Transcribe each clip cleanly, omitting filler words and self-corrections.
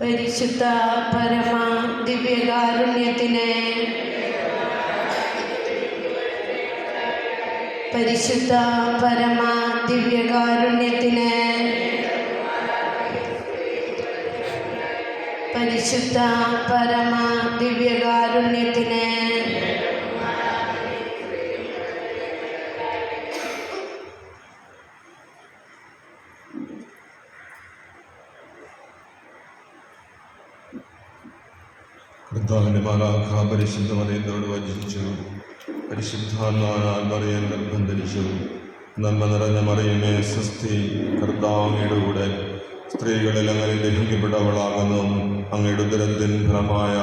പരിശുദ്ധ പരമ ദിവ്യകാരുണ്യത്തിന് പരിശുദ്ധ പരമ ദിവ്യകാരുണ്യത്തിന് പരിശുദ്ധ പരമ ദിവ്യകാരുണ്യത്തിന് കർത്താവിന്റെ മാലാഖ പരിശുദ്ധ മറിയത്തോട് വചിച്ചു. പരിശുദ്ധാത്മാവിനാൽ മറിയം ഗർഭം ധരിച്ചു. നന്മ നിറഞ്ഞ മറിയമേ സ്വസ്തി, കർത്താവ് അങ്ങയുടെ കൂടെ സ്ത്രീകളിൽ അങ്ങനെ ഗ്രഹിക്കപ്പെട്ടവളാകുന്നു. അങ്ങയുടെ ഉദരത്തിൻ ഫലമായ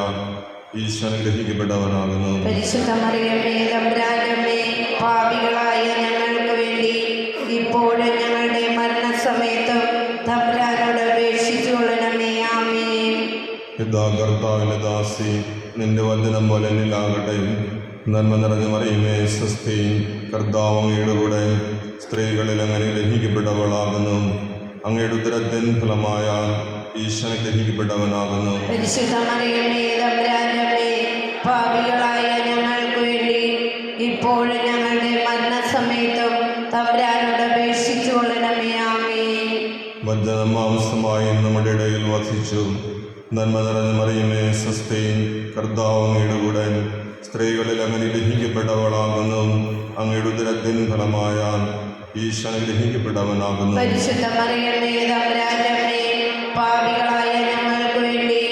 ഈശോ ഗ്രഹിക്കപ്പെട്ടവനാകുന്നു. പരിശുദ്ധ മറിയമേ തമ്പുരാന്റെ അമ്മേ, പാപികളായ ഞങ്ങൾക്ക് വേണ്ടി ഇപ്പോഴും ഞങ്ങളുടെ മരണസമയത്തും തമ്പുരാനോട് അപേക്ഷിച്ചുകൊള്ളണമേ. ആമേൻ. പിതാ കർത്താവിന്റെ ദാസി, നിന്റെ വചനം പോലെ എന്നിലാകട്ടെ. നന്മ നിറഞ്ഞ മറിയമേ സ്വസ്തി, കർത്താവ് അങ്ങയുടെ കൂടെ സ്ത്രീകളിൽ അങ്ങനെ ഗ്രഹിക്കപ്പെട്ടവളാകുന്നു. അങ്ങയുടെ ഉദരത്തിൻ ഫലമായ ഈശോ ഗ്രഹിക്കപ്പെട്ടവനാകുന്നു. പരിശുദ്ധ മറിയമേ തമ്പുരാന്റെ അമ്മേ, പാപികളായ ഞങ്ങൾക്ക് വേണ്ടി ഇപ്പോഴും ഞങ്ങളുടെ മരണസമയത്തും തമ്പുരാനോട് അപേക്ഷിച്ചുകൊള്ളണമേ. ആമേൻ. വചനം മാംസമായി നമ്മുടെ ഇടയിൽ വസിച്ചു. നന്മ നിറഞ്ഞ മറിയമേ സ്വസ്തി, കർത്താവ് അങ്ങയുടെ കൂടെ സ്ത്രീകളിൽ അങ്ങനെ ഗ്രഹിക്കപ്പെട്ടവളാകുന്നു. അങ്ങയുടെ ഉദരത്തിൻ ഫലമായ ഈശോ ഗ്രഹിക്കപ്പെട്ടവനാകുന്നു. പരിശുദ്ധ മറിയമേ തമ്പുരാന്റെ അമ്മേ, പാപികളായ ഞങ്ങൾക്ക് വേണ്ടി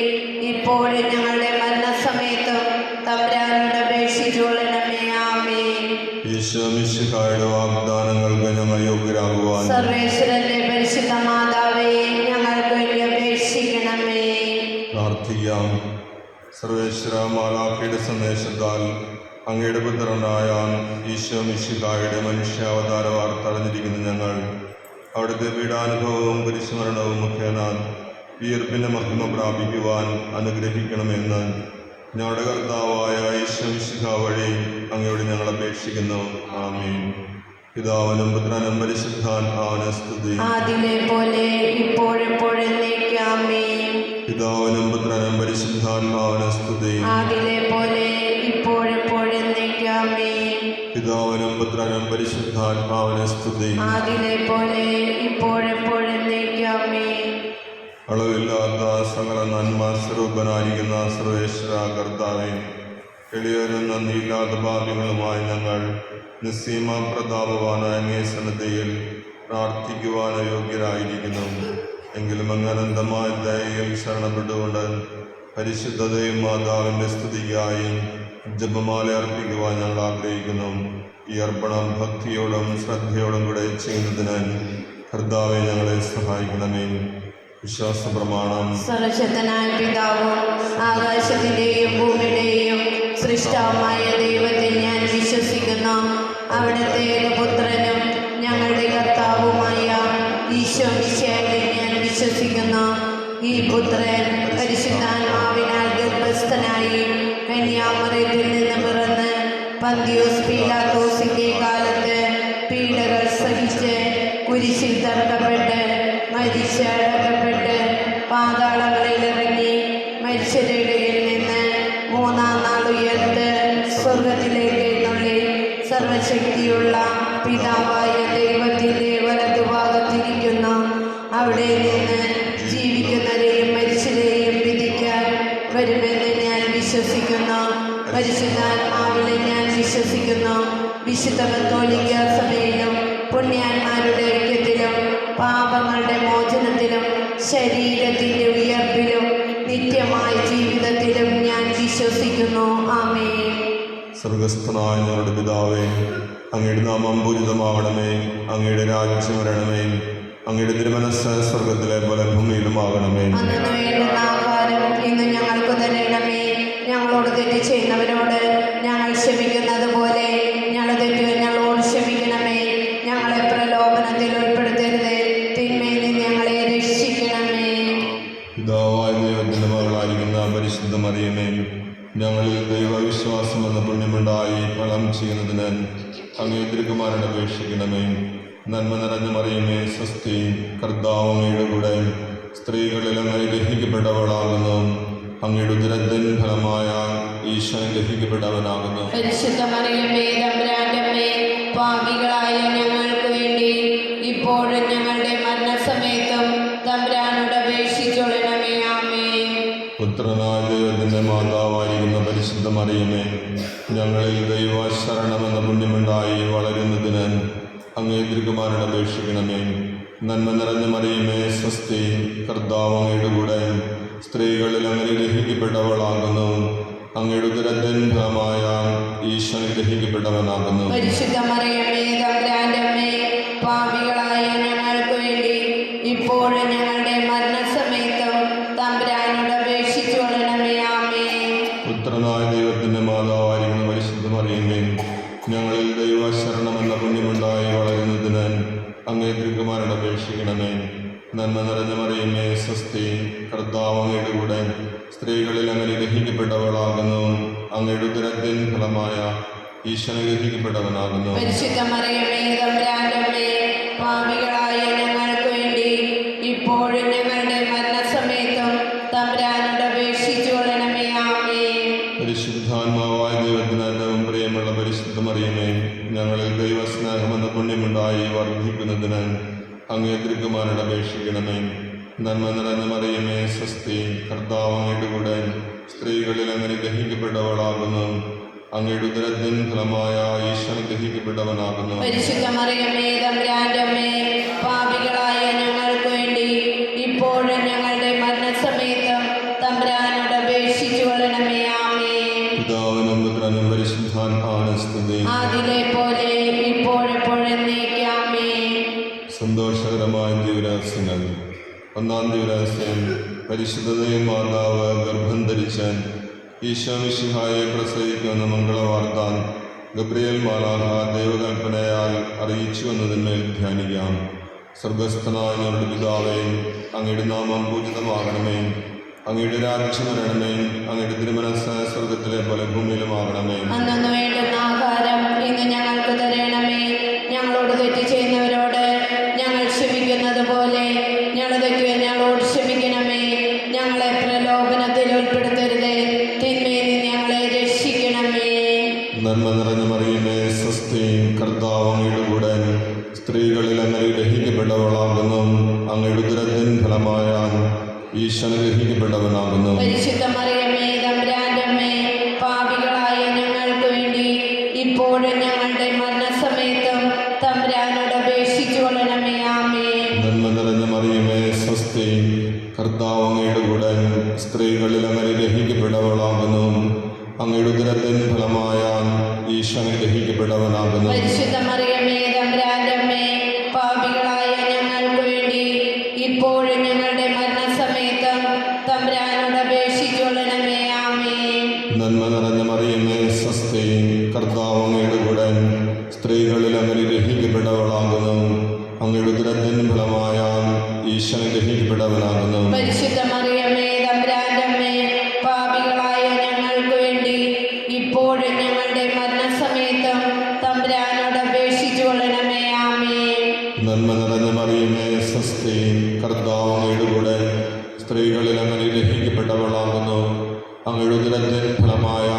ഇപ്പോഴും ഞങ്ങളുടെ മരണസമയത്തും തമ്പുരാനോട് അപേക്ഷിച്ചുകൊള്ളണമേ. ആമേൻ. ഈശോ മിശിഹായുടെ വാഗ്ദാനങ്ങൾക്ക് ഞങ്ങൾ യോഗ്യരാകുവാൻ സർവേശ്വരന്റെ പരിശുദ്ധ മാതാവേ, ഞങ്ങൾക്ക് വേണ്ടി അപേക്ഷിക്കണമേ. പ്രാർത്ഥിക്കാം. സർവേശ്വര മാലാഖയുടെ സന്ദേശത്താൽ അങ്ങയുടെ പുത്രനായ ഈശോ മിശിഹായുടെ മനുഷ്യാവതാര വാർത്ത അറിഞ്ഞിരിക്കുന്ന ഞങ്ങൾ അവിടുത്തെ പീഡാനുഭവവും കുരിശുമരണവും മുഖേന ഉയർപ്പിന്റെ മഹിമ പ്രാപിക്കുവാൻ അനുഗ്രഹിക്കണമെന്ന് ഞങ്ങളുടെ കർത്താവായ ഈശോ മിശിഹാ വഴി അങ്ങയോട് ഞങ്ങൾ അപേക്ഷിക്കുന്നു. ആമേൻ. പിതാവിനും പുത്രനും പരിശുദ്ധാത്മാവിനും സ്തുതി. ആദിയിലെ പോലെ ഇപ്പോഴെപ്പോഴും എന്നേക്കുമാമേൻ. പിതാവിനും പുത്രനും പരിശുദ്ധാത്മാവിനും സ്തുതി. ആദിയിലെ പോലെ ഇപ്പോഴെപ്പോഴും എന്നേക്കുമാമേൻ. പിതാവിനും പുത്രനും പരിശുദ്ധാത്മാവിനും സ്തുതി. ആദിയിലെ പോലെ ഇപ്പോഴെപ്പോഴും എന്നേക്കുമാമേൻ. അളവില്ലാത്ത സകല നന്മ സ്വരൂപനായിരിക്കുന്ന സർവേശ്വര കർത്താവേ, എളിയവരും നന്ദിയില്ലാത്ത പാപികളുമായി ഞങ്ങൾ നിസ്സീമ പ്രതാപവാനായ അങ്ങേ സന്നിധിയിൽ പ്രാർത്ഥിക്കുവാൻ യോഗ്യരായിരിക്കുന്നു. എങ്കിലും അങ്ങ് അനന്തമായ ദയയിൽ ശരണപ്പെട്ടുകൊണ്ട് പരിശുദ്ധതയും മാതാവിൻ്റെ സ്തുതിക്കായി ജപമാല അർപ്പിക്കുവാൻ ഞങ്ങൾ ആഗ്രഹിക്കുന്നു. ഈ അർപ്പണം ഭക്തിയോടും ശ്രദ്ധയോടും കൂടെ ചെയ്യുന്നതിന് കർത്താവെ ഞങ്ങളെ സഹായിക്കണമേ. വിശ്വാസ പ്രമാണം. സർവശക്തനായ പിതാവും ആകാശത്തിന്റെയും ഭൂമിയുടെയും സൃഷ്ടാവുമായ ദൈവത്തിൽ ഞാൻ വിശ്വസിക്കുന്നു. അവിടുത്തെ പുത്രനും ഞങ്ങളുടെ കർത്താവുമായ ഈശോ മിശിഹായിൽ ഞാൻ വിശ്വസിക്കുന്നു. ഈ പുത്രൻ പരിശുദ്ധാത്മാവിനാൽ ഗർഭസ്ഥനായി കന്യാമറിയത്തിൽ നിന്ന് പിറന്ന് പന്തിയോസ് പീലാത്തോസിന്റെ കാലത്ത് പീഡകൾ സഹിച്ച് കുരിശിൽ തറക്കപ്പെട്ട് മരിച്ച് അടക്കപ്പെട്ട് പാതാളങ്ങളിൽ ഇറങ്ങി മരിച്ചവരുടെ ഇടയിൽ നിന്ന് മൂന്നാം നാൾ ഉയർത്ത് സ്വർഗത്തിലേക്ക് എഴുന്നള്ളി സർവശക്തിയുള്ള പിതാവായ ദൈവത്തിൻ്റെ വലതുഭാഗത്തിരിക്കുന്നു. അവിടെ നിന്ന് ജീവിക്കുന്നവരെയും മരിച്ചവരെയും വിധിക്കാൻ വരുമെന്ന് ഞാൻ വിശ്വസിക്കുന്നു. പരിശുദ്ധാത്മാവിനെ ഞാൻ വിശ്വസിക്കുന്നു. വിശുദ്ധ കത്തോലിക്ക സഭയിലും പുണ്യാന്മാരുടെ ഐക്യത്തിലും പാപങ്ങളുടെ മോചനത്തിലും ശരീരത്തിൻ്റെ ഉയർപ്പിലും നിത്യമായ ജീവിതത്തിലും ഞാൻ വിശ്വസിക്കുന്നു. ആമേൻ. സ്വർഗസ്ഥനായ ഞങ്ങളുടെ പിതാവേ, അങ്ങയുടെ നാമം പൂജിതമാകണമേ. അങ്ങയുടെ രാജ്യം വരണമേ. അങ്ങയുടെ തിരുമനസ്സ് സ്വർഗത്തിലെ പോലെ ഭൂമിയിലുമാകണമേ. അന്നു വേണ്ടുന്ന ആഹാരം ഇന്ന് ഞങ്ങൾക്ക് തരണമേ. മാതാവായിരിക്കുന്ന പരിശുദ്ധ മറിയമേ, ഞങ്ങളിൽ ദൈവവിശ്വാസം എന്ന പുണ്യമുണ്ടായി ഫലം ചെയ്യുന്നതിന് അങ്ങേ തിരുക്കുമാരൻ അപേക്ഷിക്കണമേ. നന്മ നിറഞ്ഞ മറിയമേ, സ്വസ്തി, കർത്താവ് അങ്ങയുടെ കൂടെ സ്ത്രീകളിൽ അങ്ങ് ഗ്രഹിക്കപ്പെട്ടവളാകുന്നു. അങ്ങയുടെ ഉദരത്തിൻ ഫലമായ ഈശോ ഗ്രഹിക്കപ്പെട്ടവനാകുന്നു. പരിശുദ്ധ മറിയമേ, തമ്പുരാന്റെ അമ്മേ, പാപികളായ ഞങ്ങൾക്ക് വേണ്ടി ഇപ്പോഴും ഞങ്ങളുടെ മരണസമയത്തും തമ്പുരാനോട് അപേക്ഷിച്ചോളണമേ. ആമേൻ. പുത്രനായ ദൈവത്തിന്റെ മാതാവായിരിക്കുന്ന പരിശുദ്ധ മറിയമേ, ഞങ്ങളിൽ ദൈവശരണമെന്ന പുണ്യമുണ്ടായി വളരുന്നതിന് അങ്ങേ തിരുക്കുമാരൻ അപേക്ഷിക്കണമേ. നന്മ നിറഞ്ഞ മറിയമേ, സ്വസ്തി, കർത്താവ് അങ്ങയുടെ കൂടെ സ്ത്രീകളിൽ അങ്ങ് ഗ്രഹിക്കപ്പെട്ടവളാകുന്നു. അങ്ങയുടെ ഉദരത്തിൻ ഫലമായ ഈശോ ഗ്രഹിക്കപ്പെട്ടവനാകുന്നു. പരിശുദ്ധ മറിയമേ, തമ്പുരാന്റെ അമ്മേ, പാപികളായ ഞങ്ങൾക്ക് വേണ്ടി ഇപ്പോഴും ഞങ്ങളുടെ മരണസമയത്തും തമ്പുരാനോട് അപേക്ഷിച്ചുകൊള്ളണമേ. ആമേൻ. പുത്രനായ ദൈവത്തിന്റെ മാതാവായിരിക്കുന്ന പരിശുദ്ധ മറിയമേ, ഞങ്ങളിൽ ദൈവശരണമെന്ന പുണ്യമുണ്ടായി വളരുന്നതിന് അങ്ങേ തിരുക്കുമാരൻ അപേക്ഷിക്കണമേ. നന്മ നിറഞ്ഞ മറിയമേ, സ്വസ്തി, കർത്താവ് അങ്ങയുടെ കൂടെ സ്ത്രീകളിൽ അങ്ങ് ഗ്രഹിക്കപ്പെട്ടവളാകുന്നു. അങ്ങയുടെ ഉദരത്തിൻ ഫലമായ ഈശോ ഗ്രഹിക്കപ്പെട്ടവനാകുന്നു. പരിശുദ്ധ മറിയമേ, തമ്പുരാന്റെ അമ്മേ, പാപികളായ ഞങ്ങൾക്ക് വേണ്ടി ഇപ്പോഴും ഞങ്ങളുടെ മരണസമയത്തും തമ്പുരാനോട് അപേക്ഷിച്ചുകൊള്ളണമേ. ആമേൻ. പരിശുദ്ധാത്മാവായ ദൈവത്തിന് ഏറ്റവും പ്രിയമുള്ള പരിശുദ്ധ മറിയമേ, ഞങ്ങളിൽ ദൈവസ്നേഹമെന്ന പുണ്യമുണ്ടായി വർദ്ധിക്കുന്നതിന് അങ്ങേ തിരുക്കുമാരൻ അപേക്ഷിക്കണമേ. നന്മ നിറഞ്ഞ മറിയമേ, സ്വസ്തി, കർത്താവ് അങ്ങയുടെ കൂടെ സ്ത്രീകളിൽ അങ്ങ് ഗ്രഹിക്കപ്പെട്ടവളാകുന്നു. അങ്ങയുടെ ഉദരത്തിൻ ഫലമായ ഈശോ ഗ്രഹിക്കപ്പെട്ടവനാകുന്നു. പരിശുദ്ധ മറിയമേ, തമ്പുരാന്റെ അമ്മേ, പാപികളായ ഞങ്ങൾക്ക് വേണ്ടി ഇപ്പോഴും ഞങ്ങളുടെ മരണസമയത്തും തമ്പുരാനോട് അപേക്ഷിച്ചുകൊള്ളണമേ. ആമേൻ. പിതാവിനും പുത്രനും പരിശുദ്ധാത്മാവിനും സ്തുതി. ആദിയിലെ പോലെ ഇപ്പോഴെപ്പോഴും എന്നേക്കും. ആമേൻ. സന്തോഷകരമായ ദിവരഹസ്യങ്ങൾ. ഒന്നാം ദിവരഹസ്യം, പരിശുദ്ധതയും മാതാവ് ഗർഭം ധരിച്ച് ഈശോ മിശിഹായെ പ്രസവിക്കുന്ന മംഗളവാർത്ത ഗബ്രിയേൽ മാലാഖ ദൈവകൽപ്പനയാൽ അറിയിച്ചു എന്നതിന്മേൽ ധ്യാനിക്കാം. സ്വർഗസ്ഥനായ ഞങ്ങളുടെ പിതാവേ, അങ്ങയുടെ നാമം പൂജിതമാകണമേ. അങ്ങയുടെ രാജ്യം വരണമേ. അങ്ങയുടെ തിരുമനസ്സ് സ്വർഗത്തിലെ പോലെ ഭൂമിയിലുമാകണമേ. അന്നു വേണ്ടുന്ന ആഹാരം ഇന്ന് ഞങ്ങൾക്ക് തരണമേ. ഞങ്ങളോട് തെറ്റ് ചെയ്യുന്നവരോട് ഞങ്ങൾ ക്ഷമിക്കുന്നത് പോലെ ഞങ്ങളോട് ക്ഷമിക്കണമേ. ഞങ്ങളെ പ്രലോഭനത്തിൽ ഉൾപ്പെടുത്തരുതേ, തിന്മയിൽ നിന്ന് ഞങ്ങളെ രക്ഷിക്കണമേ. നന്മ നിറഞ്ഞ മറിയമേ, സ്വസ്തി, കർത്താവ് അങ്ങയുടെ കൂടെ സ്ത്രീകളിൽ അങ്ങ് ഗ്രഹിക്കപ്പെട്ടവളാകുന്നു. അങ്ങയുടെ ഉദരത്തിൻ ഫലമായ ഈശോ ഗ്രഹിക്കപ്പെട്ടവനാകുന്നു. പരിശുദ്ധ മറിയമേ, തമ്പുരാന്റെ അമ്മേ, പാപികളായ ഞങ്ങൾക്ക് വേണ്ടി ഇപ്പോഴും ഞങ്ങളുടെ മരണസമയത്തും തമ്പുരാനോട് അപേക്ഷിച്ചുകൊള്ളണമേ. ആമേൻ. നന്മ നിറഞ്ഞ മറിയമേ, സ്വസ്തി, കർത്താവ് അങ്ങയുടെ കൂടെ സ്ത്രീകളിൽ അങ്ങ് ഗ്രഹിക്കപ്പെട്ടവളാകുന്നു. അങ്ങയുടെ ഉദരത്തിൻ ഫലമായ ഈശോ ഗ്രഹിക്കപ്പെട്ടവനാകുന്നു. പരിശുദ്ധ മറിയമേ, തമ്പുരാന്റെ അമ്മേ, പാപികളായ ഞങ്ങൾക്ക് വേണ്ടി ഇപ്പോഴും ഞങ്ങളുടെ മരണസമയത്തും തമ്പുരാനോട് അപേക്ഷിച്ചുകൊള്ളണമേ. ആമേൻ. നന്മ നിറഞ്ഞ മറിയമേ, സ്വസ്തി, കർത്താവ് അങ്ങയുടെ കൂടെ സ്ത്രീകളിൽ അങ്ങ് ഗ്രഹിക്കപ്പെട്ടവളാകുന്നു. അങ്ങയുടെ ഉദരത്തിൻ ഫലമായ ഈശോ ഗ്രഹിക്കപ്പെട്ടവനാകുന്നു. പരിശുദ്ധ മറിയമേ, തമ്പുരാന്റെ അമ്മേ, പാപികളായ ഞങ്ങൾക്ക് വേണ്ടി ഇപ്പോഴും ഞങ്ങളുടെ മരണസമയത്തും തമ്പുരാനോട് അപേക്ഷിച്ചുകൊള്ളണമേ. ആമേൻ. നന്മ നിറഞ്ഞ മറിയമേ, സ്വസ്തി, കർത്താവ് അങ്ങയുടെ കൂടെ സ്ത്രീകളിൽ അങ്ങ് ഗ്രഹിക്കപ്പെട്ടവളാകുന്നു. അങ്ങയുടെ ഉദരത്തിൻ ഫലമായ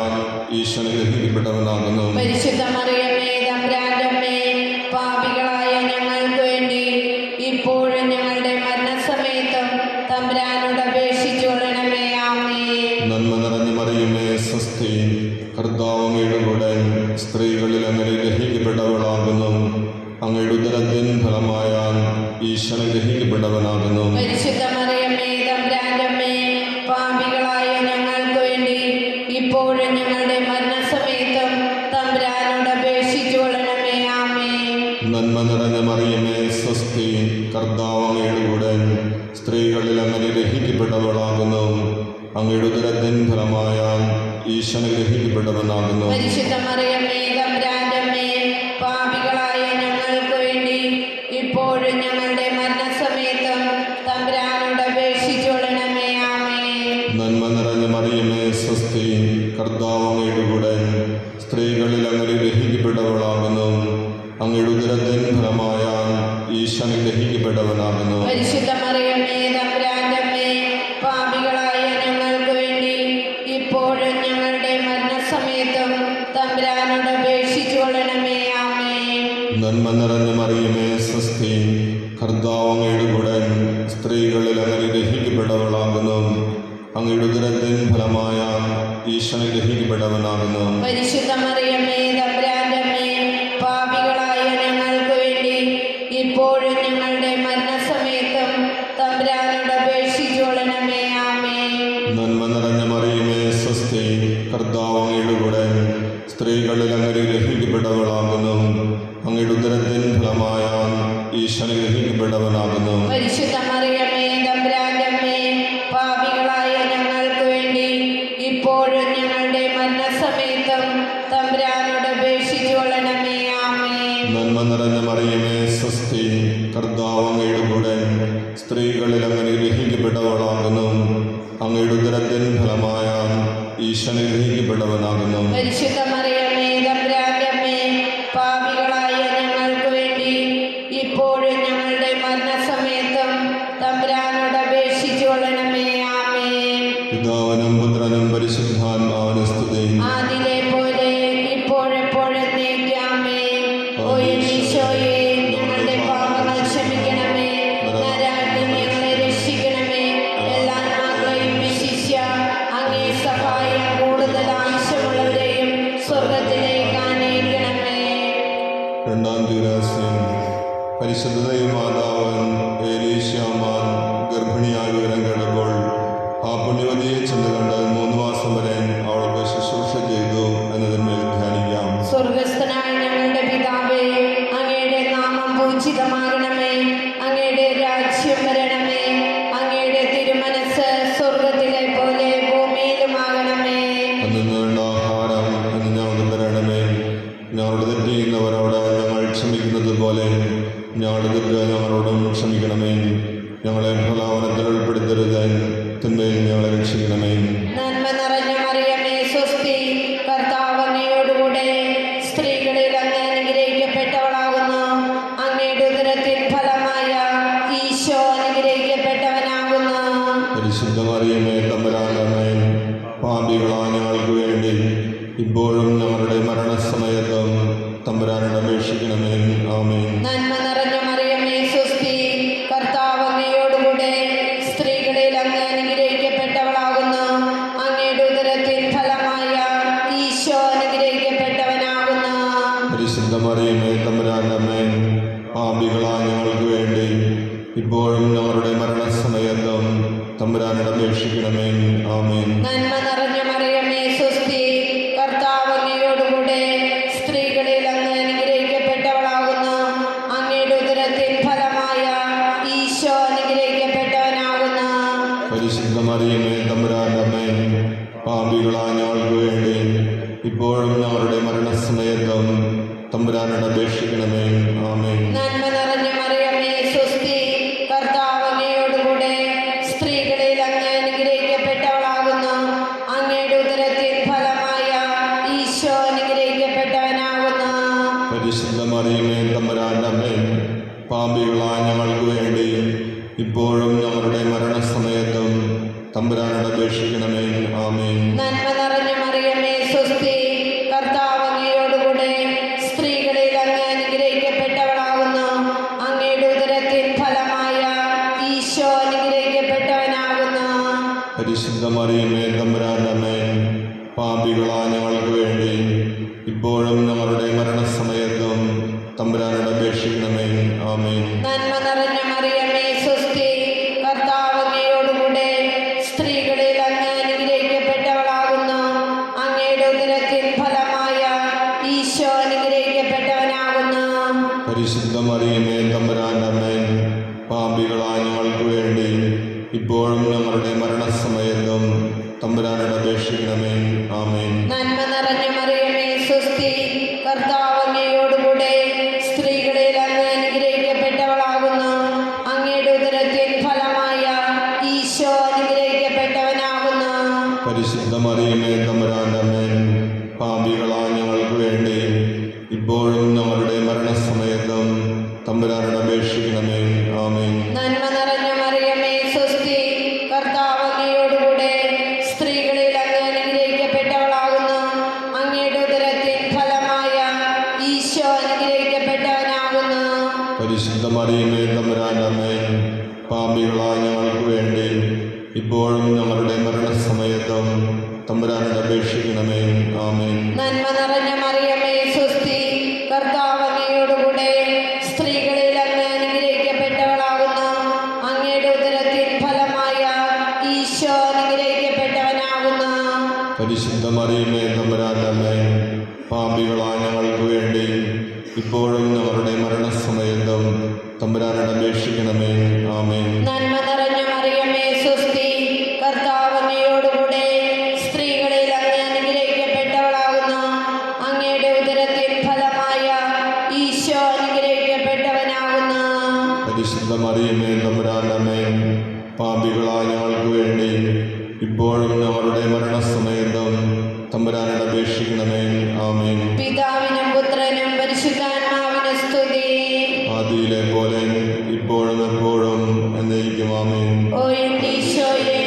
ഈശോ ഗ്രഹിക്കപ്പെട്ടവനാകുന്നു. പരിശുദ്ധ മറിയമേ, തമ്പുരാന്റെ അമ്മേ, പാപികളായ ഞങ്ങൾക്ക് വേണ്ടി ഇപ്പോഴും ഞങ്ങളുടെ മരണസമയത്തും തമ്പുരാനോട് അപേക്ഷിച്ചുകൊള്ളണമേ. ആമേൻ. നന്മ നിറഞ്ഞ മറിയമേ, സ്വസ്തി, കർത്താവ് അങ്ങയുടെ കൂടെ സ്ത്രീകളിൽ അങ്ങ് ഗ്രഹിക്കപ്പെട്ടവളാകുന്നു. അങ്ങയുടെ ഉദരത്തിൻ ഫലമായ ഈശോ ഗ്രഹിക്കപ്പെട്ടവനാകുന്നു. പരിശുദ്ധ മറിയമേ, തമ്പുരാന്റെ അമ്മേ, പാപികളായ ഞങ്ങൾക്ക് വേണ്ടി ഇപ്പോഴും ഞങ്ങളുടെ മരണസമയത്തും തമ്പുരാനോട് അപേക്ഷിച്ചുകൊള്ളണമേ. ആമേൻ. നന്മ നിറഞ്ഞ മറിയമേ, സ്വസ്തി, കർത്താവ് അങ്ങയുടെ കൂടെ സ്ത്രീകളിൽ അങ്ങ് ഗ്രഹിക്കപ്പെട്ടവളാകുന്നു. അങ്ങയുടെ ഉദരത്തിൻ ഫലമായ ഈശോ ഗ്രഹിക്കപ്പെട്ടവനാകുന്നു. പരിശുദ്ധ മറിയമേ, തമ്പുരാന്റെ അമ്മേ, പാപികളായ ഞങ്ങൾക്ക് വേണ്ടി ഇപ്പോഴും ഞങ്ങളുടെ മരണസമയത്തും തമ്പുരാനോട് അപേക്ഷിച്ചുകൊള്ളണമേ. ആമേൻ. നന്മ നിറഞ്ഞ മറിയമേ സ്വസ്തി, കർത്താവ് അങ്ങയുടെ കൂടെ, സ്ത്രീകളിൽ അങ്ങ് അനുഗ്രഹിക്കപ്പെട്ടവളാകുന്നു. അങ്ങയുടെ ഉദരത്തിൻ ഫലമായ ഈശോ അനുഗ്രഹിക്കപ്പെട്ടവനാകുന്നു. പരിശുദ്ധ മറിയമേ തമ്പുരാന്റെ അമ്മേ, പാപികളായ ഞങ്ങൾക്ക് വേണ്ടി ഇപ്പോഴും ഞങ്ങളുടെ മരണസമയത്തും തമ്പുരാനോട് അപേക്ഷിച്ചുകൊള്ളണമേ. ആമേൻ. നന്മ നിറഞ്ഞ മറിയമേ സ്വസ്തി, കർത്താവ് അങ്ങയുടെ കൂടെ, സ്ത്രീകളിൽ അങ്ങ് അനുഗ്രഹിക്കപ്പെട്ടവളാകുന്നു. അങ്ങയുടെ ഉദരത്തിൻ ഫലമായ ഈശോ അനുഗ്രഹിക്കപ്പെട്ടവനാകുന്നു. പരിശുദ്ധ മറിയമേ തമ്പുരാന്റെ അമ്മേ, പാപികളായ ഞങ്ങൾക്ക് വേണ്ടി ഇപ്പോഴും ഞങ്ങളുടെ മരണസമയത്തും തമ്പുരാനോട് അപേക്ഷിച്ചുകൊള്ളണമേ. ആമേൻ. നന്മ നിറഞ്ഞ മറിയമേ സ്വസ്തി, കർത്താവ് അങ്ങയുടെ കൂടെ, സ്ത്രീകളിൽ അങ്ങ് അനുഗ്രഹിക്കപ്പെട്ടവളാകുന്നു. അങ്ങയുടെ ഉദരത്തിൻ ഫലമായ ഈശോ അനുഗ്രഹിക്കപ്പെട്ടവനാകുന്നു. പരിശുദ്ധ മറിയമേ തമ്പുരാന്റെ അമ്മേ, പാപികളായ ഞങ്ങൾക്ക് വേണ്ടി ഇപ്പോഴും ഞങ്ങളുടെ മരണസമയത്തും തമ്പുരാനോട് അപേക്ഷിച്ചുകൊള്ളണമേ. ആമേൻ. നന്മ നിറഞ്ഞ മറിയമേ സ്വസ്തി, കർത്താവ് അങ്ങയുടെ കൂടെ, സ്ത്രീകളിൽ അങ്ങ് അനുഗ്രഹിക്കപ്പെട്ടവളാകുന്നു. അങ്ങയുടെ ഉദരത്തിൻ ഫലമായ ഈശോ അനുഗ്രഹിക്കപ്പെട്ടവനാകുന്നു. പരിശുദ്ധ മറിയമേ തമ്പുരാന്റെ അമ്മേ, പാപികളായ ഞങ്ങൾക്ക് വേണ്ടി ഇപ്പോഴും ഞങ്ങളുടെ മരണസമയത്തും തമ്പുരാനോട് അപേക്ഷിച്ചുകൊള്ളണമേ. ആമേൻ. പിതാവിനും പുത്രനും പരിശുദ്ധാത്മാവിനും സ്തുതി. ആദിയിലെ പോലെ ഇപ്പോഴെപ്പോഴെന്നേക്കും. ആമേൻ. ഓ ഈശോയേ, ഞങ്ങളുടെ പാപങ്ങൾ ക്ഷമിക്കണമേ, നരകത്തിൽ ഞങ്ങളെ രക്ഷിക്കണമേ, എല്ലാ ആത്മാക്കളെയും വിശിഷ്യ അങ്ങേ സഹായം കൂടുതൽ ആവശ്യമുള്ളവരെയും സ്വർഗത്തിലേക്ക് ആനയിക്കണമേ. രണ്ടാം ദിവസം പരിശുദ്ധ ദൈവമാതാവൻ ഏലീശാമാൻ ഗർഭിണിയായി വിവരം കേട്ടപ്പോൾ ആ പുണ്യവതിയെ ചെന്ന് കണ്ട് 3 മാസം വരെ അവൾക്ക് ശുശ്രൂഷ ചെയ്തു എന്നതിന്മേൽ ധ്യാനിക്കാം. സ്വർഗസ്ഥനായ ഞങ്ങളുടെ പിതാവേ, അങ്ങയുടെ നാമം പൂജിതമാകണമേ, അങ്ങയുടെ രാജ്യം വരണമേ, അങ്ങയുടെ തിരുമനസ് സ്വർഗത്തിലെ പോലെ ഭൂമിയിലുമാകണമേ. അന്നു വേണ്ട ആഹാരം എന്ന് ഞങ്ങൾക്ക് തരണമേ. ഞങ്ങളുടെ തെറ്റ് ചെയ്യുന്നവരോട് ഞങ്ങൾ ക്ഷമിക്കുന്നത് പോലെ ഞങ്ങളുടെ തെറ്റ് ഞങ്ങളോടും ക്ഷമിക്കണമേ. ഞങ്ങളെ ഫലാവനത്തിൽ ഉൾപ്പെടുത്തരുത്, തിന്മയിൽ ഞങ്ങളെ രക്ഷിക്കണമേ. നന്മ നിറഞ്ഞ മറിയമേ സ്വസ്തി, കർത്താവ് അങ്ങയോടുകൂടെ, സ്ത്രീകളിൽ അങ്ങ് അനുഗ്രഹിക്കപ്പെട്ടവളാകുന്നു. അങ്ങയുടെ ഉദരത്തിൻ ഫലമായ ഈശോ അനുഗ്രഹിക്കപ്പെട്ടവനാകുന്നു. പരിശുദ്ധ മറിയമേ തമ്പുരാന്റെ അമ്മേ, പാപികളായ ഞങ്ങൾക്ക് വേണ്ടി ഇപ്പോഴും ഞങ്ങളുടെ മരണസമയത്തും തമ്പുരാനോട് അപേക്ഷിക്കണമേ. ആമേൻ. നന്മ നിറഞ്ഞ മറിയമേ സ്വസ്തി, കർത്താവ് അങ്ങയോടുകൂടെ, സ്ത്രീകളിൽ അങ്ങ് അനുഗ്രഹിക്കപ്പെട്ടവളാകുന്നു. അങ്ങയുടെ ഉദരത്തിൻ ഫലമായ ഈശോ അനുഗ്രഹിക്കപ്പെട്ടവനാകുന്നു. പരിശുദ്ധ മറിയമേ തമ്പുരാന്റെ അമ്മേ, പാപികളായ ഞങ്ങൾക്ക് വേണ്ടി ഇപ്പോഴും ഞങ്ങളുടെ മരണസമയത്തും തമ്പുരാനോട് അപേക്ഷിക്കണമേ. ആമേൻ. നന്മ നിറഞ്ഞ മറിയമേ സ്വസ്തി, കർത്താവ് അങ്ങയോടുകൂടെ, സ്ത്രീകളിൽ അങ്ങ് അനുഗ്രഹിക്കപ്പെട്ടവളാകുന്നു. അങ്ങയുടെ ഉദരത്തിൻ ഫലമായ ഈശോ അനുഗ്രഹിക്കപ്പെട്ടവനാകുന്നു. പരിശുദ്ധ മറിയമേ തമ്പുരാന്റെ അമ്മേ, പാപികളായ ഞങ്ങൾക്ക് വേണ്ടി ഇപ്പോഴും ഞങ്ങളുടെ മരണസമയത്തും തമ്പുരാനോട് അപേക്ഷിക്കണമേ. ആമേൻ. നന്മ നിറഞ്ഞ മറിയമേ സ്വസ്തി, കർത്താവ് അങ്ങയോടുകൂടെ, സ്ത്രീകളിൽ അങ്ങ് അനുഗ്രഹിക്കപ്പെട്ടവളാകുന്നു. അങ്ങയുടെ ഉദരത്തിൻ ഫലമായ ഈശോ അനുഗ്രഹിക്കപ്പെട്ടവനാകുന്നു. പരിശുദ്ധ മറിയമേ തമ്പുരാന്റെ അമ്മേ, പാപികളായ ഞങ്ങൾക്ക് വേണ്ടി ഇപ്പോഴും ഞങ്ങളുടെ മരണസമയത്തും തമ്പുരാനോട് അപേക്ഷിക്കണമേ. ആമേൻ. നന്മ നിറഞ്ഞ മറിയമേ സ്വസ്തി, കർത്താവ് അങ്ങയോടുകൂടെ, സ്ത്രീകളിൽ അങ്ങ് അനുഗ്രഹിക്കപ്പെട്ടവളാകുന്നു. അങ്ങയുടെ ഉദരത്തിൻ ഫലമായ ഈശോ അനുഗ്രഹിക്കപ്പെട്ടവനാകുന്നു. പരിശുദ്ധ മറിയമേ തമ്പുരാന്റെ അമ്മേ, പാപികളായ ഞങ്ങൾക്ക് വേണ്ടി ഇപ്പോഴും ഞങ്ങളുടെ മരണസമയത്തും തമ്പുരാനോട് അപേക്ഷിക്കണമേ. ആമേൻ. നന്മ നിറഞ്ഞ മറിയമേ സ്വസ്തി, കർത്താവ് അങ്ങയോടുകൂടെ, സ്ത്രീകളിൽ അങ്ങ് അനുഗ്രഹിക്കപ്പെട്ടവളാകുന്നു. അങ്ങയുടെ ഉദരത്തിൻ ഫലമായ ഈശോ അനുഗ്രഹിക്കപ്പെട്ടവനാകുന്നു. പരിശുദ്ധ മറിയമേ തമ്പുരാന്റെ അമ്മേ, പാപികളായ ഞങ്ങൾക്ക് വേണ്ടി ഇപ്പോഴും ഞങ്ങളുടെ മരണസമയത്തും തമ്പുരാനോട് അപേക്ഷിക്കണമേ. ആമേൻ. നന്മ നിറഞ്ഞ മറിയമേ സ്വസ്തി, കർത്താവ് അങ്ങയോടുകൂടെ, സ്ത്രീകളിൽ അങ്ങ് അനുഗ്രഹിക്കപ്പെട്ടവളാകുന്നു. അങ്ങയുടെ ഉദരത്തിൻ ഫലമായ ഈശോ അനുഗ്രഹിക്കപ്പെട്ടവനാകുന്നു. പരിശുദ്ധ മറിയമേ തമ്പുരാന്റെ അമ്മേ, പാപികളായ ഞങ്ങൾക്ക് വേണ്ടി ഇപ്പോഴും ഞങ്ങളുടെ മരണസമയത്തും തമ്പുരാനോട് അപേക്ഷിക്കണമേ. ആമേൻ. നന്മ നിറഞ്ഞ മറിയമേ സ്വസ്തി, കർത്താവ് അങ്ങയോടുകൂടെ സ്ത്രീകളിൽ അങ്ങ് അനുഗ്രഹിക്കപ്പെട്ടവളാകുന്നു. അങ്ങയുടെ ഉദരത്തിൻ ഫലമായ ഈശോ അനുഗ്രഹിക്കപ്പെട്ടവനാകുന്നു. പരിശുദ്ധ മറിയമേ തമ്പുരാന്റെ അമ്മേ, പാപികളായ ഞങ്ങൾക്ക് വേണ്ടി ഇപ്പോഴും ഞങ്ങളുടെ മരണസമയത്തും തമ്പുരാനോട് അപേക്ഷിക്കണമേ. ആമേൻ. നന്മ നിറഞ്ഞ മറിയമേ സ്വസ്തി, കർത്താവ് അങ്ങയോടുകൂടെ സ്ത്രീകളിൽ അങ്ങ് അനുഗ്രഹിക്കപ്പെട്ടവളാകുന്നു. അങ്ങയുടെ ഉദരത്തിൻ ഫലമായ ഈശോ അനുഗ്രഹിക്കപ്പെട്ടവനാകുന്നു. പരിശുദ്ധ മറിയമേ തമ്പുരാന്റെ അമ്മേ, പാപികളായ ഞങ്ങൾക്ക് വേണ്ടി ഇപ്പോഴും ഞങ്ങളുടെ മരണസമയത്തും തമ്പുരാനോട് അപേക്ഷിക്കണമേ. ആമേൻ. നന്മ നിറഞ്ഞ മറിയമേ സ്വസ്തി, കർത്താവ് അങ്ങയോടുകൂടെ സ്ത്രീകളിൽ അങ്ങ് അനുഗ്രഹിക്കപ്പെട്ടവളാകുന്നു. അങ്ങയുടെ ഉദരത്തിൻ ഫലമായ ഈശോ അനുഗ്രഹിക്കപ്പെട്ടവനാകുന്നു. പരിശുദ്ധ മറിയമേ തമ്പുരാന്റെ അമ്മേ, പാപികളായ ഞങ്ങൾക്ക് വേണ്ടി ഇപ്പോഴും ഞങ്ങളുടെ മരണസമയത്തും തമ്പുരാനോട് അപേക്ഷിക്കണമേ. ആമേൻ. പിതാവിനും പുത്രനും പരിശുദ്ധാത്മാവിനും സ്തുതി. ആദിയിലെ പോലെ ഇപ്പോഴും എപ്പോഴും എന്നേക്കും. ആമേൻ. ഓ എന്റെ ഈശോയെ,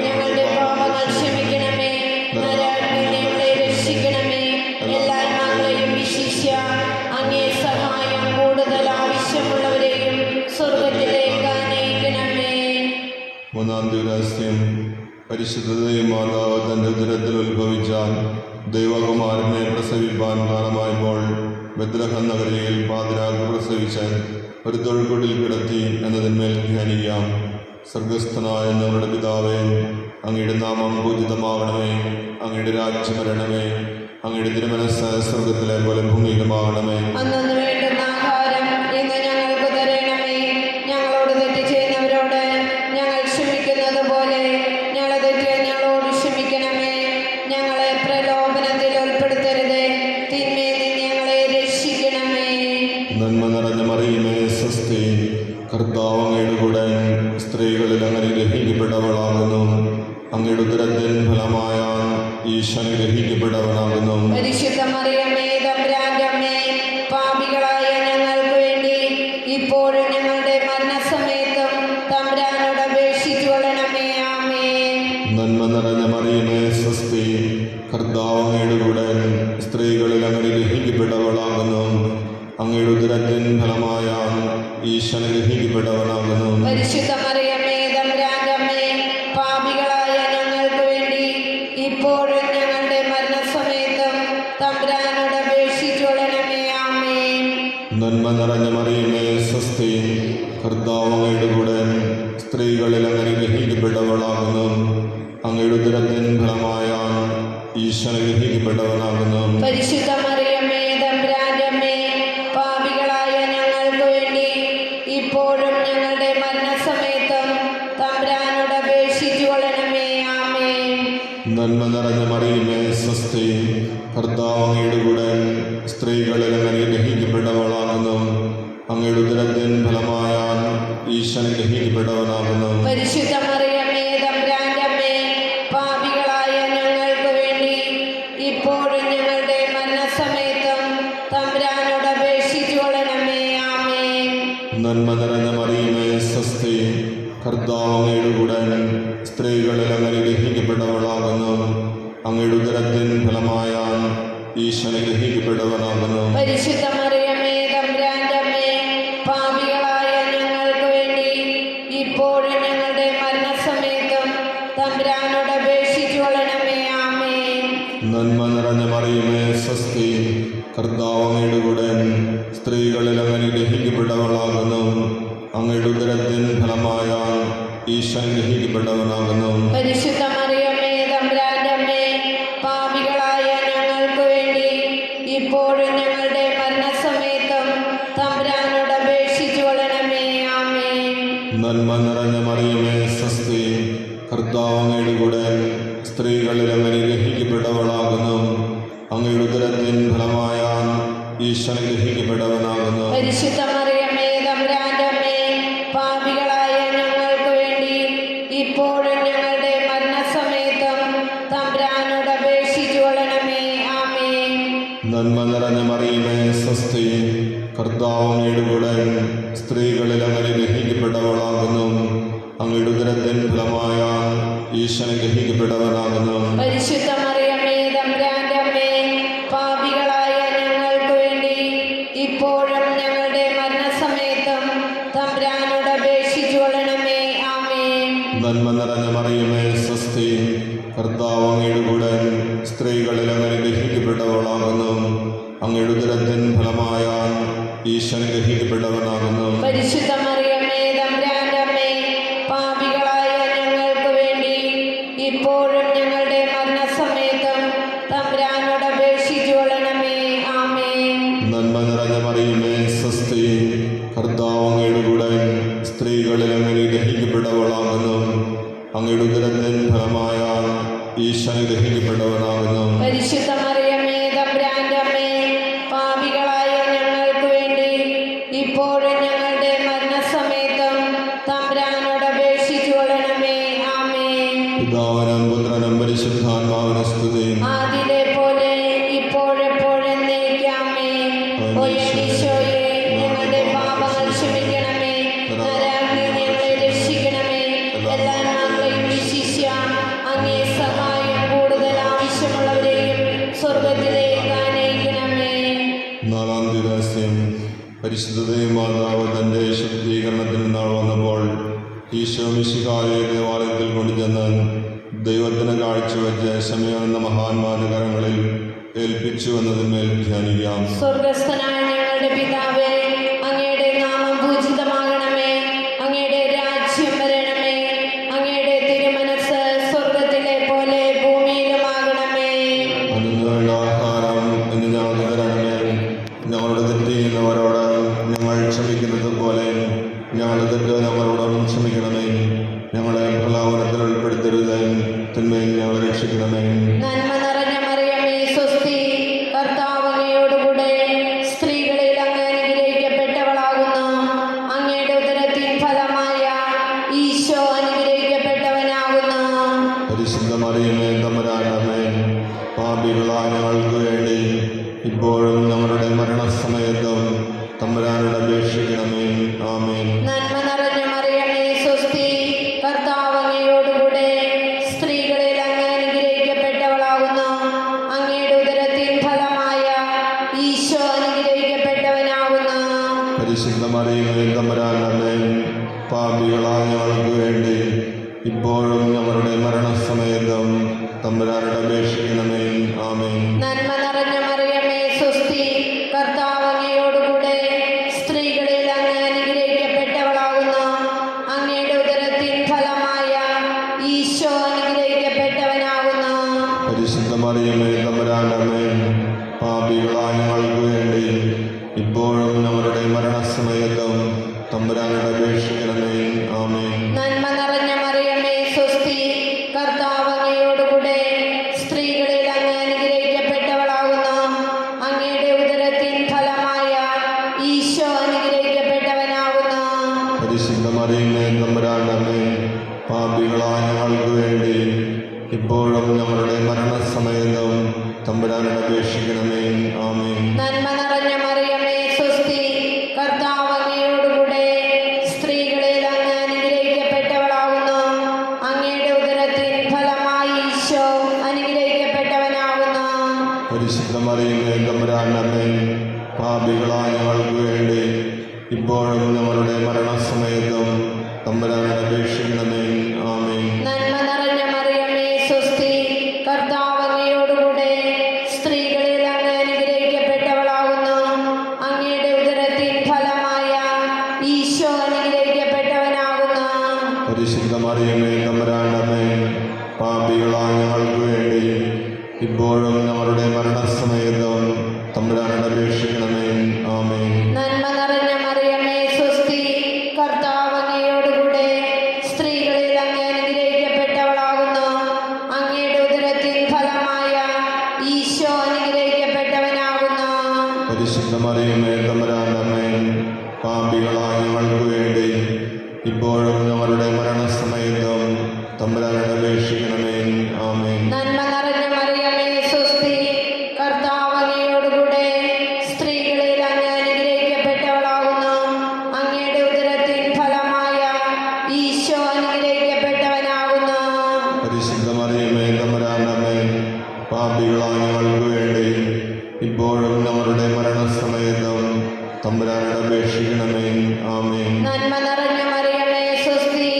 ഞങ്ങളുടെ പാപങ്ങൾ ക്ഷമിക്കണമേ, നരകത്തിൽ ഞങ്ങളെ രക്ഷിക്കണമേ, എല്ലാ ആത്മാക്കളെയും വിശിഷ്യ അങ്ങേ സഹായം കൂടുതൽ ആവശ്യമുള്ളവരെയും സ്വർഗത്തിലേക്ക് ആനയിക്കണമേ. മൂന്നാം ദിവസം പരിശുദ്ധ മാതാവ് തൻ്റെ ഉദരത്തിൽ ഉത്ഭവിച്ച ദൈവകുമാരനെ പ്രസവിപ്പാൻ കാലമായപ്പോൾ ബത്ലഹേം നഗരിയിൽ പാതിരാക്ക് പ്രസവിച്ച് ഒരു തൊഴുകുടിൽ കിടത്തി എന്നതിന്മേൽ ധ്യാനിക്കാം. സ്വർഗസ്ഥനായ ഞങ്ങളുടെ പിതാവേ, അങ്ങയുടെ നാമം പൂജിതമാകണമേ, അങ്ങയുടെ രാജ്യം വരണമേ, അങ്ങയുടെ തിരുമനസ്സ് സ്വർഗത്തിലെ പോലെ ഭൂമിയിലുമാകണമേ. അന്നു വേണ്ടുന്ന ആഹാരം ഇന്ന് ഞങ്ങൾക്ക് തരണമേ. ഞങ്ങളോട് തെറ്റ് ചെയ്യുന്നവരോട് ഞങ്ങൾ ക്ഷമിക്കുന്നത് പോലെ ഞങ്ങളെ തെറ്റ് ഞങ്ങളോട് ക്ഷമിക്കണമേ. ഞങ്ങളെ പ്രലോഭനത്തിൽ ഉൾപ്പെടുത്തരുത്, തിന്മയിൽ നിന്ന് ഞങ്ങളെ രക്ഷിക്കണമേ. നന്മ നിറഞ്ഞ മറിയമേ സ്വസ്തി, കർത്താവ് അങ്ങയുടെ കൂടെ സ്ത്രീകളിൽ അങ്ങ് അനുഗ്രഹിക്കപ്പെട്ടവളാകുന്നു. അങ്ങയുടെ ഉദരത്തിൻ ഫലമായ ഈശോ അനുഗ്രഹിക്കപ്പെട്ടവനാകുന്നു. പരിശുദ്ധ മറിയമേ തമ്പുരാന്റെ അമ്മേ, പാപികളായ ഞങ്ങൾക്ക് വേണ്ടി ഇപ്പോഴും ഞങ്ങളുടെ മരണസമയത്തും തമ്പുരാനോട് അപേക്ഷിച്ചു കൊള്ളണമേ. ആമേൻ. നന്മ നിറഞ്ഞ മറിയമേ സ്വസ്തി, കർത്താവ് അങ്ങയുടെ കൂടെ സ്ത്രീകളിൽ അങ്ങ് അനുഗ്രഹിക്കപ്പെട്ടവളാകുന്നു. അങ്ങയുടെ ഉദരത്തിൻ ഫലമായ ഈശോ അനുഗ്രഹിക്കപ്പെട്ടവനാകുന്നു. പരിശുദ്ധ മറിയമേ തമ്പുരാന്റെ അമ്മേ, പാപികളായ ഞങ്ങൾക്ക് വേണ്ടി ഇപ്പോഴും ഞങ്ങളുടെ മരണസമയത്തും തമ്പുരാനോട് അപേക്ഷിച്ചു കൊള്ളണമേ. ആമേൻ. നന്മ നിറഞ്ഞ മറിയമേ സ്വസ്തി, കർത്താവ് അങ്ങയുടെ കൂടെ സ്ത്രീകളിൽ അങ്ങ് അനുഗ്രഹിക്കപ്പെട്ടവളാകുന്നു. അങ്ങയുടെ ഉദരത്തിൻ ഫലമായ ഈശോ അനുഗ്രഹിക്കപ്പെട്ടവനാകുന്നു. പരിശുദ്ധ മറിയമേ തമ്പുരാന്റെ അമ്മേ, പാപികളായ ഞങ്ങൾക്ക് വേണ്ടി ഇപ്പോഴും ഞങ്ങളുടെ മരണസമയത്തും തമ്പുരാനോട് അപേക്ഷിച്ചു കൊള്ളണമേ. ആമേൻ. നന്മ നിറഞ്ഞ മറിയമേ സ്വസ്തി, കർത്താവ് അങ്ങയുടെ കൂടെ സ്ത്രീകളിൽ അങ്ങ് അനുഗ്രഹിക്കപ്പെട്ടവളാകുന്നു. അങ്ങയുടെ ഉദരത്തിൻ ഫലമായ ഈശോ അനുഗ്രഹിക്കപ്പെട്ടവനാകുന്നു. പരിശുദ്ധ മറിയമേ തമ്പുരാന്റെ അമ്മേ, പാപികളായ ഞങ്ങൾക്ക് വേണ്ടി ഇപ്പോഴും ഞങ്ങളുടെ മരണസമയത്തും തമ്പുരാനോട് അപേക്ഷിച്ചു കൊള്ളണമേ. ആമേൻ. നന്മ നിറഞ്ഞ മറിയമേ സ്വസ്തി, കർത്താവ് അങ്ങയുടെ കൂടെ സ്ത്രീകളിൽ അങ്ങ് അനുഗ്രഹിക്കപ്പെട്ടവളാകുന്നു. അങ്ങയുടെ ഉദരത്തിൻ ഫലമായ ഈശോ അനുഗ്രഹിക്കപ്പെട്ടവനാകുന്നു. പരിശുദ്ധ മറിയമേ തമ്പുരാന്റെ അമ്മേ, പാപികളായ ഞങ്ങൾക്ക് വേണ്ടി ഇപ്പോഴും ഞങ്ങളുടെ മരണസമയത്തും തമ്പുരാനോട് അപേക്ഷിച്ചു കൊള്ളണമേ. ആമേൻ. നന്മ നിറഞ്ഞ മറിയമേ സ്വസ്തി, കർത്താവ് അങ്ങയുടെ കൂടെ സ്ത്രീകളിൽ അങ്ങ് അനുഗ്രഹിക്കപ്പെട്ടവളാകുന്നു. അങ്ങയുടെ ഉദരത്തിൻ ഫലമായ ഈശോ അനുഗ്രഹിക്കപ്പെട്ടവനാകുന്നു. പരിശുദ്ധ മറിയമേ തമ്പുരാന്റെ അമ്മേ, പാപികളായ ഞങ്ങൾക്ക് വേണ്ടി ഇപ്പോഴും ഞങ്ങളുടെ മരണസമയത്തും തമ്പുരാനോട് അപേക്ഷിച്ചു കൊള്ളണമേ. ആമേൻ. നന്മ നിറഞ്ഞ മറിയമേ സ്വസ്തി, കർത്താവ് അങ്ങയുടെ കൂടെ സ്ത്രീകളിൽ അങ്ങ് അനുഗ്രഹിക്കപ്പെട്ടവളാകുന്നു. അങ്ങയുടെ ഉദരത്തിൻ ഫലമായ ഈശോ അനുഗ്രഹിക്കപ്പെട്ടവനാകുന്നു. പരിശുദ്ധ മറിയമേ തമ്പുരാന്റെ അമ്മേ, പാപികളായ ഞങ്ങൾക്ക് വേണ്ടി ഇപ്പോഴും ഞങ്ങളുടെ മരണസമയത്തും തമ്പുരാനോട് നന്മ നിറഞ്ഞ മറിയമേ സ്വസ്തി, കർത്താവ് അങ്ങയുടെ കൂടെ, സ്ത്രീകളിൽ അങ്ങ് ഗ്രഹിക്കപ്പെട്ടവളാകുന്നു. അങ്ങയുടെ ഉദരത്തിൻ ഫലമായ ഈശോ ഗ്രഹിക്കപ്പെട്ടവനാകുന്നു. പരിശുദ്ധ മറിയമേ തമ്പുരാന്റെ അമ്മേ, പാപികളായ ഞങ്ങൾക്ക് വേണ്ടി ഇപ്പോഴും ഞങ്ങളുടെ മരണസമയത്തും തമ്പുരാനോട് അപേക്ഷിച്ചു കൊള്ളണമേ. ആമേൻ. നന്മ നിറഞ്ഞ മറിയമേ സ്വസ്തി, കർത്താവ് അങ്ങയുടെ കൂടെ, സ്ത്രീകളിൽ അങ്ങ് ഗ്രഹിക്കപ്പെട്ടവളാകുന്നു. അങ്ങയുടെ ഉദരത്തിൻ ഫലമായ ഈശോ ഗ്രഹിക്കപ്പെട്ടവനാകുന്നു. പരിശുദ്ധ മറിയമേ തമ്പുരാന്റെ അമ്മേ, പാപികളായ ഞങ്ങൾക്ക് വേണ്ടി ഇപ്പോഴും ഞങ്ങളുടെ മരണസമയത്തും തമ്പുരാനോട് അപേക്ഷിച്ചു കൊള്ളണമേ. ആമേൻ. നന്മ നിറഞ്ഞ മറിയമേ സ്വസ്തി, കർത്താവ് അങ്ങയുടെ കൂടെ, സ്ത്രീകളിൽ അങ്ങ് ഗ്രഹിക്കപ്പെട്ടവളാകുന്നു. അങ്ങയുടെ ഉദരത്തിൻ ഫലമായ ഈശോ ഗ്രഹിക്കപ്പെട്ടവനാകുന്നു. പരിശുദ്ധ മറിയമേ തമ്പുരാന്റെ അമ്മേ, പാപികളായ ഞങ്ങൾക്ക് വേണ്ടി ഇപ്പോഴും ഞങ്ങളുടെ മരണസമയത്തും തമ്പുരാനോട് അപേക്ഷിച്ചു കൊള്ളണമേ. ആമേൻ. പിതാവിനും പുത്രനും പരിശുദ്ധാത്മാവിനും സ്തുതി. ആദിയിലെ പോലെ ഇപ്പോഴെപ്പോഴും എന്നേക്കുമാമേൻ. ഓ ഈശോയെ, ഞങ്ങളുടെ പാപങ്ങൾ ക്ഷമിക്കണമേ, നരകാഗ്നിയിൽ ഞങ്ങളെ രക്ഷിക്കണമേ, എല്ലാ നന്മയും വിശിഷ്യ അങ്ങേ സഹായം കൂടുതൽ ആവശ്യമുള്ളവരെയും സ്വർഗത്തിലേക്ക് ആനയിക്കണമേ. നാലാം ദിവസം പരിശുദ്ധ മാതാവ് തൻ്റെ ശുദ്ധീകരണത്തിന് നാൾ വന്നപ്പോൾ ഈശോ മിശിഹായെ ദേവാലയത്തിൽ കൊണ്ടുചെന്ന് ദൈവത്തിന് കാഴ്ചവെച്ച് ശമയോൻ എന്ന മഹാന്മാരുടെ കരങ്ങളിൽ ഏൽപ്പിച്ചു എന്നതിന്മേൽ ധ്യാനിക്കാം. സ്വർഗസ്ഥനായ ഞങ്ങളുടെ പിതാവേ, അങ്ങയുടെ നാമം പൂജിതമാകണമേ, അങ്ങയുടെ രാജ്യം വരണമേ, അങ്ങയുടെ തിരുമനസ്സ് സ്വർഗത്തിലെ പോലെ ഭൂമിയിലുമാകണമേ. അന്നു വേണ്ട ആഹാരം ഇന്ന് ഞങ്ങൾക്ക് തരണമേ. ഞങ്ങളുടെ തെറ്റ് ചെയ്യുന്നവരോട് ഞങ്ങൾ ക്ഷമിക്കുന്നത് പോലെ ഞങ്ങളുടെ തെറ്റ് ഞങ്ങളോടും ക്ഷമിക്കണമേ. ഞങ്ങളെ പ്രലോഭനത്തിൽ ഉൾപ്പെടുത്തരുത്, തിന്മയിൽ ഞങ്ങളെ രക്ഷിക്കണമേ. നന്മ നിറഞ്ഞ മറിയമേ സ്വസ്തി, കർത്താവ് അങ്ങയോടുകൂടെ, സ്ത്രീകളിൽ അങ്ങ് അനുഗ്രഹിക്കപ്പെട്ടവളാകുന്നു. അങ്ങയുടെ ഉദരത്തിൻ ഫലമായ ഈശോ അനുഗ്രഹിക്കപ്പെട്ടവനാകുന്നു. പരിശുദ്ധ മറിയമേ തമ്പുരാന്റെ അമ്മേ, പാപികളായ ഞങ്ങൾക്ക് വേണ്ടി ഇപ്പോഴും ഞങ്ങളുടെ മരണസമയത്തും തമ്പുരാനോട് അപേക്ഷിക്കണമേ. ആമേൻ. നന്മ നിറഞ്ഞ മറിയമേ സ്വസ്തി, കർത്താവ് അങ്ങയോടുകൂടെ, സ്ത്രീകളിൽ അങ്ങ് അനുഗ്രഹിക്കപ്പെട്ടവളാകുന്നു. അങ്ങയുടെ ഉദരത്തിൻ ഫലമായ ഈശോ അനുഗ്രഹിക്കപ്പെട്ടവനാകുന്നു. പരിശുദ്ധ മറിയമേ തമ്പുരാന്റെ അമ്മേ, പാപികളായ ഞങ്ങൾക്ക് വേണ്ടി ഇപ്പോഴും ഞങ്ങളുടെ മരണസമയത്തും തമ്പുരാനോട് അപേക്ഷിക്കണമേ. ആമേൻ. നന്മ നിറഞ്ഞ മറിയമേ സ്വസ്തി, കർത്താവ് അങ്ങയോടുകൂടെ, സ്ത്രീകളിൽ അങ്ങ് അനുഗ്രഹിക്കപ്പെട്ടവളാകുന്നു. അങ്ങയുടെ ഉദരത്തിൻ ഫലമായ ഈശോ അനുഗ്രഹിക്കപ്പെട്ടവനാകുന്നു. പരിശുദ്ധ മറിയമേ തമ്പുരാന്റെ അമ്മേ, പാപികളായ ഞങ്ങൾക്ക് വേണ്ടി ഇപ്പോഴും ഞങ്ങളുടെ മരണസമയത്തും തമ്പുരാനോട് അപേക്ഷിക്കണമേ. ആമേൻ. നന്മ നിറഞ്ഞ മറിയമേ സ്വസ്തി, കർത്താവ് അങ്ങയോടുകൂടെ, സ്ത്രീകളിൽ അങ്ങ് അനുഗ്രഹിക്കപ്പെട്ടവളാകുന്നു. അങ്ങയുടെ ഉദരത്തിൻ ഫലമായ ഈശോ അനുഗ്രഹിക്കപ്പെട്ടവനാകുന്നു. പരിശുദ്ധ മറിയമേ തമ്പുരാന്റെ അമ്മേ, പാപികളായ ഞങ്ങൾക്ക് വേണ്ടി ഇപ്പോഴും ഞങ്ങളുടെ മരണസമയത്തും തമ്പുരാനോട് അപേക്ഷിക്കണമേ. ആമേൻ. നന്മ നിറഞ്ഞ മറിയമേ സ്വസ്തി, കർത്താവ് അങ്ങയോടുകൂടെ, സ്ത്രീകളിൽ അങ്ങ് അനുഗ്രഹിക്കപ്പെട്ടവളാകുന്നു. അങ്ങയുടെ ഉദരത്തിൻ ഫലമായി ഈശോ അനുഗ്രഹിക്കപ്പെട്ടവനാകുന്നു. പരിശുദ്ധ മറിയമേ തമ്പുരാന്റെ അമ്മേ, പാപികളായ ഞങ്ങൾക്ക് വേണ്ടി ഇപ്പോഴും ഞങ്ങളുടെ മരണസമയത്തും തമ്പുരാനോട് അപേക്ഷിക്കണമേ. ആമേൻ. നന്മ നിറഞ്ഞ മറിയമേ സ്വസ്തി, കർത്താവ് അങ്ങയോടുകൂടെ, സ്ത്രീകളിൽ അങ്ങ് അനുഗ്രഹിക്കപ്പെട്ടവളാകുന്നു. അങ്ങയുടെ ഉദരത്തിൻ ഫലമായ ഈശോ അനുഗ്രഹിക്കപ്പെട്ടവനാകുന്നു. പരിശുദ്ധ മറിയമേ തമ്പുരാന്റെ അമ്മേ, പാപികളായ ഞങ്ങൾക്ക് വേണ്ടി ഇപ്പോഴും ഞങ്ങളുടെ മരണസമയത്തും തമ്പുരാനോട് അപേക്ഷിക്കണമേ. ആമേൻ. നന്മ നിറഞ്ഞ മറിയമേ സ്വസ്തി, കർത്താവ് അങ്ങയോടുകൂടെ, സ്ത്രീകളിൽ അങ്ങ് അനുഗ്രഹിക്കപ്പെട്ടവളാകുന്നു. അങ്ങയുടെ ഉദരത്തിൻ ഫലമായ ഈശോ അനുഗ്രഹിക്കപ്പെട്ടവനാകുന്നു. പരിശുദ്ധ മറിയമേ തമ്പുരാന്റെ അമ്മേ, പാപികളായ ഞങ്ങൾക്ക് വേണ്ടി ഇപ്പോഴും ഞങ്ങളുടെ മരണസമയത്തും തമ്പുരാനോട് അപേക്ഷിക്കണമേ. ആമേൻ. നന്മ നിറഞ്ഞ മറിയമേ സ്വസ്തി, കർത്താവ് അങ്ങയോടുകൂടെ, പാപികളായ ഞങ്ങൾക്ക് വേണ്ടി ഇപ്പോഴും ഞങ്ങളുടെ മരണസമയത്തും തമ്പുരാനോട് അപേക്ഷിക്കണമേ. ആമേൻ. നന്മ നിറഞ്ഞ മറിയമേ സ്വസ്തി,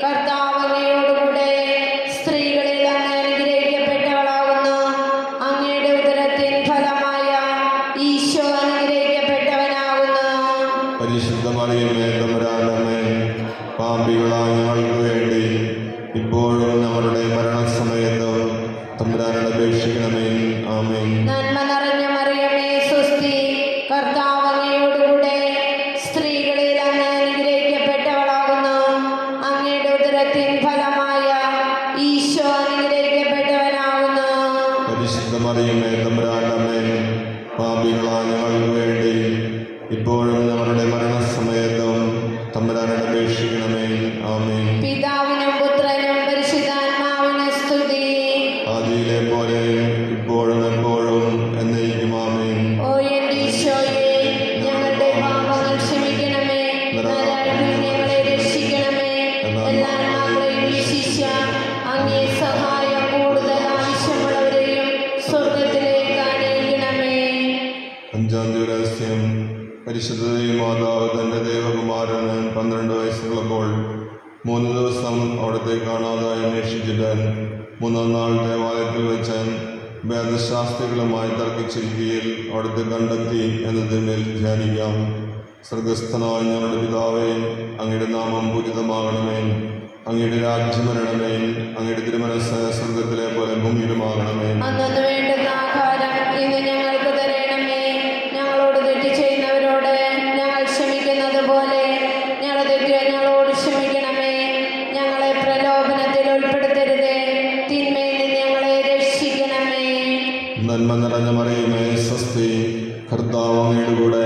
കർത്താവ് അങ്ങയോടുകൂടെ സ്ത്രീകളിൽ അങ്ങ് അനുഗ്രഹിക്കപ്പെട്ടവളാകുന്നു. അങ്ങയുടെ ഉദരത്തിൻ ഫലമായ ഈശോ അനുഗ്രഹിക്കപ്പെട്ടവനാകുന്നു. പരിശുദ്ധ മറിയമേ തമ്പുരാന്റെ അമ്മേ, പാപികളായ ഞങ്ങൾക്ക് വേണ്ടി ഇപ്പോഴും ഞങ്ങളുടെ മരണസമയത്തും തമ്പുരാനോട് അപേക്ഷിക്കണമേ. ആമേൻ. നന്മ നിറഞ്ഞ മറിയമേ സ്വസ്തി, കർത്താവ് അങ്ങയോടുകൂടെ സ്ത്രീകളിൽ അങ്ങ് അനുഗ്രഹിക്കപ്പെട്ടവളാകുന്നു. അങ്ങയുടെ ഉദരത്തിൻ ഫലമായ ഈശോ അനുഗ്രഹിക്കപ്പെട്ടവനാകുന്നു. പരിശുദ്ധ മറിയമേ തമ്പുരാന്റെ അമ്മേ, പാപികളായ ഞങ്ങൾക്ക് വേണ്ടി ഇപ്പോഴും ഞങ്ങളുടെ മരണസമയത്തും തമ്പുരാനോട് അപേക്ഷിക്കണമേ. ആമേൻ. പിതാവിനും പുത്രനും പരിശുദ്ധാത്മാവിനും സ്തുതി. ആദിയിലെ പോലെ ഇപ്പോഴും എപ്പോഴും എന്നേക്കും. ആമേൻ. ഓ എന്റെ ഈശോയെ, ഞങ്ങളുടെ പാപങ്ങൾ ക്ഷമിക്കണമേ, നരകത്തിൽ ഞങ്ങളെ രക്ഷിക്കണമേ. എല്ലാ ആത്മാക്കളെയും വിശിഷ്യ അങ്ങേ സഹായം കൂടുതൽ ആവശ്യമുള്ളവരെയും സ്വർഗത്തിലേക്ക് അനയിക്കണമേ. അഞ്ചാം ദിവസം പരിശുദ്ധ മാതാവ് തൻ്റെ ദേവകുമാരന് 12 വയസ്സുള്ളപ്പോൾ 3 ദിവസം അവിടത്തെ കാണാതായി അന്വേഷിച്ചിട്ട് 3-ാം നാൾ ദേവാലയത്തിൽ വെച്ച് വേദശാസ്ത്രികളുമായി തർക്കിച്ചിരിക്കുകയിൽ അവിടുത്തെ കണ്ടെത്തി എന്നതിന്മേൽ ധ്യാനിക്കാം. സ്വർഗസ്ഥനായ ഞങ്ങളുടെ പിതാവേ, അങ്ങയുടെ നാമം പൂജിതമാകണമേ. അങ്ങയുടെ രാജ്യം വരണമേ. അങ്ങയുടെ തിരുമനസ്സ് സ്വർഗത്തിലെ പോലെ ഭൂമിയിലുമാകണമേ. അന്നു വേണ്ടുന്ന ആഹാരം ഇന്ന് ഞങ്ങൾക്ക് തരണമേ. ഞങ്ങളോട് തെറ്റ് ചെയ്യുന്നവരോട് ഞങ്ങൾ ക്ഷമിക്കുന്നത് പോലെ ഞങ്ങളുടെ തെറ്റ് ഞങ്ങളോട് ക്ഷമിക്കണമേ. ഞങ്ങളെ പ്രലോഭനത്തിൽ ഉൾപ്പെടുത്തരുതേ, തിന്മയിൽ നിന്ന് ഞങ്ങളെ രക്ഷിക്കണമേ. നന്മ നിറഞ്ഞ മറിയമേ സ്വസ്തി, കർത്താവ് അങ്ങയുടെ കൂടെ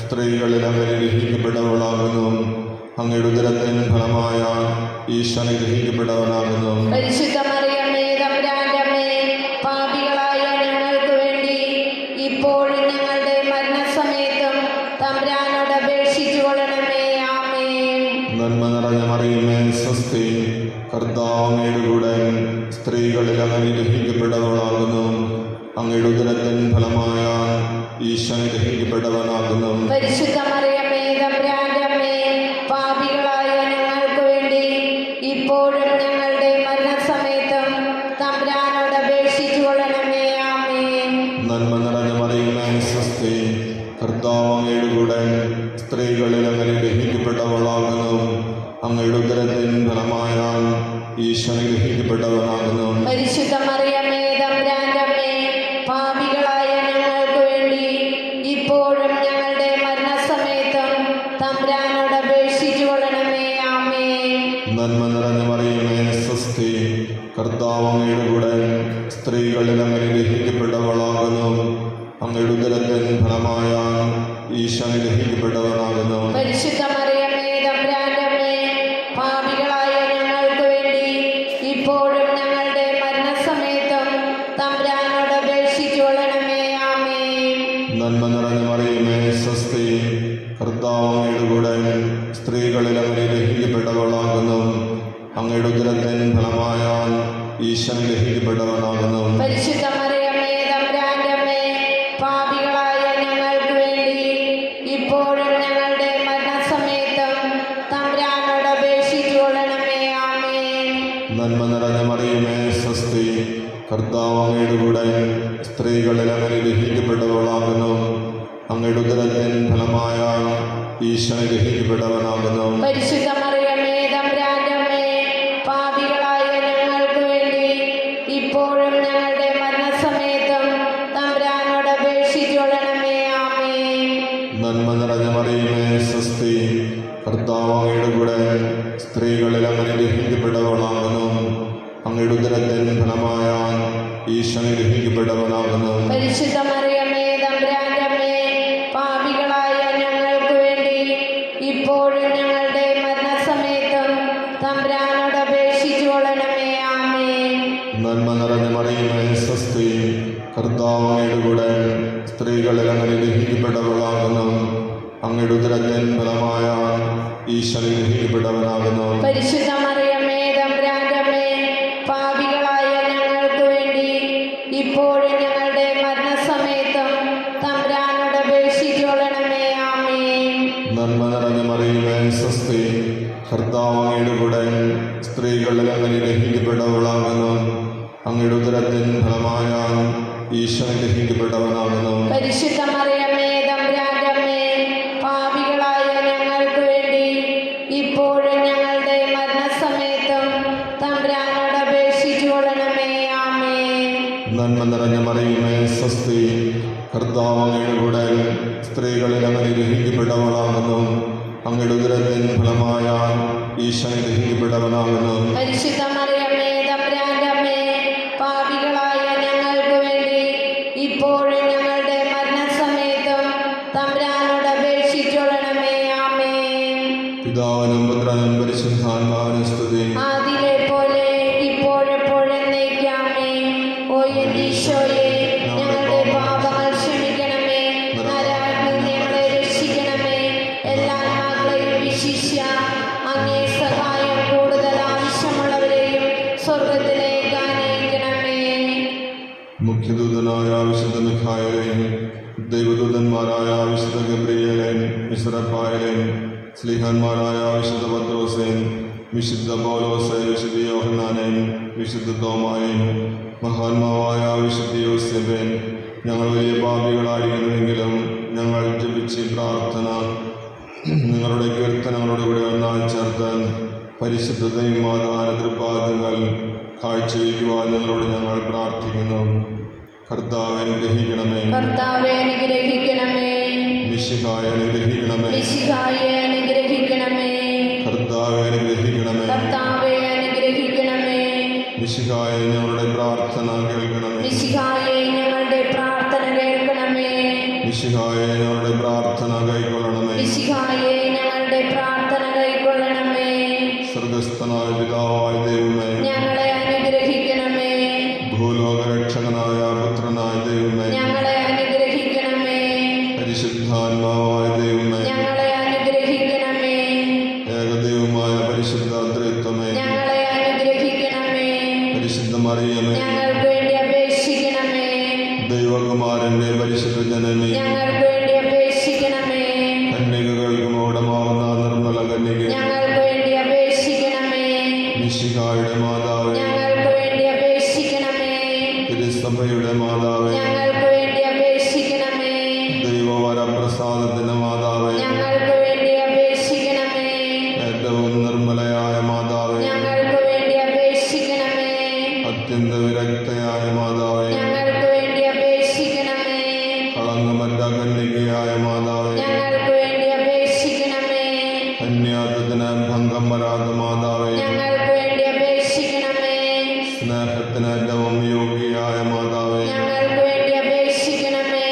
സ്ത്രീകളിൽ അങ്ങ് അനുഗ്രഹിക്കപ്പെട്ടവളാകുന്നു. അങ്ങയുടെ ഉദരത്തിൻ ഫലമായ ഈശോ അനുഗ്രഹിക്കപ്പെട്ടവനാകുന്നു. പരിശുദ്ധ മറിയമേ തമ്പുരാന്റെ അമ്മേ, പാപികളായ ഞങ്ങൾക്ക് വേണ്ടി ഇപ്പോഴും ഞങ്ങളുടെ മരണസമയത്തും തമ്പുരാനോട് അപേക്ഷിച്ചു കൊള്ളണമേ. ആമേൻ. നന്മ നിറഞ്ഞ മറിയമേ സ്വസ്തി, കർത്താവ് അങ്ങയുടെ കൂടെ സ്ത്രീകളിൽ അങ്ങ് അനുഗ്രഹിക്കപ്പെട്ടവളാകുന്നു. അങ്ങയുടെ ഉദരത്തിൻ ഫലമായ ഈശോ അനുഗ്രഹിക്കപ്പെട്ടവനാകുന്നു. പരിശുദ്ധ മറിയമേ തമ്പുരാന്റെ അമ്മേ, പാപികളായ ഞങ്ങൾക്ക് വേണ്ടി ഇപ്പോഴും ഞങ്ങളുടെ മരണസമയത്തും തമ്പുരാനോട് അപേക്ഷിച്ചു കൊള്ളണമേ. ആമേൻ. നന്മ നിറഞ്ഞ മറിയമേ സ്വസ്തി, കർത്താവ് അങ്ങയുടെ കൂടെ സ്ത്രീകളിൽ അങ്ങ് അനുഗ്രഹിക്കപ്പെട്ടവളാകുന്നു. അങ്ങയുടെ ഉദരത്തിൻ ഫലമായ ഈശോ അനുഗ്രഹിക്കപ്പെട്ടവനാകുന്നു. പരിശുദ്ധ മറിയമേ തമ്പുരാന്റെ അമ്മേ, പാപികളായ ഞങ്ങൾക്ക് വേണ്ടി ഇപ്പോഴും ഞങ്ങളുടെ മരണസമയത്തും തമ്പുരാനോട് അപേക്ഷിച്ചു കൊള്ളണമേ. ആമേൻ. നന്മ നിറഞ്ഞ മറിയമേ സ്വസ്തി, കർത്താവ് അങ്ങയുടെ കൂടെ സ്ത്രീകളിൽ അങ്ങ് അനുഗ്രഹിക്കപ്പെട്ടവളാകുന്നു. അങ്ങയുടെ ഉദരത്തിൻ ഫലമായ ഈശോ അനുഗ്രഹിക്കപ്പെട്ടവനാകുന്നു. പരിശുദ്ധ മറിയമേ തമ്പുരാന്റെ അമ്മേ, പാപികളായ ഞങ്ങൾക്ക് വേണ്ടി ഇപ്പോഴും ഞങ്ങളുടെ മരണസമയത്തും തമ്പുരാനോട് അപേക്ഷിച്ചു കൊള്ളണമേ. ആമേൻ. നന്മ നിറഞ്ഞ മറിയമേ സ്വസ്തി, കർത്താവ് അങ്ങയുടെ കൂടെ സ്ത്രീകളിൽ അങ്ങ് അനുഗ്രഹിക്കപ്പെട്ടവളാകുന്നു. അങ്ങയുടെ ഉദരത്തിൻ ഫലമായ ഈശോ അനുഗ്രഹിക്കപ്പെട്ടവനാകുന്നു. പരിശുദ്ധ മറിയമേ തമ്പുരാന്റെ അമ്മേ, പാപികളായ ഞങ്ങൾക്ക് വേണ്ടി ഇപ്പോഴും ഞങ്ങളുടെ മരണസമയത്തും തമ്പുരാനോട് അപേക്ഷിച്ചു കൊള്ളണമേ. ആമേൻ. നന്മ നിറഞ്ഞ മറിയമേ സ്വസ്തി, കർത്താവ് അങ്ങയുടെ കൂടെ സ്ത്രീകളിൽ അങ്ങ് അനുഗ്രഹിക്കപ്പെട്ടവളാകുന്നു. അങ്ങയുടെ ഉദരത്തിൻ ഫലമായ ഈശോ അനുഗ്രഹിക്കപ്പെട്ടവനാകുന്നു. പരിശുദ്ധ മറിയമേ തമ്പുരാന്റെ അമ്മേ, പാപികളായ ഞങ്ങൾക്ക് വേണ്ടി ഇപ്പോഴും ഞങ്ങളുടെ മരണസമയത്തും തമ്പുരാനോട് അപേക്ഷിച്ചു കൊള്ളണമേ. ആമേൻ. നന്മ നിറഞ്ഞ മറിയമേ സ്വസ്തി, കർത്താവ് അങ്ങയുടെ കൂടെ സ്ത്രീകളിൽ അങ്ങ് അനുഗ്രഹിക്കപ്പെട്ടവളാകുന്നു. അങ്ങയുടെ ഉദരത്തിൻ ഫലമായ ഈശോ അനുഗ്രഹിക്കപ്പെട്ടവനാകുന്നു. പരിശുദ്ധ മറിയമേ തമ്പുരാന്റെ അമ്മേ, പാപികളായ ഞങ്ങൾക്ക് വേണ്ടി ഇപ്പോഴും ഞങ്ങളുടെ മരണസമയത്തും തമ്പുരാനോട് അപേക്ഷിച്ചു കൊള്ളണമേ. ആമേൻ. നന്മ നിറഞ്ഞ മറിയമേ സ്വസ്തി, കർത്താവ് അങ്ങയുടെ കൂടെ സ്ത്രീകളിൽ അങ്ങ് അനുഗ്രഹിക്കപ്പെട്ടവളാകുന്നു. അങ്ങയുടെ ഉദരത്തിൻ ഫലമായ ഈശോ അനുഗ്രഹിക്കപ്പെട്ടവനാകുന്നു. പരിശുദ്ധ മറിയമേ തമ്പുരാന്റെ അമ്മേ, പാപികളായ ഞങ്ങൾക്ക് വേണ്ടി ഇപ്പോൾ അനുഗ്രഹിക്കപ്പെട്ടവളാകുന്നു. അങ്ങയുടെ ഉദരത്തിൻ ഫലമായ ഈശോ അനുഗ്രഹിക്കപ്പെട്ടവനാകുന്നു. പരിശുദ്ധ മറിയമേ തമ്പുരാന്റെ അമ്മേ, പാപികളായ ഞങ്ങൾക്ക് വേണ്ടി ഇപ്പോഴും ഞങ്ങളുടെ മരണസമയത്തും തമ്പുരാനോട് അപേക്ഷിച്ചു കൊള്ളണമേ. ആമേൻ. നന്മ നിറഞ്ഞ മറിയമേ സ്വസ്തി, കർത്താവ് അങ്ങയുടെ കൂടെ സ്ത്രീകളിൽ അങ്ങ് അനുഗ്രഹിക്കപ്പെട്ടവളാകുന്നു. അങ്ങയുടെ ഉദരത്തിൻ ഫലമായ ഈശോ അനുഗ്രഹിക്കപ്പെട്ടവനാകുന്നു. പരിശുദ്ധ മറിയമേ തമ്പുരാന്റെ അമ്മേ, പാപികളായ ഞങ്ങൾക്ക് വേണ്ടി ഇപ്പോഴും ഞങ്ങളുടെ മരണസമയത്തും തമ്പുരാനോട് അപേക്ഷിച്ചു കൊള്ളണമേ. ആമേൻ. പിതാവിനും പുത്രനും പരിശുദ്ധാത്മാവിനും സ്തുതി. ആദിയിലെ പോലെ ഇപ്പോഴെപ്പോഴും എന്നേക്കുമേ. ഓ എന്റെ ഈശോയെ, ഞങ്ങളുടെ പാപങ്ങൾ ക്ഷമിക്കണമേ. നരകത്തിൽ നിന്ന് ഞങ്ങളെ രക്ഷിക്കണമേ. എല്ലാ ആത്മാക്കളെയും വിശിഷ്യ അങ്ങേ സഹായം കൂടുതൽ ആവശ്യമുള്ളവരെയും സ്വർഗത്തിലേക്ക് ആനയിക്കണമേ. മുഖ്യദൂതനായ വിശുദ്ധ മിഖായേലൻ, ദൈവദൂതന്മാരായ വിശുദ്ധ ഗബ്രിയേലൻ, മിസ്രപ്പായേലൻ, സ്ലീഹന്മാരായ വിശുദ്ധ പത്രോസേൻ, വിശുദ്ധ പൗലോസേ, വിശുദ്ധ യോഹന്നാനേൻ, വിശുദ്ധ തോമായേൻ, മഹാത്മാവായ വിശുദ്ധ യോസേഫേൻ, ഞങ്ങൾ വലിയ പാപികളായിരിക്കുന്നുവെങ്കിലും ഞങ്ങൾ ജപിച്ച പ്രാർത്ഥന നിങ്ങളുടെ കീർത്തനങ്ങളോട് കൂടെ ഒന്നായി ചേർത്താൻ പരിശുദ്ധ ദൈവമാതാനുതൃപാദങ്ങൾ കാഴ്ചവെക്കുവാൻ നിങ്ങളോട് ഞങ്ങൾ പ്രാർത്ഥിക്കുന്നു. കർത്താവെ അനുഗ്രഹിക്കണമേ. കർത്താവേ അനുഗ്രഹിക്കണമേ. മിശിഹായെ അനുഗ്രഹിക്കണമേ. മിശിഹായെ അനുഗ്രഹിക്കണമേ. കർത്താവെ അനുഗ്രഹിക്കണമേ. കർത്താവേ അനുഗ്രഹിക്കണമേ. മിശിഹായെ ഞങ്ങളുടെ പ്രാർത്ഥന കേൾക്കണമേ. മിശിഹായെ ഞങ്ങളുടെ പ്രാർത്ഥന കേൾക്കണമേ. മിശിഹായെ ഞങ്ങളുടെ പ്രാർത്ഥന കൈക്കൊള്ളണമേ. മിശിഹായെ ഞങ്ങളുടെ പ്രാർത്ഥന കൈക്കൊള്ളണമേ. സ്വർഗസ്ഥനായ പിതാവായ ദൈവമേ, ഞങ്ങളെ അനുഗ്രഹിക്കണമേ. ഭൂലോകരക്ഷകനായ പുത്രനായ ദൈവമേ, ഞങ്ങളെ അനുഗ്രഹിക്കണമേ. പരിശുദ്ധാത്മാവായ ദൈവമേ, ഞങ്ങളെ അനുഗ്രഹിക്കണമേ. ഏകദൈവമായ പരിശുദ്ധ ത്രിത്വമേ, ഞങ്ങളെ അനുഗ്രഹിക്കണമേ. പരിശുദ്ധ മറിയമേ, ഞങ്ങൾക്ക് വേണ്ടി അപേക്ഷിക്കണമേ. ദൈവകുമാരന്റെ പരിശുദ്ധ ജനനി, ഞങ്ങൾക്ക് വേണ്ടി അപേക്ഷിക്കണമേ. കന്യകകൾക്ക് മോടമാവുന്ന നിർമ്മല കന്യക, ഞങ്ങൾക്ക് വേണ്ടി അപേക്ഷിക്കണമേ. മിശിഹായുടെ മാതാവേ, ഞങ്ങൾക്ക് വേണ്ടി അപേക്ഷിക്കണമേ. തിരുസഭയുടെ മാതാവേ, ഞങ്ങൾക്ക് വേണ്ടി അപേക്ഷിക്കണമേ. ദൈവവരപ്രസാദത്തിന്റെ മാതാവേ, ഞങ്ങൾക്ക് വേണ്ടി അപേക്ഷിക്കണമേ. ഏറ്റവും നിർമ്മലയായ മാതാവേ, ഞങ്ങൾക്ക് വേണ്ടി അപേക്ഷിക്കണമേ. അത്യന്ത വിരക്തയായ മാതാവേ, ഞങ്ങൾക്ക് വേണ്ടി അപേക്ഷിക്കണമേ. കളങ്കമറ്റ കന്യകയായ മാതാവേ, ഞങ്ങൾക്ക് വേണ്ടി അപേക്ഷിക്കണമേ. കന്യാത്വത്തിന് ഭംഗം വരാത്ത മാതാവേ, ഞങ്ങൾക്ക് വേണ്ടി അപേക്ഷിക്കണമേ. സ്നേഹത്തിന് ഏറ്റവും യോഗ്യയായ മാതാവേ, ഞങ്ങൾക്ക് വേണ്ടി അപേക്ഷിക്കണമേ.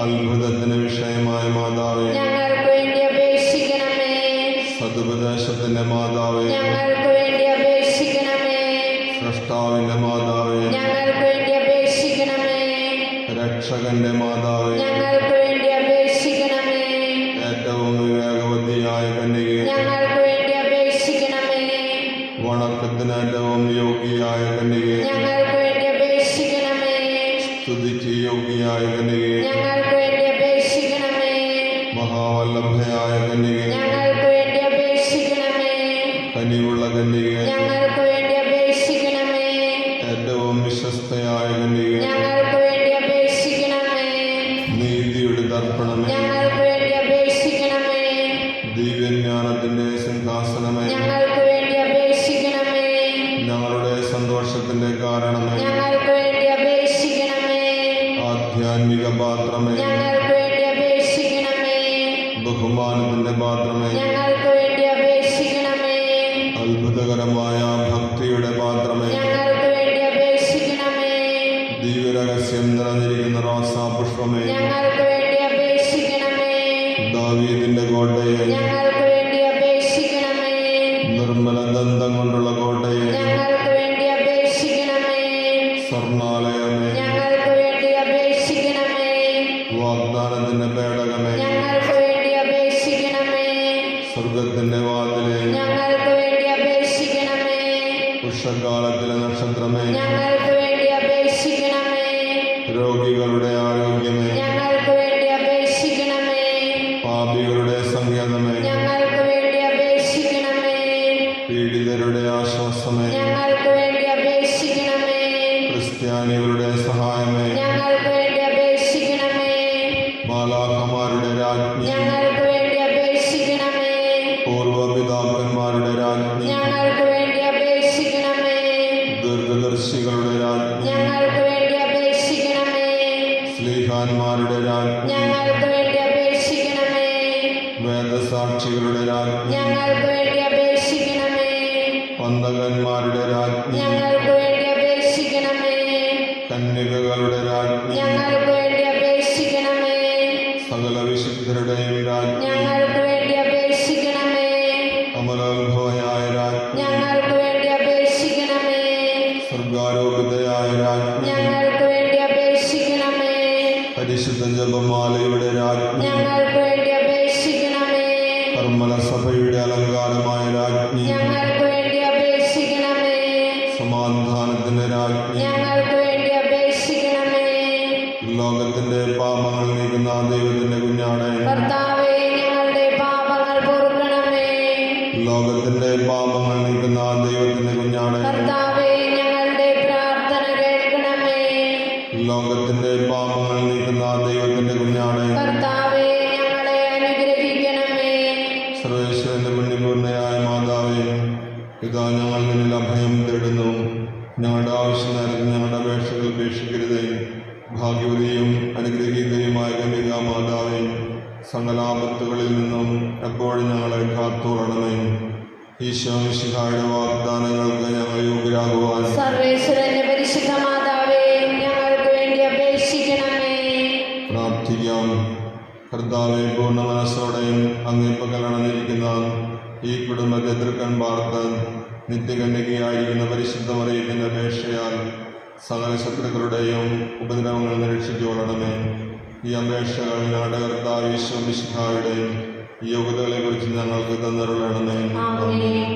അത്ഭുതത്തിന് വിഷയമായ മാതാവേ, ഞങ്ങൾക്ക് വേണ്ടി അപേക്ഷിക്കണമേ. സതുപദേശത്തിന്റെ മാതാവേ, ഞങ്ങൾക്ക് വേണ്ടി അപേക്ഷിക്കണമേ. സൃഷ്ടാവിന്റെ മാതാവേ, ഞങ്ങൾക്ക് വേണ്ടി അപേക്ഷിക്കണമേ. രക്ഷകന്റെ മാതാവേ, ഞങ്ങൾക്ക് വേണ്ടി അപേക്ഷിക്കണമേ. ഏറ്റവും വിവേകവതിയായ കന്യകേ, ഞങ്ങൾക്ക് വേണ്ടി അപേക്ഷിക്കണമേ. വണക്കത്തിന് ഏറ്റവും യോഗ്യയായ കന്യകേ, ഞങ്ങൾക്ക് വേണ്ടി അപേക്ഷിക്കണമേ. സ്തുതിക്ക് യോഗ്യയായ കന്യകേ, ഞങ്ങൾക്ക് വേണ്ടി അപേക്ഷിക്കണമേ. മഹാവല്ലഭയായ കന്യകേ, ഞങ്ങൾക്ക് വേണ്ടി അപേക്ഷിക്കണമേ. കനിവുള്ള കന്യകേ, ഞങ്ങൾക്ക് വേണ്ടി അപേക്ഷിക്കണമേ. ഏറ്റവും വിശ്വസ്തയായ കന്യകേ, ഞങ്ങൾക്ക് വേണ്ടി അപേക്ഷിക്കണമേ. നീതിയുടെ ദർപ്പണമേ, ഞങ്ങൾക്ക് വേണ്ടി അപേക്ഷിക്കണമേ. ദിവ്യജ്ഞാനത്തിന്റെ സിംഹാസനമേ, ഞങ്ങൾക്ക് വേണ്ടി അപേക്ഷിക്കണമേ. ഞങ്ങളുടെ സന്തോഷത്തിന്റെ കാരണമേ, ഞങ്ങൾക്ക് വേണ്ടി അപേക്ഷിക്കണമേ. ആധ്യാത്മിക പാത്രമേ, ഞങ്ങൾക്ക് വേണ്ടി അപേക്ഷിക്കണമേ. ബഹുമാനത്തിന്റെ പാത്രമേ, ഞങ്ങൾക്ക് വേണ്ടി അപേക്ഷിക്കണമേ. അത്ഭുതകരമായ ഭക്തിയുടെ പാത്രമേ, ഞങ്ങൾക്ക് വേണ്ടി അപേക്ഷിക്കണമേ. ദിവ്യരഹസ്യം നിറഞ്ഞിരിക്കുന്ന റോസാ പുഷ്പമേ, ഞങ്ങൾക്ക് വേണ്ടി അപേക്ഷിക്കണമേ. ദാവീദിന്റെ കോട്ടയെ, ഞങ്ങൾക്ക് വേണ്ടി അപേക്ഷിക്കണമേ. നിർമ്മല ദന്തം കൊണ്ടുള്ള കോട്ടയെ, ഞങ്ങൾക്ക് വേണ്ടി അപേക്ഷിക്കണമേ. സ്വർണാലയമേ, ഞങ്ങൾക്ക് വേണ്ടി അപേക്ഷിക്കണമേ. വാഗ്ദാനത്തിന്റെ പേടകമേ, ഞങ്ങൾക്ക് വേണ്ടി അപേക്ഷിക്കണമേ. സ്വർഗത്തിന്റെ വാതിലെ, ഞങ്ങൾക്ക് വേണ്ടി അപേക്ഷിക്കണമേ. ഉഷകാലത്തിലെ നക്ഷത്രമേ, ഞങ്ങൾക്ക് വേണ്ടി അപേക്ഷിക്കണമേ. രോഗികളുടെ ആരോഗ്യമേ, ഞങ്ങൾക്ക് വേണ്ടി അപേക്ഷിക്കണമേ. പാപികളുടെ സങ്കേതമേ, ഞങ്ങൾക്ക് വേണ്ടി അപേക്ഷിക്കണമേ. പീഡിതരുടെ ആശ്വാസമേ, ഞങ്ങൾക്ക് വേണ്ടി നീതിമാന്മാരുടെ രാജ്ഞി, ഞങ്ങൾക്ക് വേണ്ടി അപേക്ഷിക്കണമേ. വേദസാക്ഷികളുടെ രാജ്ഞി, ഞങ്ങൾക്ക് വേണ്ടി അപേക്ഷിക്കണമേ. പന്തകന്മാരുടെ രാജ്ഞി, ഞങ്ങൾക്ക് വേണ്ടി അപേക്ഷിക്കണമേ. കന്യകകളുടെ രാജ്ഞി, ഞങ്ങൾക്ക് വേണ്ടി അപേക്ഷിക്കണമേ. സകല വിശുദ്ധരുടെയും രാജ്ഞി, ഞങ്ങൾക്ക് വേണ്ടി അപേക്ഷിക്കണമേ. അമലോത്ഭവയായ രാജ്ഞി, ഞങ്ങൾക്ക് വേണ്ടി അപേക്ഷിക്കണമേ. സ്വർഗാരോപിതയായ രാജ്ഞി, ഞങ്ങൾക്ക് വേണ്ടി അപേക്ഷിക്കണമേ. പരിശുദ്ധ ജപമാലയുടെ രാജ്ഞി, ഞങ്ങൾക്ക് വേണ്ടി അപേക്ഷിക്കണമേ. കർമ്മല സഭയുടെ അലങ്കാരമായ രാജ്ഞി, ഞങ്ങൾക്ക് വേണ്ടി അപേക്ഷിക്കണമേ. സമാധാനത്തിന്റെ രാജ്ഞി, ഞങ്ങൾക്ക് വേണ്ടി അപേക്ഷിക്കണമേ. ലോകത്തിന്റെ പാപങ്ങൾ നീക്കുന്ന ദൈവത്തിന്റെ കുഞ്ഞാണ്, കർത്താവേ, ഞങ്ങളുടെ പാപങ്ങൾ പൊറുക്കണമേ. ലോകത്തിന്റെ പാപങ്ങൾ നീക്കുന്ന ദൈവത്തിന്റെ കുഞ്ഞാണ്, കർത്താവേ, ഞങ്ങളുടെ പ്രാർത്ഥന കേൾക്കണമേ. ലോകത്തിന്റെ പാപങ്ങൾ നീക്കുന്ന ദൈവത്തിന്റെ കുഞ്ഞാണ്, കർത്താവേ, ഞങ്ങളെ അനുഗ്രഹിക്കണമേ. സർവേശ്വരന്റെ പുണ്യപൂർണ്ണയായ മാതാവേ, ഇതാ ഞങ്ങൾ നിന്നിൽ അഭയം തേടുന്നു. ഞങ്ങളുടെ ആവശ്യം നേരത്തെ ഞങ്ങളുടെ അപേക്ഷകൾ ഉപേക്ഷിക്കരുതേ. ഭാഗ്യവതിയും അനുഗ്രഹീതയുമായ കന്യകാ മാതാവേ, സകലാപത്തുകളിൽ നിന്നും എപ്പോഴും ഞങ്ങളെ കാത്തോളണമേ. ഈശോ മിശിഹായുടെ വാഗ്ദാനങ്ങൾക്ക് ഞങ്ങൾ യോഗ്യരാകുവാൻ സർവേശ്വരന്റെ പരിശുദ്ധ മാതാവേ, ഞങ്ങൾക്ക് വേണ്ടി അപേക്ഷിക്കണമേ. പ്രാർത്ഥിക്കാം. കർത്താവെ, പൂർണ്ണ മനസ്സോടെയും അങ്ങേ പകലണഞ്ഞിരിക്കുന്ന ഈ കുടുംബത്തെ തൃക്കൺ പാർത്ത് നിത്യകന്യകയായിരിക്കുന്ന പരിശുദ്ധ മറിയത്തിൻ്റെ അപേക്ഷയാൽ സകല ശത്രുക്കളുടെയും ഉപദ്രവങ്ങൾ നിരീക്ഷിച്ചുകൊള്ളണമേ. ഈ അപേക്ഷകൾ ഞങ്ങളുടെ കർത്താവ് ഈശോ മിശിഹായുടെയും യോഗ്യതകളെ കുറിച്ച് ഞങ്ങൾക്ക് തന്നരുളണമേ. ആമേൻ.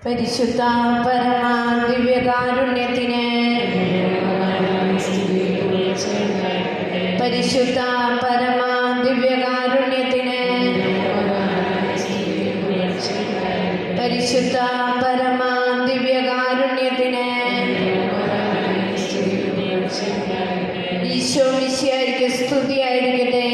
പരിശുദ്ധ പരമ ദിവ്യകാരുണ്യത്തിന്, പരിശുദ്ധ പരമ ദിവ്യകാരുണ്യത്തിന്, പരിശുദ്ധ പരമ ദിവ്യകാരുണ്യത്തിന്. ഈശോ മിശിഹായ്ക്ക് സ്തുതിയായിരിക്കട്ടെ.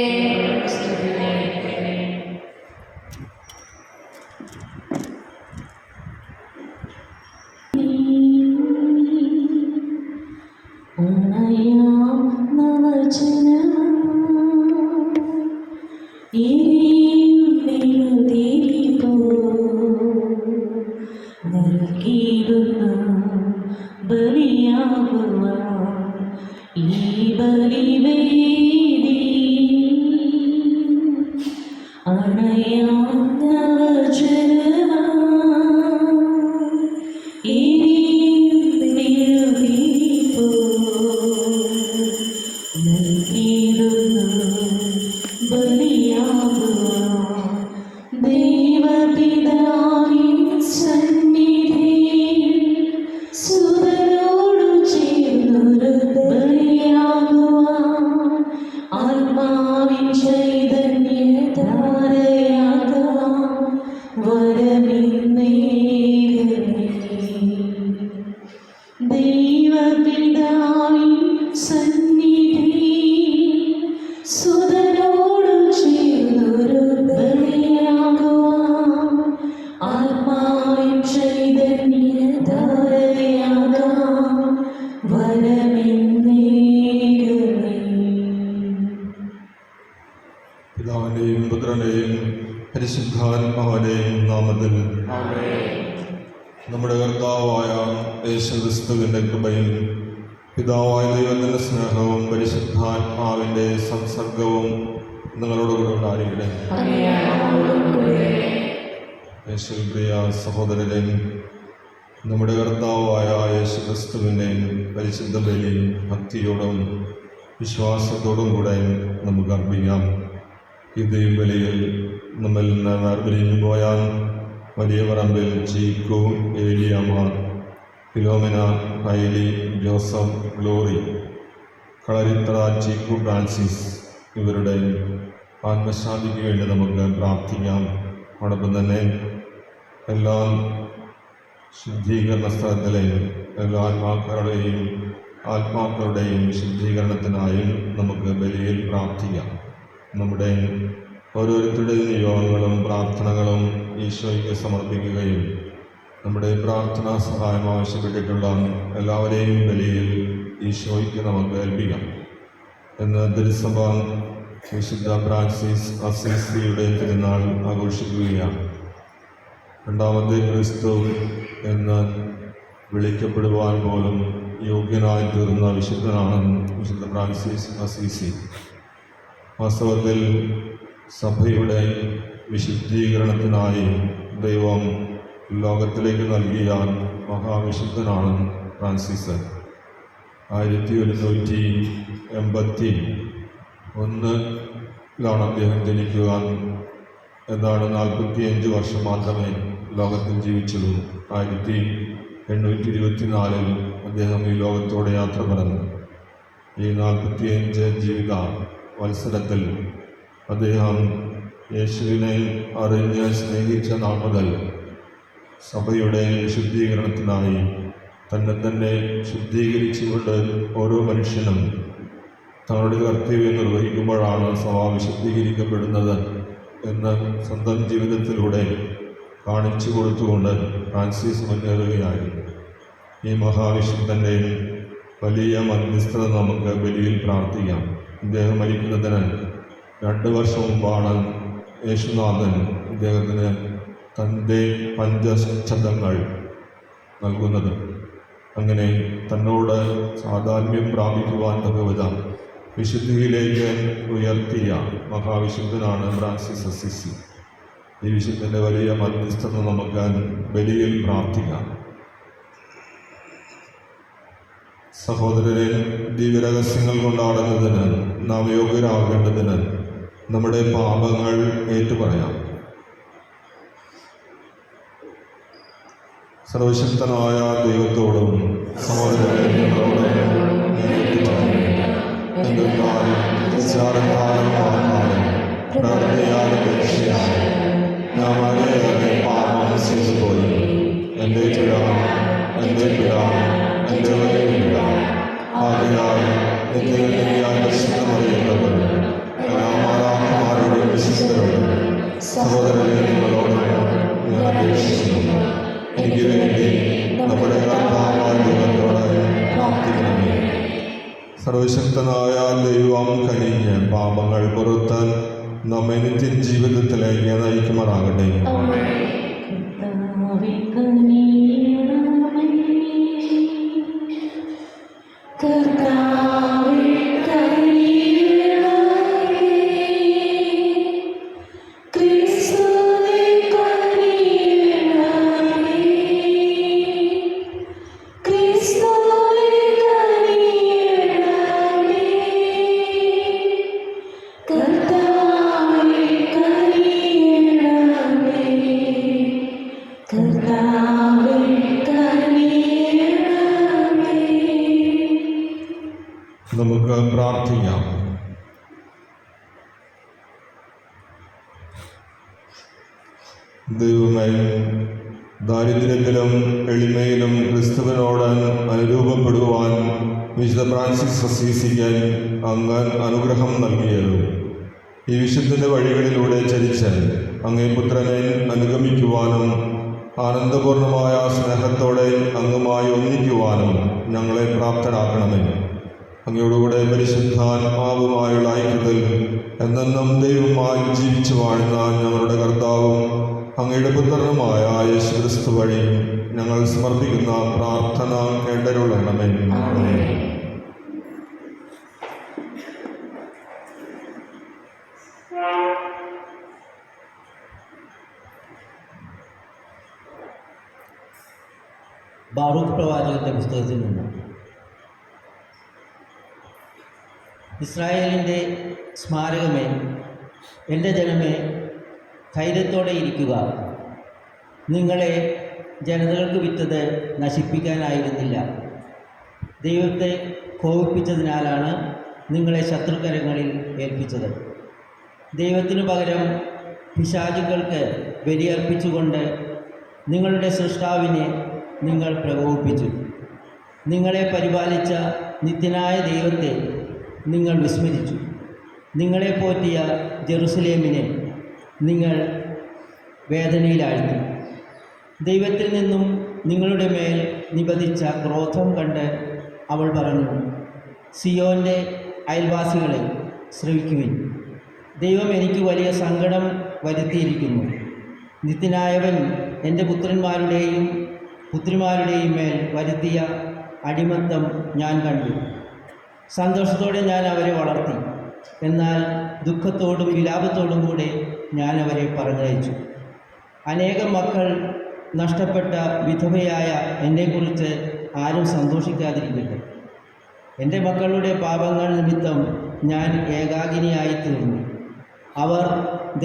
You പുത്രൻ്റെയും പരിശുദ്ധാത്മാവിൻ്റെയും നാമത്തിൽ നമ്മുടെ കർത്താവായ യേശുക്രിസ്തുവിൻ്റെ കൃപയും പിതാവായ ദൈവത്തിൻ്റെ സ്നേഹവും പരിശുദ്ധാത്മാവിൻ്റെ സംസർഗവും നിങ്ങളോടുകൂടെ ഉണ്ടായിരിക്കട്ടെ. യേശുവിൽ പ്രിയ സഹോദരരെ, നമ്മുടെ കർത്താവായ യേശുക്രിസ്തുവിൻ്റെ പരിശുദ്ധ ബലി ഭക്തിയോടും വിശ്വാസത്തോടും കൂടെ നമുക്ക് അർപ്പിക്കാം. ഈ ദൈവബലിയിൽ നമ്മിൽ നിന്ന് വേർപിരിഞ്ഞു പോയാൽ Valiya Parambil Cheekku, Eliyamma, Philomina, Hailey, Joseph, Glory, Kalarithara Cheekku Francis ഇവരുടെ ആത്മശാന്തിക്ക് വേണ്ടി നമുക്ക് പ്രാർത്ഥിക്കാം. അതോടൊപ്പം തന്നെ എല്ലാ ശുദ്ധീകരണ സ്ഥലത്തിലെയും എല്ലാ ആത്മാക്കളുടെയും ശുദ്ധീകരണത്തിനായും നമുക്ക് ബലിയിൽ പ്രാർത്ഥിക്കാം. നമ്മുടെ ഓരോരുത്തരുടെയും നിയോഗങ്ങളും പ്രാർത്ഥനകളും ഈശോയ്ക്ക് സമർപ്പിക്കുകയും നമ്മുടെ പ്രാർത്ഥനാ സഹായം ആവശ്യപ്പെട്ടിട്ടുള്ള എല്ലാവരെയും ബലിയിൽ ഈശോയ്ക്ക് നമുക്ക് ഏൽപ്പിക്കാം. എന്ന് തിരുസഭ വിശുദ്ധ ഫ്രാൻസിസ് അസീസിയുടെ തിരുനാൾ ആഘോഷിക്കുകയാണ്. രണ്ടാമത്തെ ക്രിസ്തു എന്ന് വിളിക്കപ്പെടുവാൻ പോലും യോഗ്യനായി തീർന്ന വിശുദ്ധനാണ് വിശുദ്ധ ഫ്രാൻസിസ് അസീസി. വാസ്തവത്തിൽ സഭയുടെ വിശുദ്ധീകരണത്തിനായി ദൈവം ലോകത്തിലേക്ക് നൽകിയ മഹാവിശുദ്ധനാണ് ഫ്രാൻസിസ്. 1181 അദ്ദേഹം ജനിക്കുക. ഏതാണ്ട് 45 വർഷം മാത്രമേ ലോകത്തിൽ ജീവിച്ചുള്ളൂ. 1824 അദ്ദേഹം ഈ ലോകത്തോടെ യാത്ര പറഞ്ഞു. ഈ 45 ജീവിത വത്സരത്തിൽ അദ്ദേഹം യേശുവിനെ അറിഞ്ഞ് സ്നേഹിച്ച നാൾ മുതൽ സഭയുടെ ശുദ്ധീകരണത്തിനായി തന്നെ ശുദ്ധീകരിച്ചുകൊണ്ട് ഓരോ മനുഷ്യനും തങ്ങളുടെ കർത്തവ്യം നിർവഹിക്കുമ്പോഴാണ് സഭ വിശുദ്ധീകരിക്കപ്പെടുന്നത് എന്ന് സ്വന്തം ജീവിതത്തിലൂടെ കാണിച്ചു കൊടുത്തുകൊണ്ട് ഫ്രാൻസിസ് മുന്നേറുകയായി. ഈ മഹാവിശുദ്ധൻ്റെ വലിയ മധ്യസ്ഥത നമുക്ക് ബലിയിൽ പ്രാർത്ഥിക്കാം. ഇദ്ദേഹം മരിക്കുന്നതിന് 2 വർഷം മുമ്പാണ് യേശുനാഥൻ ഇദ്ദേഹത്തിന് തൻ്റെ പഞ്ചശതങ്ങൾ നൽകുന്നത്. അങ്ങനെ തന്നോട് സാധാന്യം പ്രാപിക്കുവാൻ തക്കവിധം വിശുദ്ധിയിലേക്ക് ഉയർത്തിയ മഹാവിശുദ്ധനാണ് ഫ്രാൻസിസ് അസീസി. ഈ വിശുദ്ധൻ്റെ വലിയ മധ്യസ്ഥത നമുക്ക് ബലിയിൽ പ്രാർത്ഥിക്കാം. സഹോദരരെ, ദിവ്യരഹസ്യങ്ങൾ കൊണ്ടാടുന്നതിന് നാം യോഗ്യരാകേണ്ടതിന് നമ്മുടെ പാപങ്ങൾ ഏറ്റുപറയാം. സർവശക്തനായ ദൈവത്തോടും സഹോദരങ്ങളോടും എന്തെന്നാൽ വിചാരത്താലും വാക്കാലും പ്രാർത്ഥനയാലും രക്ഷയാലും ഞാൻ വളരെയേറെ പാപം ചെയ്തുപോയി. എൻ്റെ പിഴ എൻ്റെ വലിയ പിഴ. ആകയാൽ നിത്യകന്യകയായ പരിശുദ്ധമറിയുന്നവർ മാലാഖമാരോടും വിശുദ്ധരോടും സഹോദരനെ നിങ്ങളോടും ഞാൻ അപേക്ഷിക്കുന്നു. എനിക്ക് വേണ്ടി നമ്മുടെ കർത്താവായ ദൈവത്തോട് പ്രാർത്ഥിക്കണമേ. സർവശക്തനായ ദൈവം കനിഞ്ഞ് പാപങ്ങൾ പുറത്ത് നമ്മെ നിത്യ ജീവിതത്തിലേക്ക് നയിക്കുമാറാകട്ടെ. നമുക്ക് പ്രാർത്ഥിക്കാം. ദൈവമേ, ദാരിദ്ര്യത്തിലും എളിമയിലും ക്രിസ്തുവിനോട് അനുരൂപപ്പെടുവാൻ വിശുദ്ധ ഫ്രാൻസിസ് അസീസിക്ക് അങ്ങ് അനുഗ്രഹം നൽകിയല്ലോ. ഈ വിശുദ്ധൻ്റെ വഴികളിലൂടെ ചരിച്ച് അങ്ങേ പുത്രനെ അനുഗമിക്കുവാനും ആനന്ദപൂർണമായ സ്നേഹത്തോടെ അങ്ങുമായി ഒന്നിക്കുവാനും ഞങ്ങളെ പ്രാപ്തരാക്കണമേ. അങ്ങയോടുകൂടെ പരിശുദ്ധാത്മാവുമായുള്ള ഐക്യത്തിൽ എന്നെന്നും ദൈവമായി ജീവിച്ചു വാഴുന്ന ഞങ്ങളുടെ കർത്താവും അങ്ങയുടെ പുത്രനുമായ യേശുക്രിസ്തു വഴി ഞങ്ങൾ സമർപ്പിക്കുന്ന പ്രാർത്ഥന കേട്ടരുളണമേ. ബാറൂഖ് പ്രവാചകന്റെ പുസ്തകത്തിൽ നിന്ന്. ഇസ്രായേലിൻ്റെ സ്മാരകമേ, എൻ്റെ ജനമേ, ധൈര്യത്തോടെ ഇരിക്കുക. നിങ്ങളെ ജനതകൾക്ക് വിറ്റത് നശിപ്പിക്കാനായിരുന്നില്ല, ദൈവത്തെ കോപിപ്പിച്ചതിനാലാണ് നിങ്ങളെ ശത്രുക്കരങ്ങളിൽ ഏൽപ്പിച്ചത്. ദൈവത്തിനു പകരം പിശാചുക്കൾക്ക് ബലിയർപ്പിച്ചുകൊണ്ട് നിങ്ങളുടെ സൃഷ്ടാവിനെ നിങ്ങൾ പ്രകോപിപ്പിച്ചു. നിങ്ങളെ പരിപാലിച്ച നിത്യനായ ദൈവത്തെ നിങ്ങൾ വിസ്മരിച്ചു. നിങ്ങളെ പോറ്റിയ ജെറുസലേമിനെ നിങ്ങൾ വേദനയിലാഴ്ത്തി. ദൈവത്തിൽ നിന്നും നിങ്ങളുടെ മേൽ നിപതിച്ച ക്രോധം കണ്ട് അവൾ പറഞ്ഞു, സിയോൻ്റെ അയൽവാസികളെ ശ്രവിക്കുവിൻ, ദൈവം എനിക്ക് വലിയ സങ്കടം വരുത്തിയിരിക്കുന്നു. നിത്യനായവൻ എൻ്റെ പുത്രന്മാരുടെയും പുത്രിമാരുടെയും മേൽ വരുത്തിയ അടിമത്തം ഞാൻ കണ്ടു. സന്തോഷത്തോടെ ഞാൻ അവരെ വളർത്തി, എന്നാൽ ദുഃഖത്തോടും വിലാപത്തോടും കൂടെ ഞാൻ അവരെ പറഞ്ഞയച്ചു. അനേകം മക്കൾ നഷ്ടപ്പെട്ട വിധവയായ എന്നെക്കുറിച്ച് ആരും സന്തോഷിക്കാതിരിക്കട്ടെ. എൻ്റെ മക്കളുടെ പാപങ്ങൾ നിമിത്തം ഞാൻ ഏകാകിനിയായി തീർന്നു. അവർ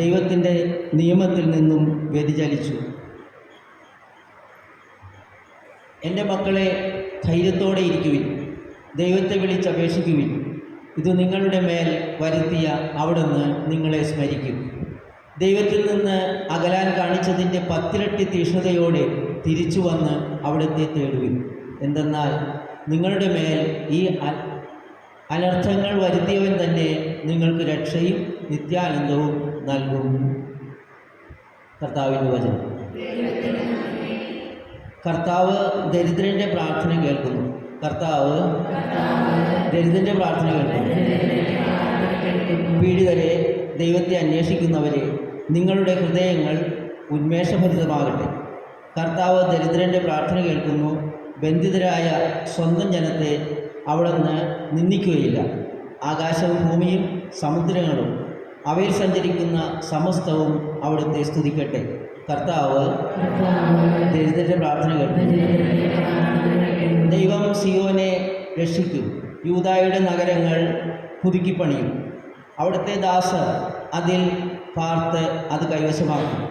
ദൈവത്തിൻ്റെ നിയമത്തിൽ നിന്നും വ്യതിചലിച്ചു. എൻ്റെ മക്കളെ, ധൈര്യത്തോടെ ഇരിക്കുവിൻ, ദൈവത്തെ വിളിച്ചപേക്ഷിക്കുവിൻ. ഇത് നിങ്ങളുടെ മേൽ വരുത്തിയ അവിടുന്ന് നിങ്ങളെ സ്മരിക്കും. ദൈവത്തിൽ നിന്ന് അകലാൻ കാണിച്ചതിൻ്റെ 10 ഇരട്ടി തീക്ഷ്ണതയോടെ തിരിച്ചു വന്ന് അവിടുത്തെ തേടുവിൻ. എന്തെന്നാൽ നിങ്ങളുടെ മേൽ ഈ അനർത്ഥങ്ങൾ വരുത്തിയവൻ തന്നെ നിങ്ങൾക്ക് രക്ഷയും നിത്യാനന്ദവും നൽകും. കർത്താവിൻ്റെ വചനം. കർത്താവ് ദരിദ്രൻ്റെ പ്രാർത്ഥന കേൾക്കുന്നു. കർത്താവ് ദരിദ്രൻ്റെ പ്രാർത്ഥന കേൾക്കുന്നു. പീഡിതരെ, ദൈവത്തെ അന്വേഷിക്കുന്നവരെ, നിങ്ങളുടെ ഹൃദയങ്ങൾ ഉന്മേഷഭരിതമാകട്ടെ. കർത്താവ് ദരിദ്രൻ്റെ പ്രാർത്ഥന കേൾക്കുന്നു. ബന്ധിതരായ സ്വന്തം ജനത്തെ അവിടുന്ന് നിന്ദിക്കുകയില്ല. ആകാശവും ഭൂമിയും സമുദ്രങ്ങളും അവയിൽ സഞ്ചരിക്കുന്ന സമസ്തവും അവിടുത്തെ സ്തുതിക്കട്ടെ. കർത്താവ് ദരിദ്രൻ്റെ പ്രാർത്ഥന കേൾക്കുന്നു. ദൈവം സിയോനെ രക്ഷിക്കും. യൂദായുടെ നഗരങ്ങൾ പുതുക്കിപ്പണിയും. അവിടുത്തെ ദാസർ അതിൽ പാർത്ത് അത് കൈവശമാക്കും.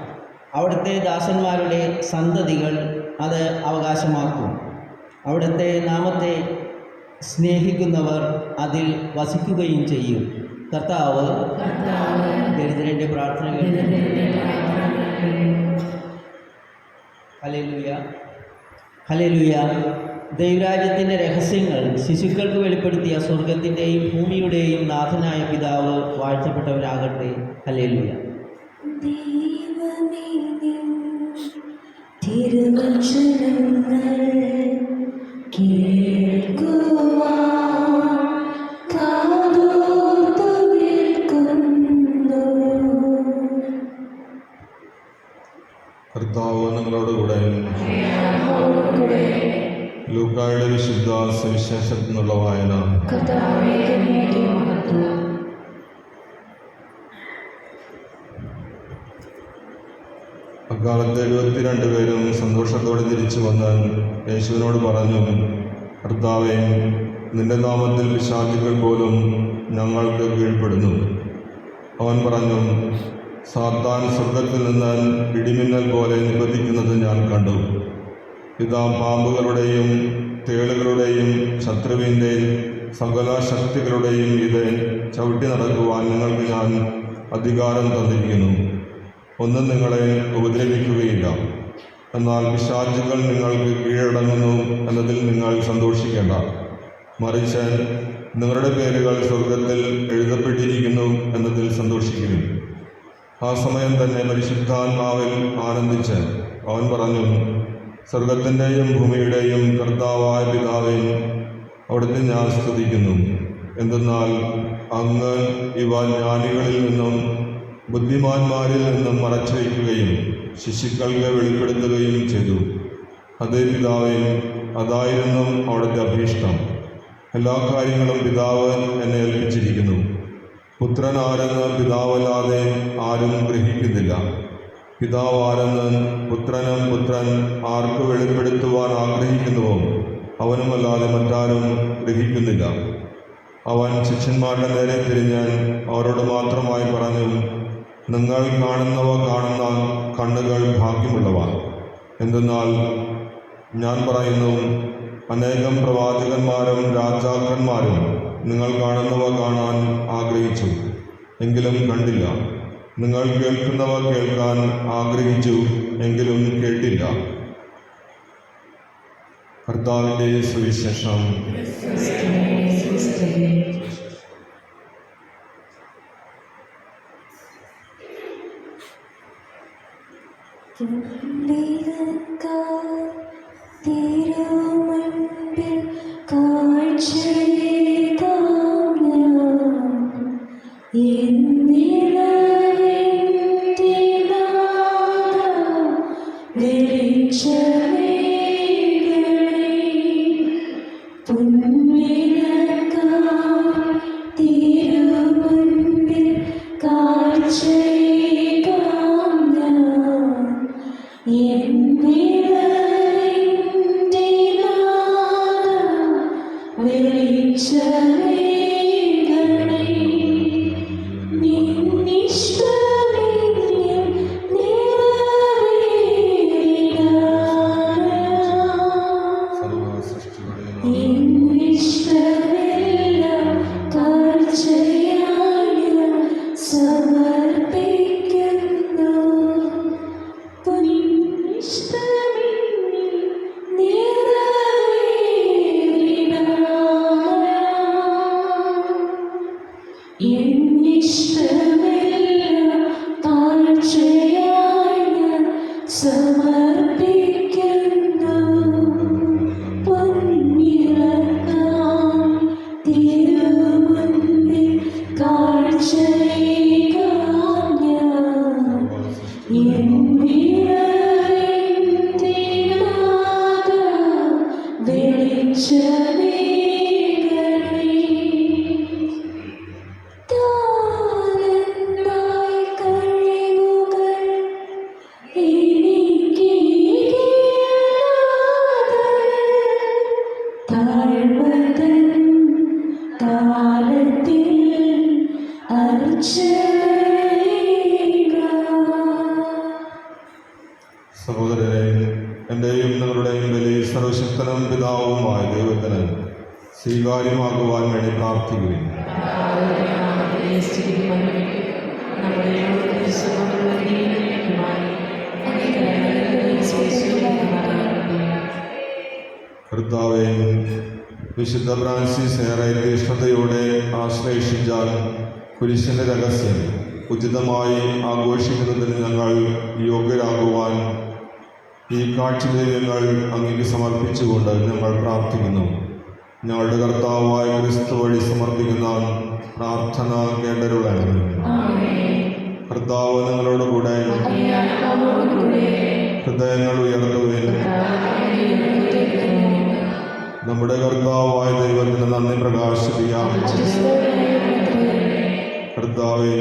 അവിടുത്തെ ദാസന്മാരുടെ സന്തതികൾ അത് അവകാശമാക്കും. അവിടുത്തെ നാമത്തെ സ്നേഹിക്കുന്നവർ അതിൽ വസിക്കുകയും ചെയ്യും. കർത്താവ് ദരിദ്രൻ്റെ പ്രാർത്ഥന കേൾക്കുന്നു. Hallelujah, hallelujah. ദൈവരാജ്യത്തിൻ്റെ രഹസ്യങ്ങൾ ശിശുക്കൾക്ക് വെളിപ്പെടുത്തിയ സ്വർഗത്തിൻ്റെയും ഭൂമിയുടെയും നാഥനായ പിതാവ് വാഴ്ത്തപ്പെട്ടവരാകട്ടെ. ഹല്ലേലൂയ. കർത്താവ് നിങ്ങളോട് കൂടെ. ലൂക്കായുടെ വിശുദ്ധ സുവിശേഷത്തിൽ നിന്നുള്ള വായന. അക്കാലത്ത് 72 പേരും സന്തോഷത്തോടെ തിരിച്ചു വന്ന് യേശുവിനോട് പറഞ്ഞു, കർത്താവേ, നിന്റെ നാമത്തിൽ പിശാചുക്കൾ പോലും ഞങ്ങൾക്ക് കീഴ്പ്പെടുന്നു. അവൻ പറഞ്ഞു, സാത്താൻ സ്വർഗത്തിൽ നിന്ന് ഇടിമിന്നൽ പോലെ നിബന്ധിക്കുന്നത് ഞാൻ കണ്ടു. ഇതാ, പാമ്പുകളുടെയും തേളുകളുടെയും ശത്രുവിൻ്റെ സകല ശക്തികളുടെയും ഇത് ചവിട്ടി നടക്കുവാൻ നിങ്ങൾക്ക് ഞാൻ അധികാരം തന്നിരിക്കുന്നു. ഒന്നും നിങ്ങളെ ഉപദ്രവിക്കുകയില്ല. എന്നാൽ പിശാചുക്കൾ നിങ്ങൾക്ക് കീഴടങ്ങുന്നു എന്നതിൽ നിങ്ങൾ സന്തോഷിക്കേണ്ട. മറിച്ച് നിങ്ങളുടെ പേരുകൾ സ്വർഗത്തിൽ എഴുതപ്പെട്ടിരിക്കുന്നു എന്നതിൽ സന്തോഷിക്കുന്നു. ആ സമയം തന്നെ പരിശുദ്ധാത്മാവിൽ ആനന്ദിച്ച് അവൻ പറഞ്ഞു, സ്വർഗത്തിൻ്റെയും ഭൂമിയുടെയും കർത്താവായ പിതാവേ, അവിടുത്തെ ഞാൻ സ്തുതിക്കുന്നു. എന്തെന്നാൽ അങ്ങ് ഇവ ജ്ഞാനികളിൽ നിന്നും ബുദ്ധിമാന്മാരിൽ നിന്നും മറച്ചുവയ്ക്കുകയും ശിശുക്കൾക്ക് വെളിപ്പെടുത്തുകയും ചെയ്തു. അതേ പിതാവേ, അതായിരുന്നു അവിടുത്തെ അഭീഷ്ടം. എല്ലാ കാര്യങ്ങളും പിതാവ് എന്നെ ഏൽപ്പിച്ചിരിക്കുന്നു. പുത്രൻ ആരെന്ന് പിതാവല്ലാതെ ആരും ഗ്രഹിക്കുന്നില്ല. പിതാവ് ആരെന്ന് പുത്രൻ ആർക്ക് വെളിപ്പെടുത്തുവാൻ ആഗ്രഹിക്കുന്നുവോ അവനുമല്ലാതെ മറ്റാരും ഗ്രഹിക്കുന്നില്ല. അവൻ ശിഷ്യന്മാരുടെ നേരെ തിരിഞ്ഞ് അവരോട് മാത്രമായി പറഞ്ഞു, നിങ്ങൾ കാണുന്നവ കാണുന്ന കണ്ണുകൾ ഭാഗ്യമുള്ളവ. എന്തെന്നാൽ ഞാൻ പറയുന്നു, അനേകം പ്രവാചകന്മാരും രാജാക്കന്മാരും നിങ്ങൾ കാണുന്നവ കാണാൻ ആഗ്രഹിച്ചു, എങ്കിലും കണ്ടില്ല. നിങ്ങൾ കേൾക്കുന്നവ കേൾക്കാൻ ആഗ്രഹിച്ചു, എങ്കിലും കേട്ടില്ല. കർത്താവിൻ്റെ സുവിശേഷം. സഹോദരരെ, എൻ്റെയും നിങ്ങളുടെയും ബലി സർവശക്തനും പിതാവുമായ ദൈവത്തിന് സ്വീകാര്യമാകുവാൻ വേണ്ടി പ്രാർത്ഥിക്കുകയും കർത്താവേ, വിശുദ്ധ ഫ്രാൻസിസ് ഏറെ തീഷ്ണതയോടെ ആശ്ലേഷിച്ചാൽ കുരിശിൻ്റെ രഹസ്യം ഉചിതമായി ആഘോഷിക്കുന്നതിന് ഞങ്ങൾ യോഗ്യരാകുവാൻ ഈ കാഴ്ചകൾ അങ്ങേക്ക് സമർപ്പിച്ചുകൊണ്ട് ഞങ്ങൾ പ്രാർത്ഥിക്കുന്നു. ഞങ്ങളുടെ കർത്താവായ ക്രിസ്തു വഴി സമർപ്പിക്കുന്ന പ്രാർത്ഥന കേട്ടരുളണം. കർത്താവ് നിങ്ങളോട് കൂടെ. ഹൃദയങ്ങൾ ഉയർത്തുവിൻ. നമ്മുടെ കർത്താവായ ദൈവത്തിന് നന്ദി പ്രകാശിപ്പിക്കാം. കർത്താവേ,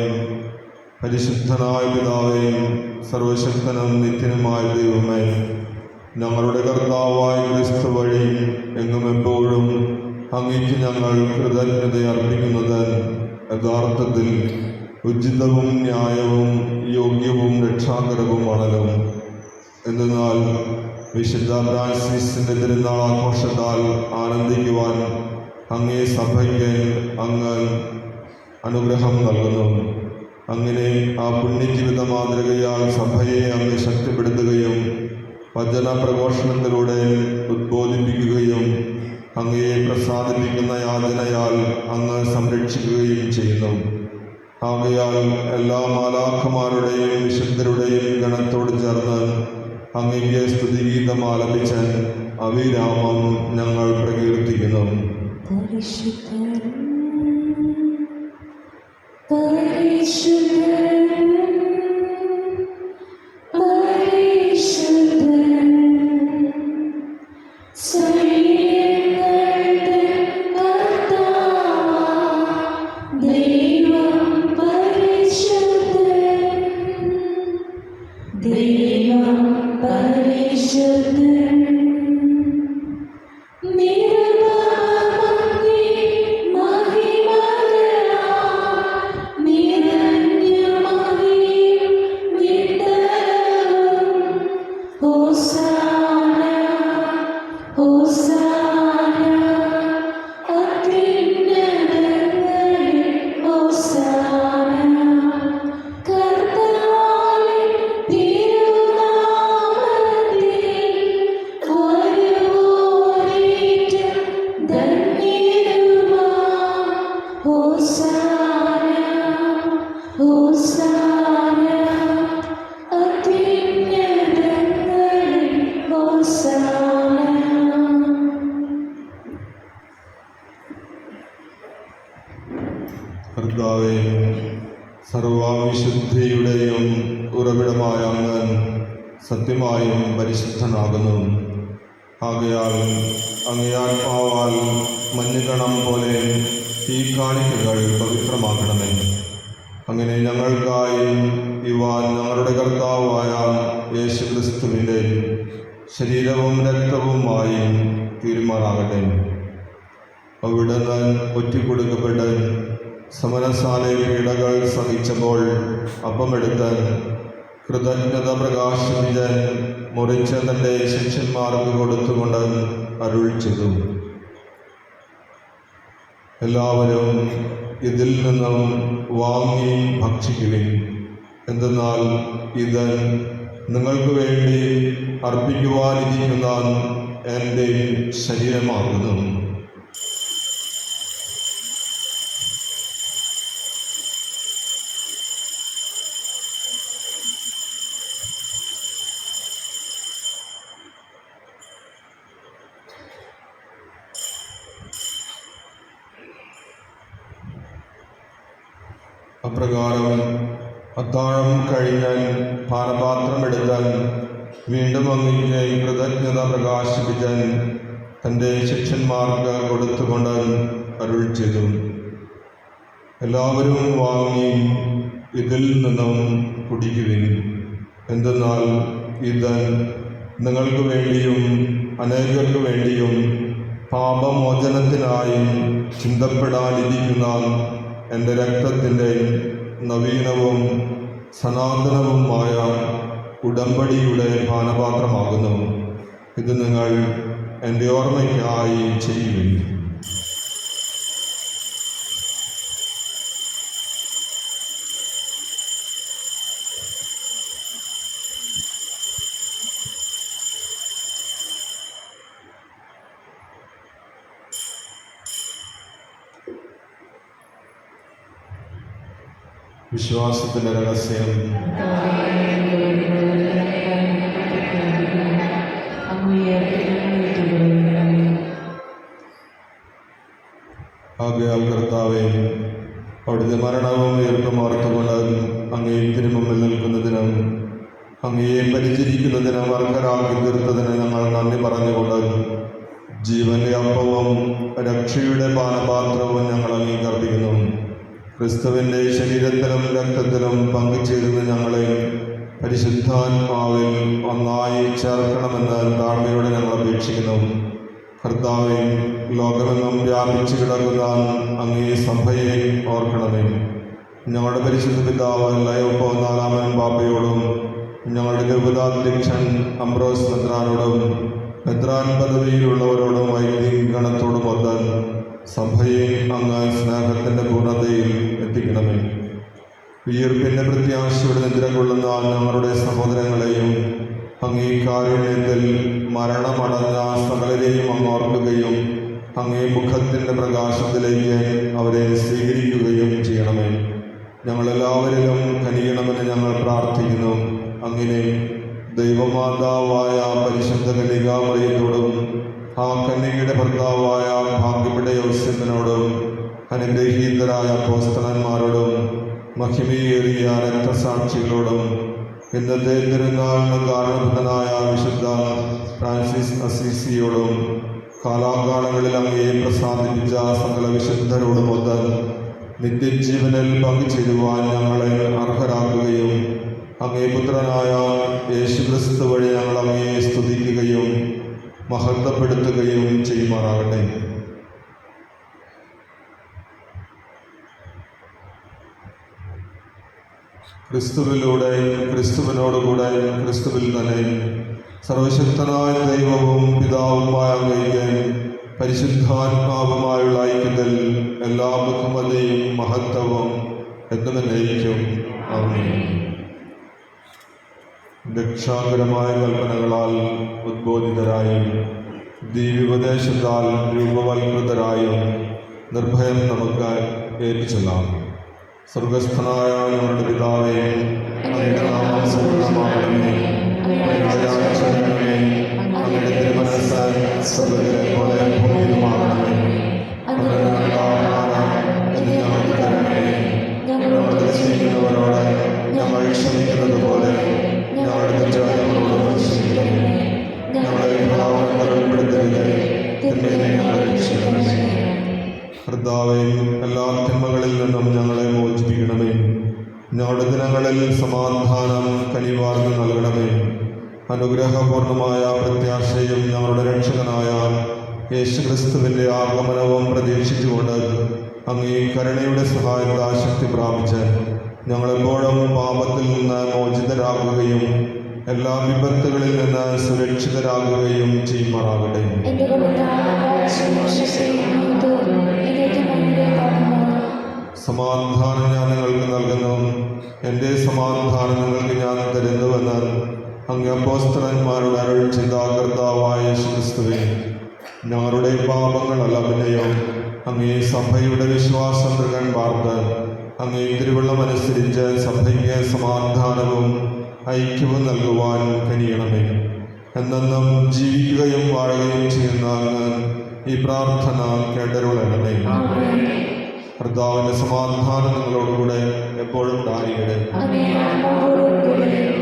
പരിശുദ്ധനായ പിതാവേ, സർവശക്തനും നിത്യനുമായ ദൈവമേ, ഞങ്ങളുടെ കർത്താവായ ക്രിസ്തു വഴി എങ്ങും എപ്പോഴും അങ്ങേക്ക് ഞങ്ങൾ കൃതജ്ഞത അർപ്പിക്കുന്നത് യഥാർത്ഥത്തിൽ ഉചിതവും ന്യായവും യോഗ്യവും രക്ഷാകരവുമാണല്ലോ. എന്നാൽ വിശുദ്ധ ഫ്രാൻസിസിൻ്റെ തിരുനാൾ ആഘോഷത്താൽ ആനന്ദിക്കുവാൻ അങ്ങേ സഭയ്ക്ക് അങ്ങ് അനുഗ്രഹം നൽകുന്നു. അങ്ങനെ ആ പുണ്യജീവിത മാതൃകയാൽ സഭയെ അങ്ങ് ശക്തിപ്പെടുത്തുകയും വചന പ്രഘോഷണത്തിലൂടെ ഉദ്ബോധിപ്പിക്കുകയും അങ്ങയെ പ്രസാദിപ്പിക്കുന്ന യാതനയാൽ അങ്ങ് സംരക്ഷിക്കുകയും ചെയ്യുന്നു. ആകയാൽ എല്ലാ മാലാഖമാരുടെയും വിശുദ്ധരുടെയും ഗണത്തോട് ചേർന്ന് അങ്ങയെ സ്തുതിഗീതം ആലപിച്ച് അവിരാമം ഞങ്ങൾ പ്രകീർത്തിക്കുന്നു. പരിശുദ്ധ കർത്താവേ, സർവവിശുദ്ധിയുടെയും ഉറവിടമായ അങ്ങ് സത്യമായും പരിശുദ്ധനാകുന്നു. ആകയാൽ അങ്ങേ ആത്മാവാൽ മഞ്ഞുകണം പോലെ ഈ കാണിക്കകൾ പവിത്രമാക്കണമേ. അങ്ങനെ ഞങ്ങൾക്കായി ഇവ ഞങ്ങളുടെ കർത്താവായ യേശുക്രിസ്തുവിൻ്റെ ശരീരവും രക്തവുമായി തീരുമാനാകട്ടെ. അവിടുന്ന് ഒറ്റിക്കൊടുക്കപ്പെട്ട് സമരസാലെ പീഡകൾ സഹിച്ചപ്പോൾ അപ്പമെടുത്ത് കൃതജ്ഞത പ്രകാശിപ്പിച്ച് മുറിച്ച് തൻ്റെ ശിഷ്യന്മാർക്ക് കൊടുത്തുകൊണ്ട് അരുൾ ചെയ്തു, എല്ലാവരും ഇതിൽ നിന്നും വാങ്ങി ഭക്ഷിക്കുവിൻ. എന്തെന്നാൽ ഇത് നിങ്ങൾക്ക് വേണ്ടി അർപ്പിക്കുവാനിരിക്കുന്ന എൻ്റെ ശരീരമാകുന്നു. അപ്രകാരം അത്താഴം കഴിഞ്ഞാൽ പാനപാത്രം എടുത്താൽ വീണ്ടും അങ്ങേക്ക് കൃതജ്ഞത പ്രകാശിപ്പിച്ചാൽ തൻ്റെ ശിഷ്യന്മാർക്ക് കൊടുത്തുകൊണ്ട് അരുൾ ചെയ്തു, എല്ലാവരും വാങ്ങി ഇതിൽ നിന്നും കുടിക്കുവിൻ. എന്തെന്നാൽ ഇത് നിങ്ങൾക്ക് വേണ്ടിയും അനേകർക്ക് വേണ്ടിയും പാപമോചനത്തിനായി ചിന്തപ്പെടാനിരിക്കുന്ന എൻ്റെ രക്തത്തിൻ്റെ നവീനവും സനാതനവുമായ ഉടമ്പടിയുടെ പാനപാത്രമാകുന്നു. ഇത് നിങ്ങൾ എൻ്റെ ഓർമ്മയ്ക്കായി ചെയ്യുവിൻ. വിശ്വാസത്തിൻ്റെ രഹസ്യം. ആകയാൽ കർത്താവേ, അവിടുത്തെ മരണവും ഉയർപ്പും ഓർത്തുകൊണ്ട് അങ്ങേ തിരുമുമ്പിൽ നിൽക്കുന്നതിനും അങ്ങയെ പരിചരിക്കുന്നതിനും അർഹരാക്കി തീർത്തതിന് ഞങ്ങൾ നന്ദി പറഞ്ഞുകൊണ്ട് ജീവന്റെ അപ്പവും രക്ഷയുടെ പാനപാത്രവും ഞങ്ങൾ അംഗീകരിക്കുന്നു. ക്രിസ്തുവിൻ്റെ ശരീരത്തിലും രക്തത്തിലും പങ്കുചേരുന്ന ഞങ്ങളെ പരിശുദ്ധാത്മാവിൽ ഒന്നായി ചേർക്കണമെന്ന് താഴ്മയോടെ ഞങ്ങൾ അപേക്ഷിക്കുന്നു. കർത്താവേ, ലോകമെങ്ങും വ്യാപിച്ചു കിടക്കുന്ന അങ്ങേ സഭയെ ഓർക്കണമേ. ഞങ്ങളുടെ പരിശുദ്ധ പിതാവ് ലയോപ്പോ നാലാമൻ പാപ്പയോടും ഞങ്ങളുടെ രൂപതാധ്യക്ഷൻ അംബ്രോസ് മെത്രാനോടും മെത്രാൻ പദവിയിലുള്ളവരോടും വൈദിക ഗണത്തോടും ഒത്ത് സഭയെ അങ്ങ് സ്നേഹത്തിൻ്റെ പൂർണ്ണതയിൽ എത്തിക്കണമേ. ഉയർപ്പിൻ്റെ പ്രത്യാശയുടെ നിദ്ര കൊള്ളുന്ന ഞങ്ങളുടെ സഹോദരങ്ങളെയും അങ്ങേ കാരുണ്യത്തിൽ മരണമടഞ്ഞ സകലരെയും അങ്ങ് ഓർക്കുകയും അങ്ങേ മുഖത്തിൻ്റെ പ്രകാശത്തിലേക്ക് അവരെ സ്വീകരിക്കുകയും ചെയ്യണമേ. ഞങ്ങളെല്ലാവരിലും കനിയണമെന്ന് ഞങ്ങൾ പ്രാർത്ഥിക്കുന്നു. അങ്ങനെ ദൈവമാതാവായ പരിശുദ്ധ കന്യകാമറിയത്തോടും ആ കന്യകയുടെ ഭർത്താവായ ഭാഗ്യപ്പെട്ട യോസേഫിനോടും അനുഗ്രഹീതരായ അപ്പോസ്തലന്മാരോടും മഹിമയേറിയ രക്തസാക്ഷികളോടും ഇന്നത്തെ തിരുനാളിന് കാരണഭൂതനായ വിശുദ്ധ ഫ്രാൻസിസ് അസീസിയോടും കാലാകാലങ്ങളിൽ അങ്ങയെ പ്രസാദിപ്പിച്ച സകല വിശുദ്ധരോടുമൊത്ത് നിത്യജീവനിൽ പങ്കുചേരുവാൻ ഞങ്ങളെ അർഹരാക്കുകയും അങ്ങേ പുത്രനായ യേശുക്രിസ്തു വഴി ഞങ്ങൾ അങ്ങയെ സ്തുതിക്കുകയും മഹത്വപ്പെടുത്തുകയും ചെയ്യുമാറാകട്ടെ. ക്രിസ്തുവിലൂടെയും ക്രിസ്തുവിനോടുകൂടെയും ക്രിസ്തുവിൽ തന്നെ സർവശക്തനായ ദൈവവും പിതാവുമായ അങ്ങയ്ക്ക് പരിശുദ്ധാത്മാവുമായുള്ള ഐക്യത്തിൽ എല്ലാ ബഹുമതിയും മഹത്വവും എന്നുമെന്നേക്കും ആമേൻ. രക്ഷാകരമായ കൽപ്പനകളാൽ ഉദ്ബോധിതരായും ദിവ്യോപദേശത്താൽ രൂപവൽകൃതരായും നിർഭയം നമുക്ക് ഏറ്റുചൊല്ലാം. സ്വർഗസ്ഥനായ ഞങ്ങളുടെ പിതാവേ, അങ്ങയുടെ നാമം പൂജിതമാകണമേ. അങ്ങയുടെ രാജ്യം വരണമേ. അങ്ങയുടെ തിരുമനസ്സ് സ്വർഗ്ഗത്തിലെ പോലെ ഭൂമിയിലുമാകണമേ. അങ്ങയുടെ ആഹാരം ഇന്ന് ഞങ്ങൾക്ക് തരണമേ. ഞങ്ങളോട് തെറ്റ് ചെയ്യുന്നവരോട് ഞങ്ങൾ ക്ഷമിക്കുന്നത് പോലെ ഞങ്ങളുടെ തെറ്റുകളോട് ക്ഷമിക്കണമേ. ഞങ്ങളെ പ്രലോഭനത്തിൽ ഉൾപ്പെടുത്തരുതേ, തിന്മയിൽ നിന്ന് ഞങ്ങളെ രക്ഷിക്കണമേ. കർത്താവേ, എല്ലാ തിന്മകളിൽ നിന്നും ഞങ്ങളെ മോചിപ്പിക്കണമേ. ഞങ്ങളുടെ ദിനങ്ങളിൽ സമാധാനം കനിവാർന്ന് നൽകണമേ. അനുഗ്രഹപൂർണമായ പ്രത്യാശയും ഞങ്ങളുടെ രക്ഷകനായ യേശുക്രിസ്തുവിൻ്റെ ആഗമനവും പ്രതീക്ഷിച്ചുകൊണ്ട് അങ്ങേ കരുണയുടെ സഹായത്താൽ ശക്തി പ്രാപിച്ച് ഞങ്ങളെപ്പോഴും പാപത്തിൽ നിന്ന് മോചിതരാകുകയും എല്ലാ വിപത്തുകളിൽ നിന്ന് സുരക്ഷിതരാകുകയും ചെയ്യുമാറാകട്ടെ. സമാധാനം ഞാൻ നിങ്ങൾക്ക് നൽകുന്നു, എൻ്റെ സമാധാനം നിങ്ങൾക്ക് ഞാൻ തരുന്നുവെന്ന് അങ്ങ് അപ്പോസ്തലന്മാരുടെ അരുൾ ചെയ്ത കർത്താവായ യേശുക്രിസ്തുവേ, ഞങ്ങളുടെ പാപങ്ങളല്ല പിന്നെയോ അങ്ങേ സഭയുടെ വിശ്വാസം മൃഗൻ പാർത്ത് അങ്ങേ തിരുവള്ളം അനുസരിച്ച് സഭയ്ക്ക് സമാധാനവും ഐക്യവും നൽകുവാൻ കനിയണമേ. എന്നെന്നും ജീവിക്കുകയും വാഴുകയും ചെയ്യുന്ന അങ്ങ് ഈ പ്രാർത്ഥന കേട്ടരുളണമേ. കർത്താവിൻ്റെ സമാധാനം നിങ്ങളോടുകൂടെ എപ്പോഴും ഉണ്ടായിരിക്കട്ടെ.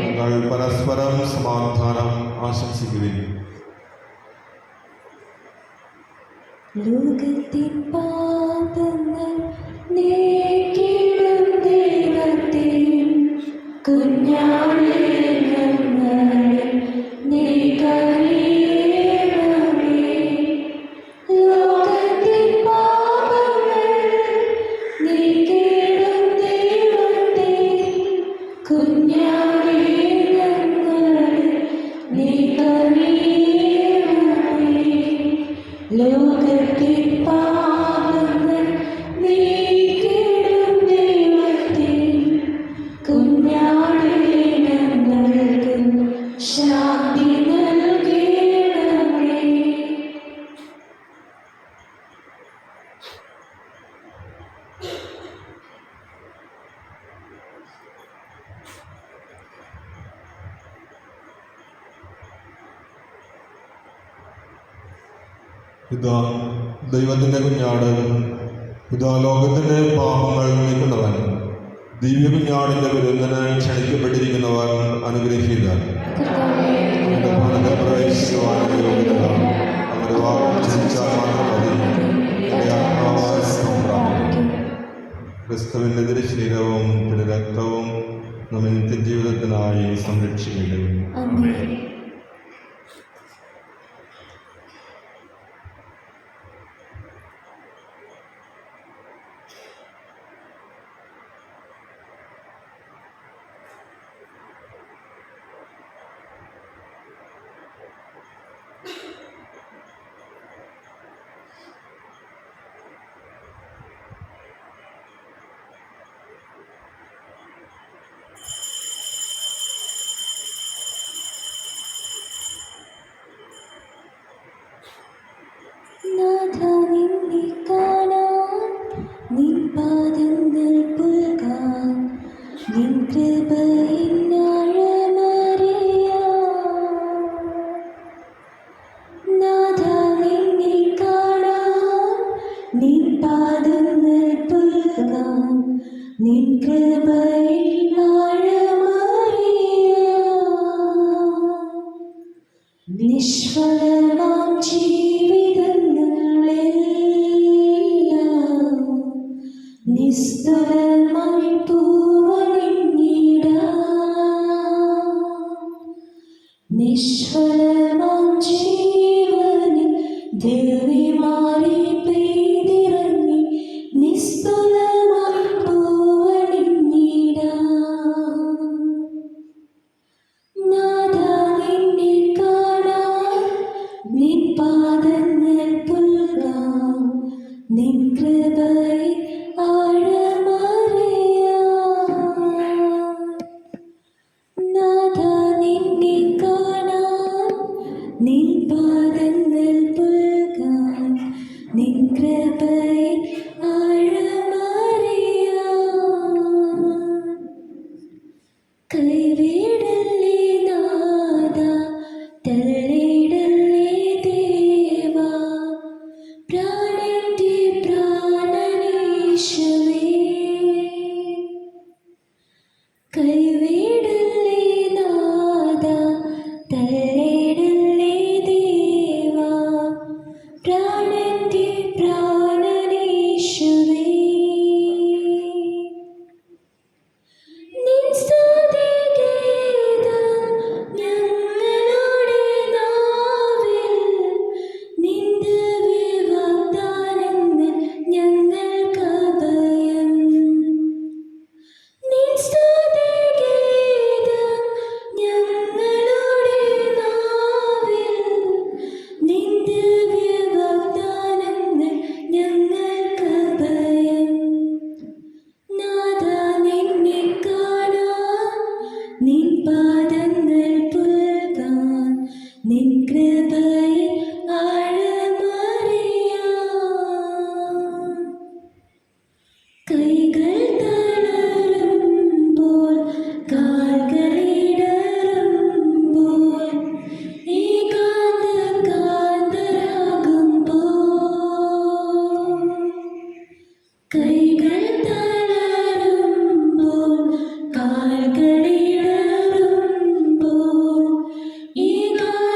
നിങ്ങൾ പരസ്പരം സമാധാനം ആശംസിക്കുകയും ലോകത്തിൻ പാപങ്ങൾ നീക്കിടും ദൈവത്തിൻ കുഞ്ഞാടേ ഞങ്ങളെ നീ കനിയണമേ. ലോകത്തിൻ പാപങ്ങൾ നീക്കിടും ദൈവത്തിൻ കുഞ്ഞാടേ ഞങ്ങളെ നീ കനിയണമേ. ലോകത്തിൻ പാപങ്ങൾ നീക്കിടും ദൈവത്തിൻ കുഞ്ഞാടേ ഞങ്ങൾക്ക് ശാന്തി നൽകണമേ. ഇതാ ദൈവത്തിൻ്റെ കുഞ്ഞാട്, ഇതാ ലോകത്തിൻ്റെ പാപങ്ങൾ നീക്കുന്നവൻ. ദിവ്യ കുഞ്ഞാടിൻ്റെ വിരുന്നിന് ക്ഷണിക്കപ്പെട്ടിരിക്കുന്നവർ അനുഗ്രഹീതർ. അവൻ്റെ ഭവനത്തിൽ പ്രവേശിക്കുവാനുള്ള യോഗ്യത അവരുടെ വാക്ക് ചിന്തിച്ചാൽ മാത്രം മതി. എൻ്റെ ആത്മാവായ സുഖം പ്രാപിക്കും. ക്രിസ്തുവിൻ്റെ തിരുശരീരവും തിരുരക്തവും നമ്മെ നിത്യജീവിതത്തിനായി സംരക്ഷിക്കട്ടെ. നിൻ കൃപയിൽ ആഴമറിയാം. നിഷ്ഫലമാം ജീവിതങ്ങളെല്ലാം നിസ്തുലമായി പൂവണിഞ്ഞിടാം. നിഷ്ഫലമാം ജീവനിൽ ദിവ്യമാരി പെയ്തിറങ്ങി നിസ്തുലമായി പൂവണിഞ്ഞിടാം. നാഥാ, നിന്നെ കാണാൻ നിൻ പാദങ്ങൾ പുൽകാം. നിൻ കൃപയിൽ ആഴമറിയാം. നാഥാ, നിന്നെ കാണാൻ നിൻ പാദങ്ങൾ പുൽകാം. നിൻ കൃപയിൽ ആഴമറിയാം. കൈവിടല്ലേ നാഥാ, തള്ളിയിടല്ലേ ദേവാ, പ്രാണന്റെ പ്രാണനീശുവേ. കൈവിടല്ലേ നാഥാ, തള്ളിയിടല്ലേ ദേവാ, പ്രാണന്റെ പ്രാണനീശുവേ. നിൻ സ്തുതിഗീതം ഞങ്ങളുടെ നാവിൽ, നിൻ ദിവ്യവാഗ്ദാനങ്ങൾ ഞങ്ങൾക്കഭയം. നിൻ സ്തുതിഗീതം ഞങ്ങളുടെ നാവിൽ, നിൻ ദിവ്യവാഗ്ദാനങ്ങൾ ഞങ്ങൾക്കഭയം. നാഥാ, നിന്നെ കാണാൻ നിൻ പാദങ്ങൾ പുൽകാൻ. നിൻ കൃപയിൽ ആഴമറിയാം. കൈകൾ തളരുമ്പോൾ കാൽകളിടറുമ്പോൾ ഏകാന്തകാന്തരാകുമ്പോൾ. കൈകൾ തളരുമ്പോൾ കാൽകളിടറുമ്പോൾ ഏകാന്തകാന്തരാകുമ്പോൾ.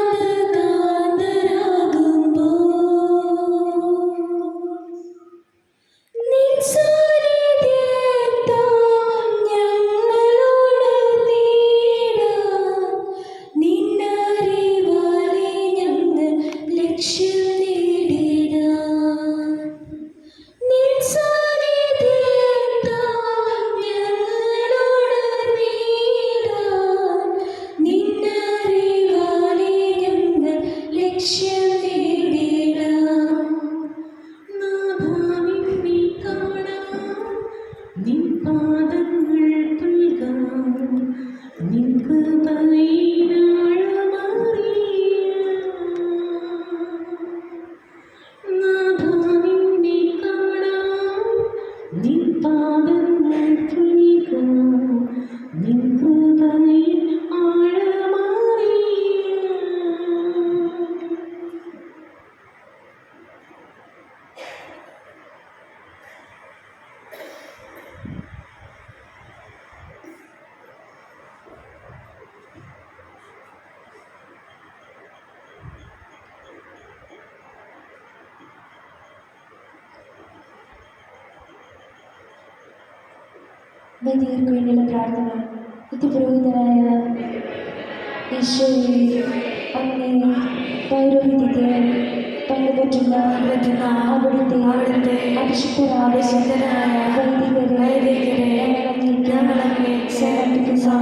നിൻ സാന്നിധ്യത്താൽ ഞങ്ങളോട് നീടാൻ. നിന്നറിവാലെ ഞങ്ങൾ ലക്ഷ്യം നേടിടാൻ. നിൻ സാന്നിധ്യത്താൽ ഞങ്ങളോട് നീടാൻ. നിന്നറിവാലെ ഞങ്ങൾ ലക്ഷ്യം നേടിടാൻ. നാഥാ, നിന്നെ കാണാൻ നിൻ പാദങ്ങൾ പുൽകാൻ. നിൻ കൃപയിൽ ആഴമറിയാം. നാഥാ, നിന്നെ കാണാൻ നിൻ പാദങ്ങൾ പുൽകാൻ. നിൻ കൃപയിൽ ആഴമറിയാം. വൈദികർക്ക് വേണ്ടിയുള്ള പ്രാർത്ഥന. നിത്യപുരോഹിതനായ ഈശോയെ, അങ്ങേ പൗരോഹിത്യത്തെ പങ്കുപറ്റുന്ന അവിടുത്തെ അഭിഷിക്തരായ വൈദികരെ ഞങ്ങളങ്ങേ സമർപ്പിക്കുന്നു.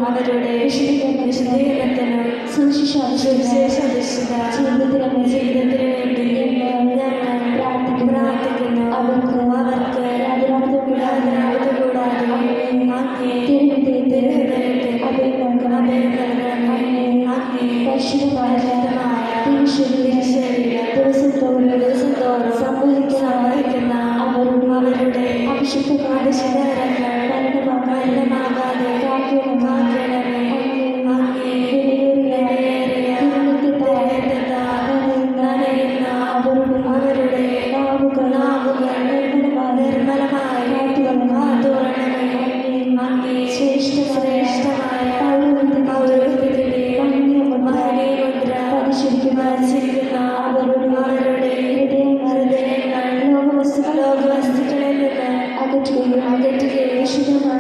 അവരുടെ വിശുദ്ധീകരണത്തിന് സുവിശേഷാധിഷ്ഠിത ജീവിതത്തിന് വേണ്ടി ഞങ്ങൾ പ്രാർത്ഥിക്കുന്നു. അവർക്ക് സംവഹിക്കുന്ന അവരുടെ അഭിഷിക്തമാകാതെ അവരുടെ നാവുകൾ നിർമ്മലമായി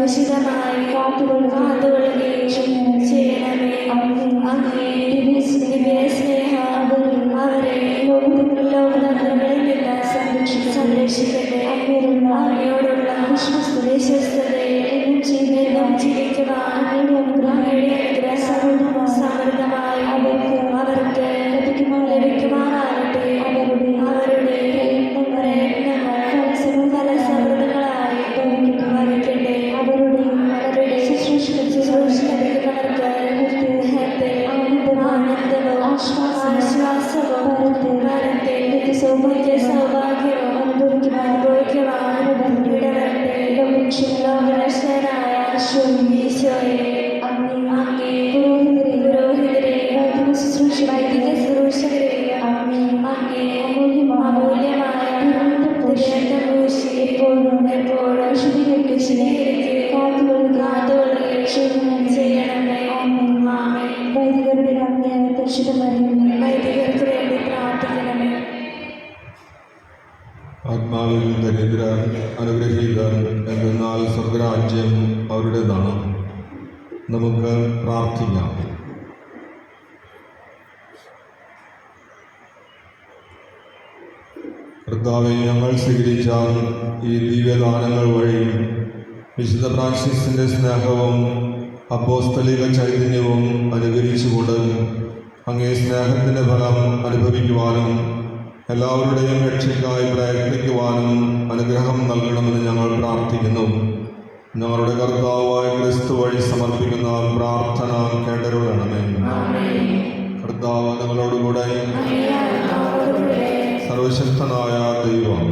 വിശദമായി കാത്തുകൊള്ളുകയും ചെയ്യണമേ. അങ്ങേ ദിവ്യസ്നേഹം അവരെ ലോകതന്ത്രങ്ങളിൽ നിന്ന് സംരക്ഷിക്കട്ടെ. അങ്ങയോടുള്ള വിശ്വസ്തതയെ എന്നും ജീവിക്കുവാൻ അങ്ങയുടെ അനുഗ്രഹം സമൃദ്ധമായി അവർക്ക് ലഭിക്കുമാറാകട്ടെ. അവരുടെ ഫലസമൃദ്ധങ്ങളായി ഭവിക്കട്ടെ. അവരുടെ ശുശ്രൂഷിക്കുന്നവർക്ക് ആനന്ദവും ആശ്വാസവും വരട്ടെ. സൗഭാഗ്യവും അനുഭവിക്കുവാൻ ഇടവരട്ടെ. ലോകരക്ഷകനായ ഈശോയെ അങ്ങേ പുരോഹിതരെ വൈദിക ശുശ്രൂഷകരെ അങ്ങേ അമൂല്യമായ എപ്പോഴും ശുദ്ധീകരിക്കുക ചെയ്യണമേ. വൈദികരുടെ വൈദികർക്ക് വേണ്ടി പ്രാർത്ഥിക്കണമേ. ആത്മാവിൽ ദരിദ്രർ അനുഗ്രഹീതർ എന്നാൽ സ്വർഗരാജ്യം അവരുടേതാണ്. നമുക്ക് പ്രാർത്ഥിക്കാം. കർത്താവെ, ഞങ്ങൾ സ്വീകരിച്ച ഈ ദിവ്യദാനങ്ങൾ വഴി വിശുദ്ധ ഫ്രാൻസിസിൻ്റെ സ്നേഹവും അപ്പോസ്തലിക ചൈതന്യവും അനുകരിച്ചുകൊണ്ട് അങ്ങേ സ്നേഹത്തിൻ്റെ ഫലം അനുഭവിക്കുവാനും എല്ലാവരുടെയും രക്ഷയ്ക്കായി പ്രയത്നിക്കുവാനും അനുഗ്രഹം നൽകണമെന്ന് ഞങ്ങൾ പ്രാർത്ഥിക്കുന്നു. ഞങ്ങളുടെ കർത്താവായ ക്രിസ്തു വഴി സമർപ്പിക്കുന്ന പ്രാർത്ഥന കേട്ടരുളണമേ. കർത്താവ് ഞങ്ങളോടുകൂടെ. സർവശക്തനായ ദൈവം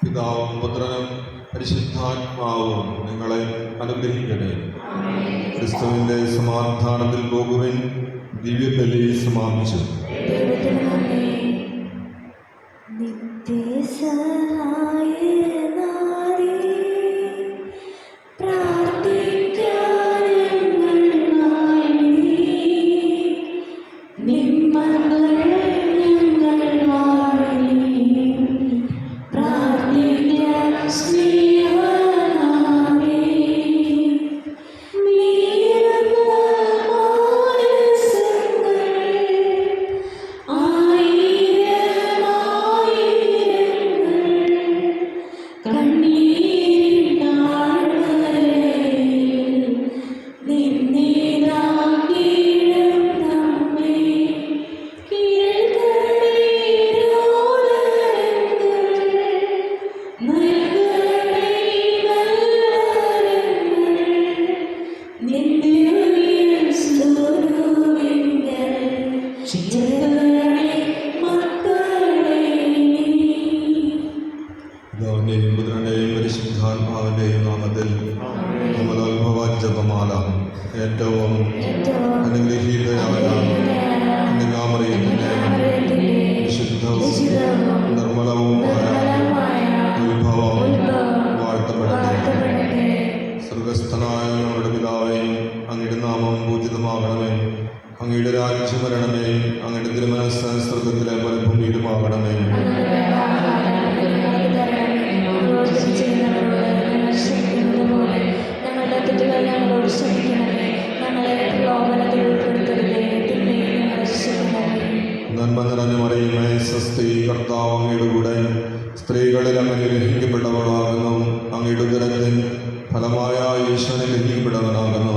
പിതാവും പുത്രനും പരിശുദ്ധാത്മാവും നിങ്ങളെ അനുഗ്രഹിക്കട്ടെ. ക്രിസ്തുവിൻ്റെ സമാധാനത്തിൽ പോകുവിൻ. ദിവ്യബലി സമാപിച്ചു. പരിശുദ്ധാത്മാവിൻ്റെയും നാമത്തിൽ ജപമാല ഏറ്റവും അനുഗ്രഹീതയായ കന്യകാമറിയത്തിൻ്റെ വിശുദ്ധവും നിർമ്മലവുമായ ഉത്ഭവം വാഴ്ത്തപ്പെടട്ടെ. സ്വർഗസ്ഥനായ ഞങ്ങളുടെ പിതാവേ, അങ്ങയുടെ നാമം പൂജിതമാകണമേ. അങ്ങയുടെ രാജ്യം വരണമേ. അങ്ങയുടെ തിരുമനസ്സ് സ്വർഗത്തിലെ പോലെ ഭൂമിയിലുമാകണമേ. നന്മ നിറഞ്ഞ മറിയമേ, സ്വസ്തി, കർത്താവ് അങ്ങയുടെ കൂടെ സ്ത്രീകളിൽ അങ്ങ് അനുഗ്രഹിക്കപ്പെട്ടവളാകുന്നു. അങ്ങയുടെ ഉദരത്തിൻ ഫലമായ ഈശോ അനുഗ്രഹിക്കപ്പെട്ടവനാകുന്നു.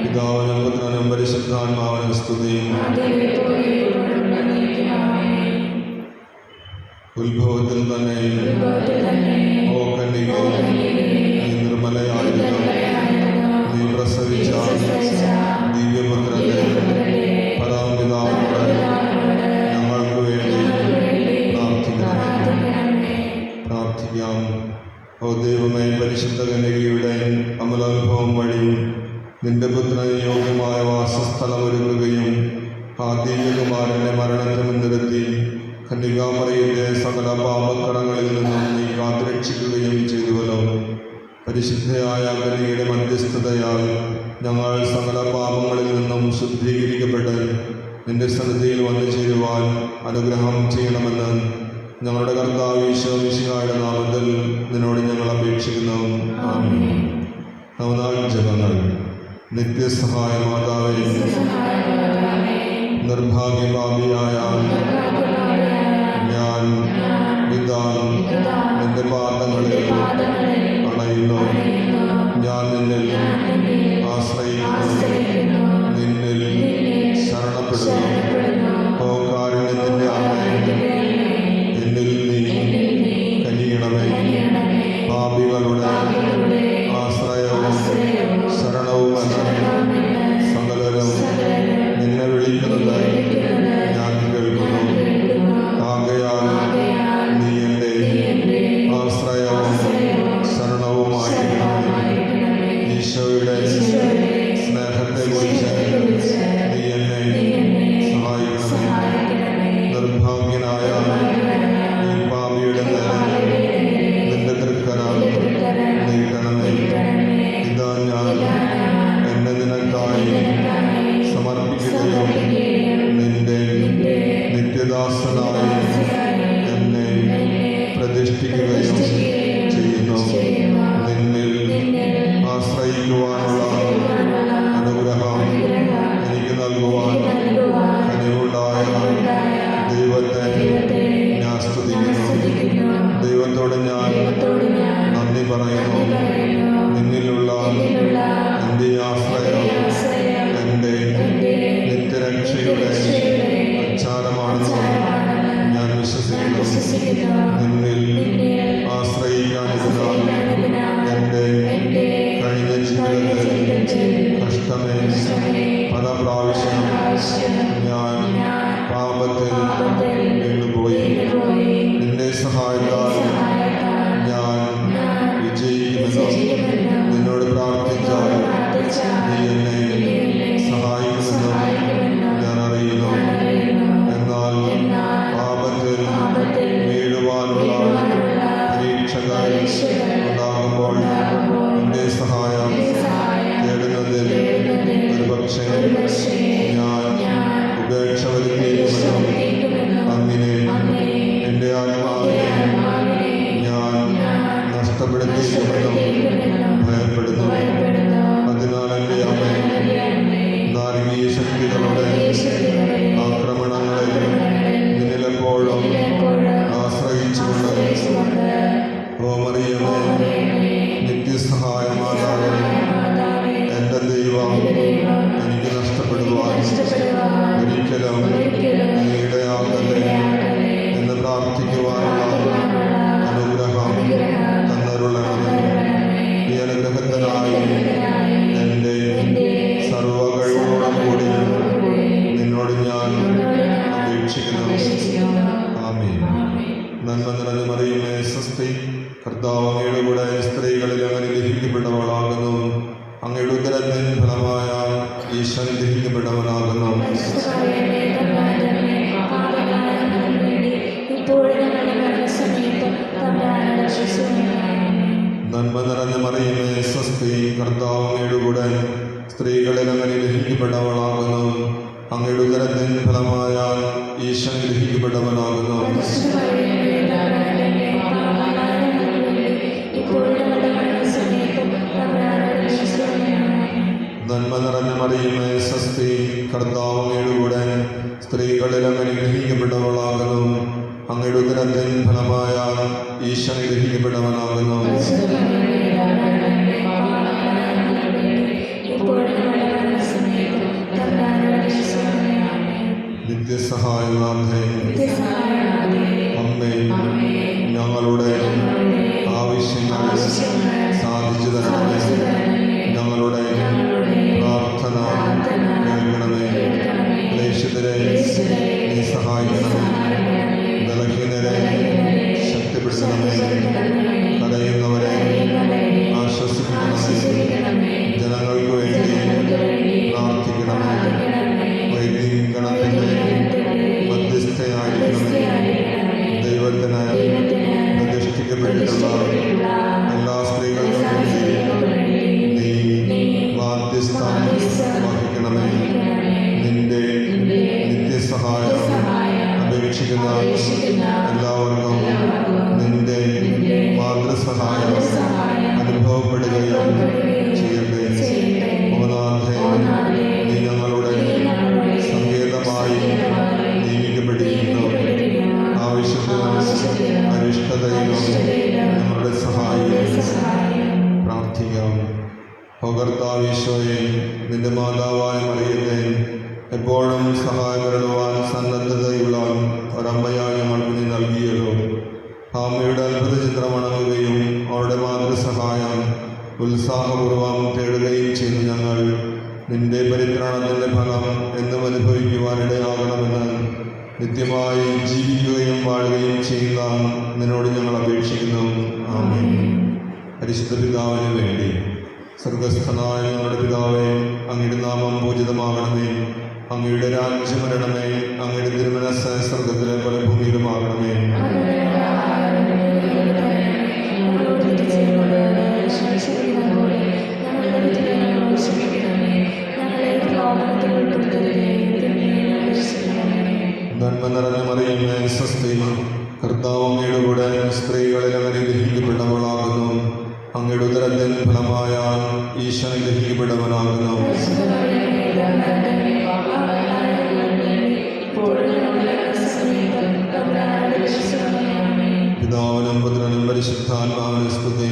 പിതാവിനും പുത്രനും പരിശുദ്ധാത്മാവിനും സ്തുതി. ഉത്ഭവത്തിൽ തന്നെ ഓ കന്യകേ, നീ നിർമ്മലയായിരുന്നു. നീ പ്രസവിച്ച ദിവ്യപുത്രന്റെ പരമപിതാവിനോട് ഞങ്ങൾക്ക് വേണ്ടി പ്രാർത്ഥിക്കാം. ഓ ദൈവമേ, പരിശുദ്ധ കന്യകയുടെ അമലോത്ഭവം വഴി നിന്റെ പുത്രന് യോഗ്യമായ വാസസ്ഥലം ഒരുക്കുകയും ആ ദിവ്യകുമാരൻ്റെ മരണത്തെ മുൻനിർത്തി കന്യകാമറിയത്തെ സകല പാപക്കടങ്ങളിൽ നിന്നും നീ കാത്തുരക്ഷിക്കുകയും ചെയ്തുവല്ലോ. പരിശുദ്ധയായ കന്യകയുടെ മധ്യസ്ഥതയാൽ ഞങ്ങൾ സകല പാപങ്ങളിൽ നിന്നും ശുദ്ധീകരിക്കപ്പെട്ട് നിന്റെ സന്നിധിയിൽ വന്നു ചേരുവാൻ അനുഗ്രഹം ചെയ്യണമെന്ന് ഞങ്ങളുടെ കർത്താവ് ഈശോ മിശിഹായുടെ നാമത്തിൽ നിന്നോട് ഞങ്ങൾ അപേക്ഷിക്കുന്നു. നവനാൾ ജപങ്ങൾ. നിത്യസഹായ മാതാവേ, നിർഭാഗ്യഭാവിയായ ഞാൻ ഇതാ നിന്റെ പാദങ്ങളിൽ അണയുന്നു. ഞാൻ നിന്നിൽ ആശ്രയിക്കുന്നു, നിന്നിൽ ശരണപ്പെടുന്നു. ഓ കാരുണ്യത്തിൻ്റെ അമ്മേ, എന്നിൽ നീ കനിയണമേ. പാപികളുടെ ആശ്രയവും ശരണവുമെന്ന സകലരും നിന്നെ വിളിക്കുന്നത് ഞാൻ കേൾക്കുന്നു. ആകയാൽ നീ എൻ്റെ ആശ്രയവും ശരണവുമായിരിക്കണമേ. ഈശോയുടെ സ്നേഹത്തെക്കുറിച്ച് നീ എന്നെ സഹായിക്കണമേ. നിർഭാഗ്യനായ ഈ പാപിയുടെ നേരെ നിന്റെ തൃക്കര നീട്ടണമേ. ഇതാ ഞാൻ എന്നെ നിനക്കായി സമർപ്പിക്കുകയും നിന്റെ നിത്യദാസനായി എന്നെ പ്രതിഷ്ഠിക്കുകയും ചെയ്യുന്നു. നിന്നിൽ ആശ്രയിക്കുവാനുള്ള അനുഗ്രഹം എനിക്ക് നൽകുവാൻ കനിവുണ്ടായ ദൈവത്തെ ഞാൻ സ്തുതിക്കുന്നു. ദൈവത്തോട് ഞാൻ നന്ദി പറയുന്നു. നിന്നിലുള്ള എൻ്റെ ആശ്രയം എൻ്റെ നിത്യരക്ഷയുടെ അച്ചാരമാണെന്ന് ഞാൻ വിശ്വസിക്കുന്നു. നിന്നിൽ ആശ്രയിക്കാനിരുന്നാൽ എൻ്റെ കഴിഞ്ഞ ജീവിതത്തിൽ കഷ്ടമേ പല പ്രാവശ്യം ഞാൻ പാപത്തിൽ വീണുപോയി. നിന്റെ സഹായത്താൽ ഞാൻ വിജയിക്കുമെന്നും നിന്നോട് പ്രാർത്ഥിച്ചാൽ നീ എന്നെ സഹായിക്കുമെന്നും ഞാൻ അറിയുന്നു. എന്നാൽ പാപത്തിൽ വീഴുവാനുള്ള പരീക്ഷകൾ ഉണ്ടാകുമ്പോൾ നിന്റെ സഹായം തേടുന്നതിൽ ഒരുപക്ഷെ ഞാൻ ഉപേക്ഷ വരുത്തിയിരിക്കുമെന്നും അങ്ങനെ എൻ്റെ ആത്മാവിനെ ഞാൻ നഷ്ടപ്പെടുത്തിയിരിക്കുമെന്നും ഭയപ്പെടുന്നു. അതിനാൽ എൻ്റെ അമ്മേ, നാരകീയ ശക്തികളുടെ ആക്രമണങ്ങളിൽ നിന്നിലെപ്പോഴും ആശ്രയിച്ചുകൊണ്ട് ഓ മറിയമേ, നിത്യസഹായ മാതാവേ, എൻ്റെ ദൈവം എനിക്ക് നഷ്ടപ്പെടുവാൻ ഒരിക്കലും നീ ഇടയാക്കല്ലേ എന്ന് പ്രാർത്ഥിക്കുവാനുള്ള അനുഗ്രഹം തന്നരുളണമേ. ഈ അനുഗ്രഹത്തിനായി എൻ്റെ സർവ്വ കഴിവുകളോടും കൂടി നിന്നോട് ഞാൻ അപേക്ഷിക്കുന്നു. ആമേൻ. നന്മ നിറഞ്ഞ മറിയമേ, സ്വസ്തി. കർത്താവ് അങ്ങയുടെ കൂടെ സ്ത്രീകളിൽ അങ്ങനെ ഗ്രഹിക്കപ്പെട്ടവളാകുന്നു. അങ്ങയുടെ ഉദരത്തിൻ ഫലമായ ഈശോ ഗ്രഹിക്കപ്പെട്ടവനാകുന്നു. നന്മ നിറഞ്ഞ മറിയമേ, സ്വസ്തി. കർത്താവ് അങ്ങയുടെ കൂടെ സ്ത്രീകളിൽ അങ്ങനെ ഗ്രഹിക്കപ്പെട്ടവളാകുന്നു. അങ്ങയുടെ ഉദരത്തിൻ ഫലമായ ഈശോ ഗ്രഹിക്കപ്പെട്ടവനാകുന്നു. നന്മ നിറഞ്ഞ മറിയമേ, സ്വസ്തി. കർത്താവ് അങ്ങയുടെ കൂടെ സ്ത്രീകളിൽ അങ്ങനെ ഗ്രഹിക്കപ്പെട്ടവളാകുന്നു. അങ്ങയുടെ ഉദരത്തിൻ ഫലമായ ഈശോ ഗ്രഹിക്കപ്പെട്ടവനാകുന്നു. നിത്യസഹായനാഥേ, അമ്മേ, ഞങ്ങളുടെ ആവശ്യങ്ങൾ സാധിച്ചു തരണമേ. ഞങ്ങളുടെ പ്രാർത്ഥന കേൾക്കണമേ. ക്ലേശിതരെ നീ സഹായിക്കണമേ. ബലഹീനരെ ശക്തിപ്പെടുത്തണമേ. കരയുന്നവരെ ആശ്വസിപ്പിക്കണമേ. ജനങ്ങൾക്ക് വേണ്ടി പ്രാർത്ഥിക്കണമേ. വൈദികഗണത്തിൻ്റെ മധ്യസ്ഥയായിരിക്കണമേ. ദൈവത്തിന് പ്രതിഷ്ഠിക്കപ്പെട്ടിട്ടുള്ള എല്ലാ സ്ത്രീകൾക്കും വേണ്ടി നീ മാധ്യസ്ഥം വഹിക്കണമേ. നിന്റെ സഹായം അപേക്ഷിക്കുന്ന എല്ലാവർക്കും നിന്റെ മാതൃസഹായം അനുഭവപ്പെടുകയും ചെയ്യട്ടെ. ഓനാഥേ, നീ ഞങ്ങളുടെ സങ്കേതമായി നിയമിക്കപ്പെട്ടിരിക്കുന്നു. ആവശ്യത്തിനും അരിഷ്ടതയിലും ഞങ്ങളുടെ സഹായം പ്രാർത്ഥിക്കാം. ഓ കർത്താവ് ഈശോയെ, നിന്റെ മാതാവായ മറിയത്തെ എപ്പോഴും സഹായമരുളുവാൻ സന്നദ്ധതയുള്ള ഒരമ്മയായി ഞങ്ങൾക്ക് നീ നൽകിയല്ലോ. ആ അമ്മയുടെ അത്ഭുത ചിത്രം വണങ്ങുകയും അവരുടെ മാതൃസഹായം ഉത്സാഹപൂർവ്വം തേടുകയും ചെയ്യുന്ന ഞങ്ങൾ നിന്റെ പരിത്രാണത്തിൻ്റെ ഫലം എന്നും അനുഭവിക്കുവാനിടയാകണമെന്ന് നിത്യമായി ജീവിക്കുകയും വാഴുകയും ചെയ്യുന്ന നിന്നോട് ഞങ്ങൾ അപേക്ഷിക്കുന്നു. ആമേൻ. പരിശുദ്ധ പിതാവിന് വേണ്ടി. സ്വർഗസ്ഥനായ ഞങ്ങളുടെ പിതാവേ, അങ്ങയുടെ നാമം പൂജിതമാകണമേ. അങ്ങയുടെ രാജ്യം വരണമേ. അങ്ങയുടെ തിരുമനസ്സ് സ്വർഗത്തിലെ പോലെ ഭൂമിയിലുമാകണമേ. നന്മ നിറഞ്ഞ മറിയമേ, സ്വസ്തി, കർത്താവ് അങ്ങയുടെ കൂടെ സ്ത്രീകളിൽ അങ്ങനെ ഗ്രഹിക്കപ്പെട്ടവളാകുന്നു. അങ്ങയുടെ ഉദരത്തിൻ ഫലമായ ഈശോ ഗ്രഹിക്കപ്പെട്ടവനാകുന്നു. പിതാവിനും പുത്രനും പരിശുദ്ധാത്മാവിനും സ്തുതി.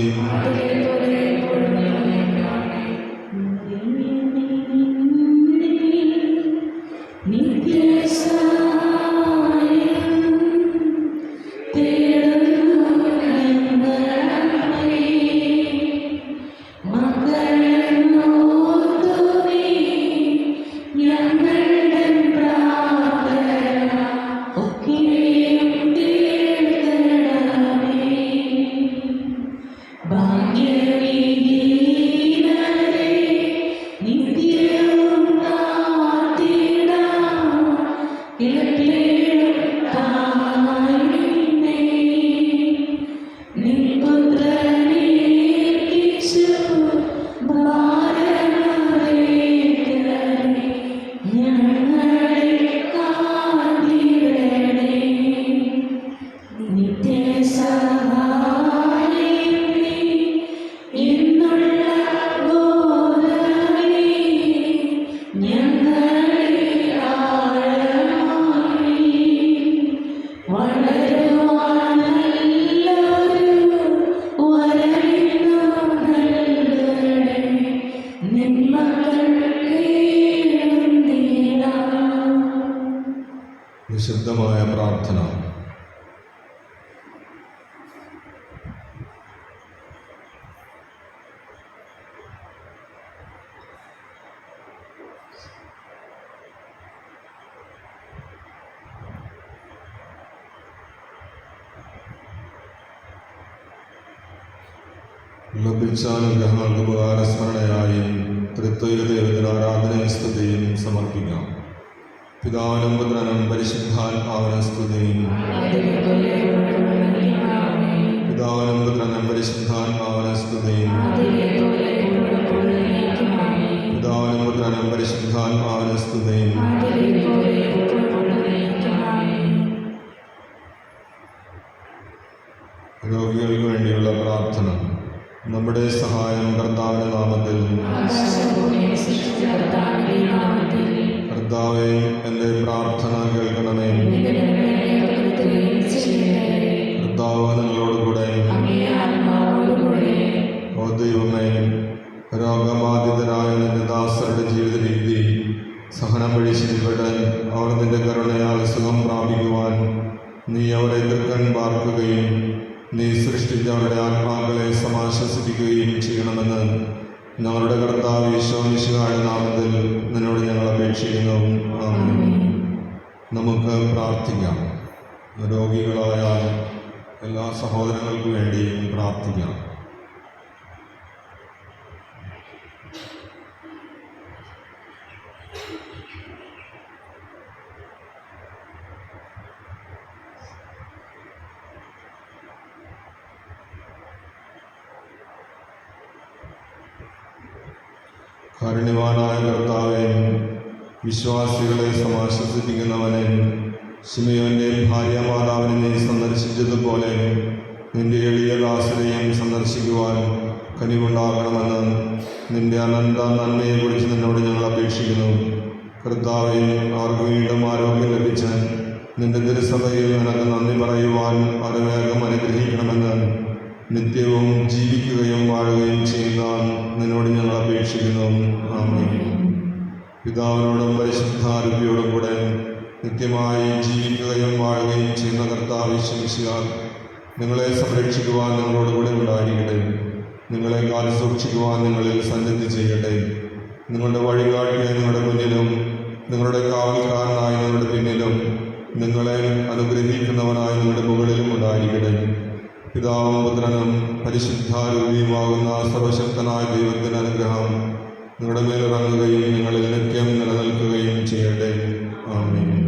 നിശബ്ദമായ പ്രാർത്ഥന. ലഭിച്ച അനുഗ്രഹങ്ങൾക്ക് ഉപകാരസ്മരണയായി ത്രിത്വൈക ദൈവത്തിന് ആരാധനയും സ്തുതിയും സമർപ്പിക്കാം. പിതാവിനും പുത്രനും പരിശുദ്ധാത്മാവിനും സ്തുതിയും. പിതാവിനും പുത്രനും പരിശുദ്ധാത്മാവിനും സ്തുതിയും. പിതാവിനും പുത്രനും പരിശുദ്ധാത്മാവിനും സ്തുതിയും. രോഗികൾക്ക് വേണ്ടിയുള്ള പ്രാർത്ഥന. നമ്മുടെ സഹായം കർത്താവിന്റെ നാമത്തിൽ. കർത്താവേ, എൻ്റെ പ്രാർത്ഥന കേൾക്കണമേ. കർത്താവ് നിങ്ങളോടുകൂടെ. ഓ ദൈവമേ, രോഗബാധിതരായ നിന്റെ ദാസരുടെ ജീവിത രീതി സഹനം വഴിച്ചിരിപ്പെട്ട് അവർ നിന്റെ കരുണയാൽ സുഖം പ്രാപിക്കുവാൻ നീ അവരെ തൃക്കൺ പാർക്കുകയും നീ സൃഷ്ടിച്ച അവരുടെ ആത്മാക്കളെ സമാശ്വസിപ്പിക്കുകയും ചെയ്യണമെന്ന് ഞങ്ങളുടെ കർത്താവ് ഈശോ മിശിഹായുടെ നാമത്തിൽ നിന്നോട് ഞങ്ങൾ അപേക്ഷിക്കുന്നു. ആമേൻ. നമുക്ക് പ്രാർത്ഥിക്കാം. രോഗികളായ എല്ലാ സഹോദരങ്ങൾക്കു വേണ്ടിയും പ്രാർത്ഥിക്കാം. കാരുണ്യവാനായ കർത്താവേ, വിശ്വാസികളെ സമാശ്വസിപ്പിക്കുന്നവനെ, ശിമയോന്റെ ഭാര്യാമാതാവിനെ നീ സന്ദർശിച്ചതുപോലെ നിന്റെ എളിയ ദാസരെയും സന്ദർശിക്കുവാൻ കനിവുണ്ടാകണമെന്ന് നിന്റെ അനന്ത നന്മയെക്കുറിച്ച് നിന്നോട് ഞങ്ങൾ അപേക്ഷിക്കുന്നു. കർത്താവേ, അവർക്ക് വീണ്ടും ആരോഗ്യം ലഭിച്ച് നിന്റെ തിരുസഭയിൽ നിനക്ക് നന്ദി പറയുവാൻ അതിവേഗം അനുഗ്രഹിക്കണമെന്ന് നിത്യവും ജീവിക്കുകയും വാഴുകയും ചെയ്യുന്ന നിന്നോട് ഞങ്ങൾ അപേക്ഷിക്കുന്നു. ആമേൻ. പിതാവിനോടും പരിശുദ്ധാരൂപിയോടും കൂടെ നിത്യമായി ജീവിക്കുകയും വാഴുകയും ചെയ്യുന്ന കർത്താവ് യേശുമിശിഹ നിങ്ങളെ സംരക്ഷിക്കുവാൻ നിങ്ങളോട് കൂടെ ഉണ്ടായിരിക്കട്ടെ. നിങ്ങളെ കാൽ സൂക്ഷിക്കുവാൻ നിങ്ങളിൽ സന്നിധി ചെയ്യട്ടെ. നിങ്ങളുടെ വഴികാട്ടിയായി നിങ്ങളുടെ മുന്നിലും നിങ്ങളുടെ കാവൽക്കാരനായി നിങ്ങളുടെ പിന്നിലും നിങ്ങളെ അനുഗ്രഹിക്കുന്നവനായി നിങ്ങളുടെ മുകളിലും ഉണ്ടായിരിക്കട്ടെ. പിതാവും പുത്രനും പരിശുദ്ധാരൂപിയുമാകുന്ന സർവശക്തനായ ദൈവത്തിൻ്റെ അനുഗ്രഹം നിങ്ങളുടെ മേലിറങ്ങുകയും നിങ്ങളിൽ നിത്യം നിലനിൽക്കുകയും ചെയ്യട്ടെ. ആമേൻ.